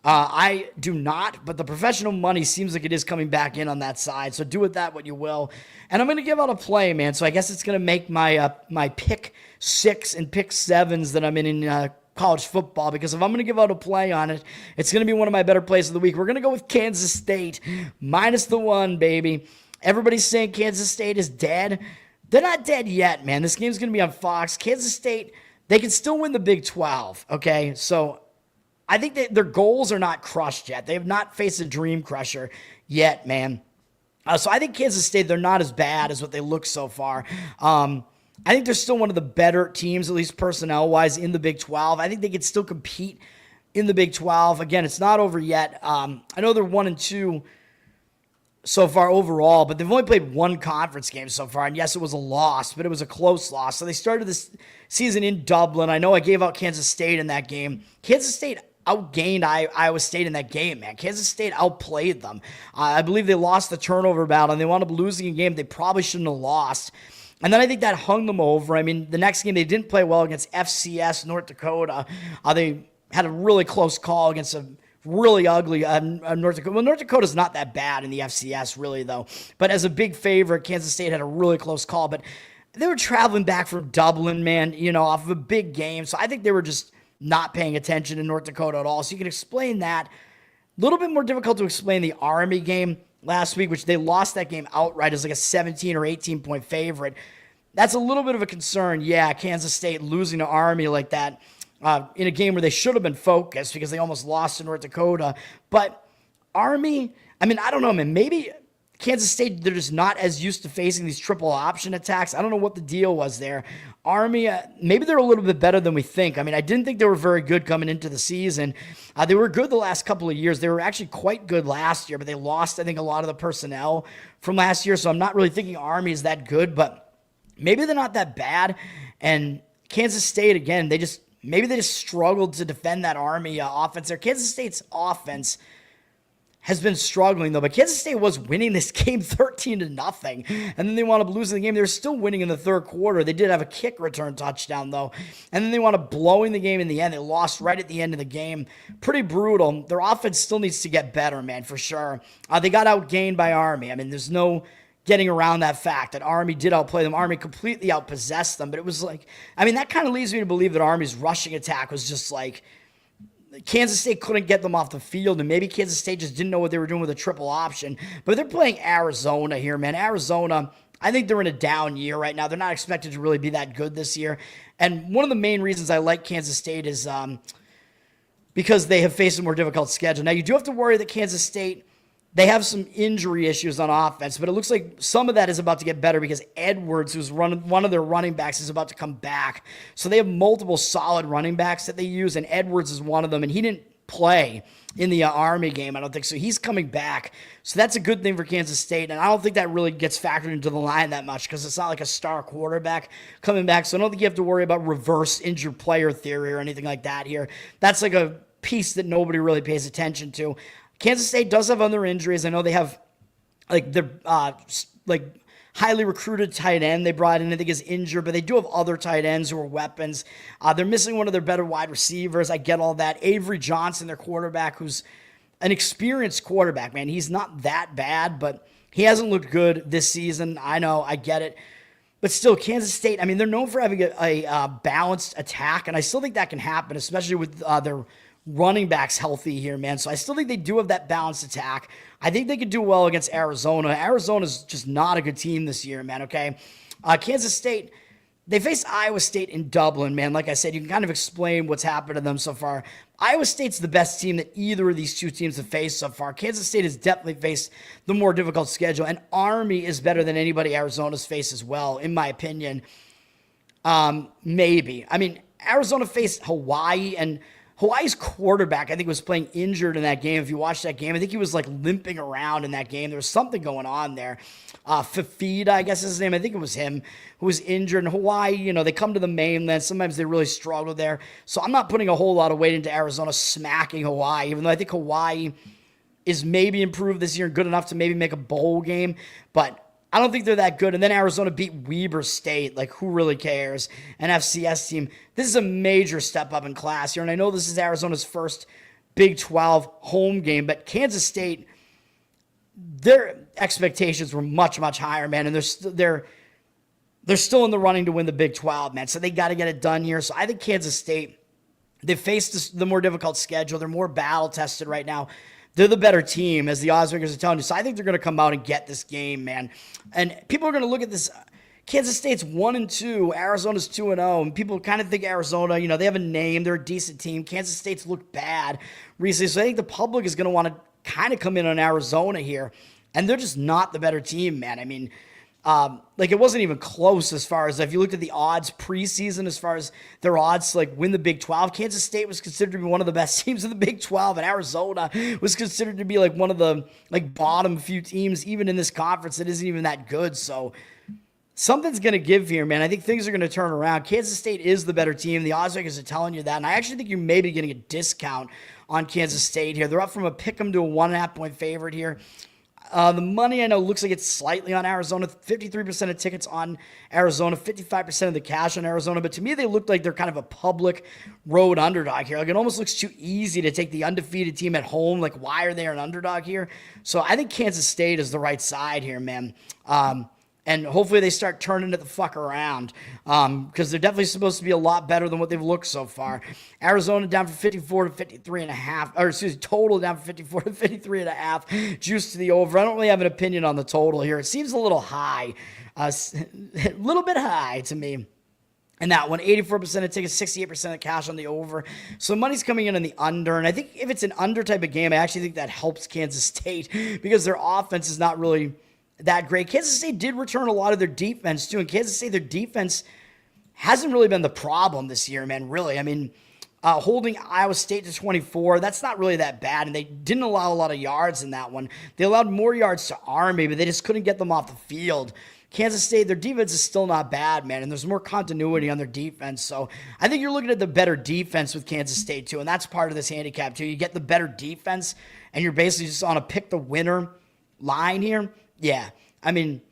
I do not, but the professional money seems like it is coming back in on that side, so do with that what you will. And I'm going to give out a play, man, so I guess it's going to make my my pick 6 and pick 7s that I'm in college football, because if I'm going to give out a play on it, it's going to be one of my better plays of the week. We're going to go with Kansas State, -1, baby. Everybody's saying Kansas State is dead. They're not dead yet, man. This game's going to be on Fox. Kansas State, they can still win the Big 12, okay? So I think that their goals are not crushed yet. They have not faced a dream crusher yet, man. So I think Kansas State, they're not as bad as what they look so far. I think they're still one of the better teams, at least personnel-wise, in the Big 12. I think they can still compete in the Big 12. Again, it's not over yet. I know they're 1-2 so far overall, but they've only played one conference game so far. And yes, it was a loss, but it was a close loss. So they started this season in Dublin. I know I gave out Kansas State in that game. Kansas State outgained Iowa State in that game, man. Kansas State outplayed them. I believe they lost the turnover battle, and they wound up losing a game they probably shouldn't have lost. And then I think that hung them over. I mean, the next game they didn't play well against FCS North Dakota. They had a really close call against a really ugly North Dakota. Well, North Dakota's not that bad in the FCS, really, though. But as a big favorite, Kansas State had a really close call. But they were traveling back from Dublin, man, off of a big game. So I think they were just not paying attention to North Dakota at all. So you can explain that. A little bit more difficult to explain the Army game last week, which they lost that game outright as like a 17 or 18 point favorite. That's a little bit of a concern. Yeah, Kansas State losing to Army like that in a game where they should have been focused because they almost lost to North Dakota. But Army, I mean, I don't know, man. Maybe Kansas State, they're just not as used to facing these triple option attacks. I don't know what the deal was there. Army, maybe they're a little bit better than we think. I mean, I didn't think they were very good coming into the season. They were good the last couple of years. They were actually quite good last year, but they lost, I think, a lot of the personnel from last year. So I'm not really thinking Army is that good, but maybe they're not that bad. And Kansas State, again, maybe they just struggled to defend that Army offense there. Kansas State's offense has been struggling, though. But Kansas State was winning this game 13-0. And then they wound up losing the game. They were still winning in the third quarter. They did have a kick return touchdown, though. And then they wound up blowing the game in the end. They lost right at the end of the game. Pretty brutal. Their offense still needs to get better, man, for sure. They got outgained by Army. I mean, there's no getting around that fact that Army did outplay them. Army completely outpossessed them. But it was like, I mean, that kind of leads me to believe that Army's rushing attack was just like, Kansas State couldn't get them off the field, and maybe Kansas State just didn't know what they were doing with a triple option. But they're playing Arizona here, man. Arizona, I think they're in a down year right now. They're not expected to really be that good this year. And one of the main reasons I like Kansas State is because they have faced a more difficult schedule. Now, you do have to worry that Kansas State, they have some injury issues on offense, but it looks like some of that is about to get better because Edwards, who's one of their running backs, is about to come back. So they have multiple solid running backs that they use, and Edwards is one of them, and he didn't play in the Army game, I don't think. So he's coming back. So that's a good thing for Kansas State, and I don't think that really gets factored into the line that much because it's not like a star quarterback coming back. So I don't think you have to worry about reverse injured player theory or anything like that here. That's like a piece that nobody really pays attention to. Kansas State does have other injuries. I know they have their highly recruited tight end they brought in, I think, is injured, but they do have other tight ends who are weapons. They're missing one of their better wide receivers. I get all that. Avery Johnson, their quarterback, who's an experienced quarterback, man. He's not that bad, but he hasn't looked good this season. I know, I get it. But still, Kansas State, I mean, they're known for having a balanced attack, and I still think that can happen, especially with their running backs healthy here, man. So I still think they do have that balanced attack. I think they could do well against Arizona. Arizona's just not a good team this year, man, okay? Kansas State, they faced Iowa State in Dublin, man. Like I said, you can kind of explain what's happened to them so far. Iowa State's the best team that either of these two teams have faced so far. Kansas State has definitely faced the more difficult schedule, and Army is better than anybody Arizona's faced as well, in my opinion. Maybe. I mean, Arizona faced Hawaii, and Hawaii's quarterback, I think, was playing injured in that game. If you watch that game, I think he was like limping around in that game. There was something going on there. Fafita, I guess is his name. I think it was him who was injured. In Hawaii, they come to the mainland. Sometimes they really struggle there. So I'm not putting a whole lot of weight into Arizona smacking Hawaii, even though I think Hawaii is maybe improved this year and good enough to maybe make a bowl game. But I don't think they're that good. And then Arizona beat Weber State. Like, who really cares? An FCS team. This is a major step up in class here. And I know this is Arizona's first Big 12 home game, but Kansas State, their expectations were much, much higher, man. And they're still in the running to win the Big 12, man. So they got to get it done here. So I think Kansas State, they faced the more difficult schedule. They're more battle-tested right now. They're the better team, as the odds makers are telling you. So I think they're going to come out and get this game, man. And people are going to look at this Kansas State's 1-2, Arizona's 2-0, and people kind of think Arizona, they have a name, they're a decent team. Kansas State's looked bad recently, so I think the public is going to want to kind of come in on Arizona here, and they're just not the better team, man. I mean, it wasn't even close as far as if you looked at the odds preseason, as far as their odds to win the Big 12. Kansas State was considered to be one of the best teams in the Big 12, and Arizona was considered to be one of the bottom few teams even in this conference that isn't even that good. So something's going to give here, man. I think things are going to turn around. Kansas State is the better team. The odds makers are telling you that, and I actually think you may be getting a discount on Kansas State here. They're up from a pick 'em to a 1.5-point favorite here. The money, I know, looks like it's slightly on Arizona. 53% of tickets on Arizona, 55% of the cash on Arizona. But to me, they look like they're kind of a public road underdog here. It almost looks too easy to take the undefeated team at home. Why are they an underdog here? So I think Kansas State is the right side here, man. And hopefully they start turning it the fuck around, because they're definitely supposed to be a lot better than what they've looked so far. Arizona down from 54 to 53.5, or excuse me, total down from 54 to 53.5. Juice to the over. I don't really have an opinion on the total here. It seems a little high, a little bit high to me. And that one, 84% of tickets, 68% of cash on the over. So money's coming in on the under. And I think if it's an under type of game, I actually think that helps Kansas State because their offense is not really that great. Kansas State did return a lot of their defense too, and Kansas State, their defense hasn't really been the problem this year, man, really. I mean, holding Iowa State to 24, that's not really that bad, and they didn't allow a lot of yards in that one. They allowed more yards to Army, but they just couldn't get them off the field. Kansas State, their defense is still not bad, man, and there's more continuity on their defense, so I think you're looking at the better defense with Kansas State too, and that's part of this handicap too. You get the better defense, and you're basically just on a pick the winner line here. Yeah, I mean,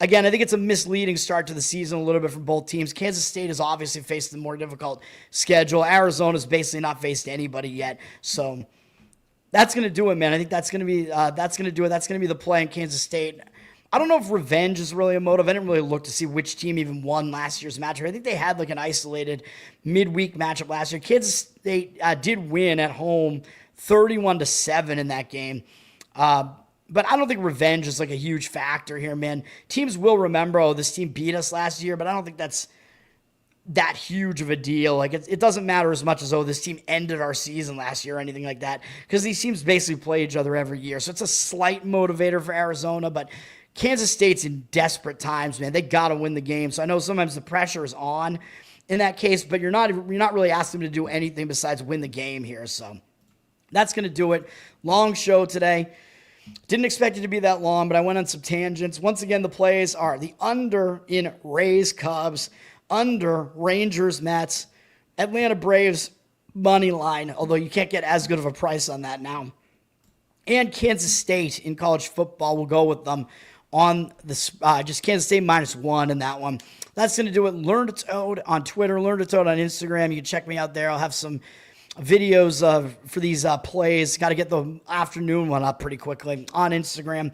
again, I think it's a misleading start to the season a little bit for both teams. Kansas State has obviously faced the more difficult schedule. Arizona's basically not faced anybody yet. So that's going to do it, man. I think that's going to be That's going to be the play in Kansas State. I don't know if revenge is really a motive. I didn't really look to see which team even won last year's matchup. I think they had an isolated midweek matchup last year. Kansas State did win at home 31-7 in that game. But I don't think revenge is a huge factor here, man. Teams will remember, this team beat us last year, but I don't think that's that huge of a deal. It doesn't matter as much as, this team ended our season last year or anything like that, because these teams basically play each other every year. So it's a slight motivator for Arizona, but Kansas State's in desperate times, man. They got to win the game. So I know sometimes the pressure is on in that case, but you're not really asking them to do anything besides win the game here. So that's going to do it. Long show today. Didn't expect it to be that long, but I went on some tangents. Once again, the plays are the under in Rays Cubs, under Rangers Mets, Atlanta Braves money line, although you can't get as good of a price on that now. And Kansas State in college football, will go with them on this, just Kansas State -1 in that one. That's going to do it. Learn to Toad on Twitter, Learn to Toad on Instagram. You can check me out there. I'll have some videos for these plays. Got to get the afternoon one up pretty quickly on Instagram.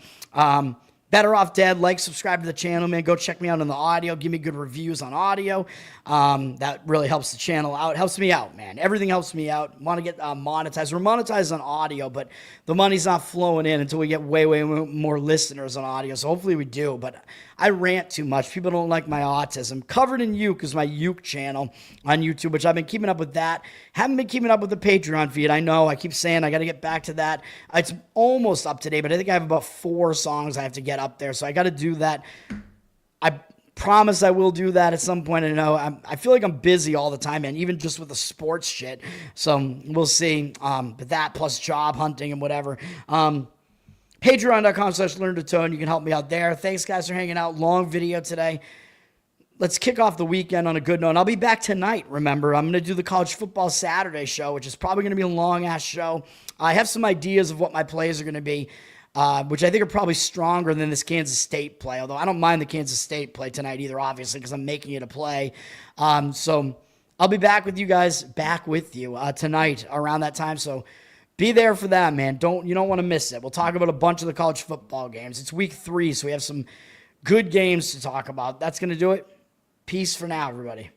Bettor Off Dead. Subscribe to the channel, man. Go check me out on the audio. Give me good reviews on audio. That really helps the channel out. Helps me out, man. Everything helps me out. Want to get monetized. We're monetized on audio, but the money's not flowing in until we get way more listeners on audio. So hopefully we do. But I rant too much. People don't like my autism. Covered in Uke is my Uke channel on YouTube, which I've been keeping up with that. Haven't been keeping up with the Patreon feed. I know. I keep saying I got to get back to that. It's almost up to date, but I think I have about 4 songs I have to get up there. So I got to do that. I promise I will do that at some point. I know I feel like I'm busy all the time, man, even just with the sports shit. So we'll see. But that plus job hunting and whatever. Patreon.com/learntotone. You can help me out there. Thanks, guys, for hanging out. Long video today. Let's kick off the weekend on a good note. And I'll be back tonight, remember. I'm going to do the College Football Saturday show, which is probably going to be a long-ass show. I have some ideas of what my plays are going to be, which I think are probably stronger than this Kansas State play, although I don't mind the Kansas State play tonight either, obviously, because I'm making it a play. So I'll be back with you guys, tonight around that time. So be there for that, man. You don't want to miss it. We'll talk about a bunch of the college football games. It's week 3, so we have some good games to talk about. That's going to do it. Peace for now, everybody.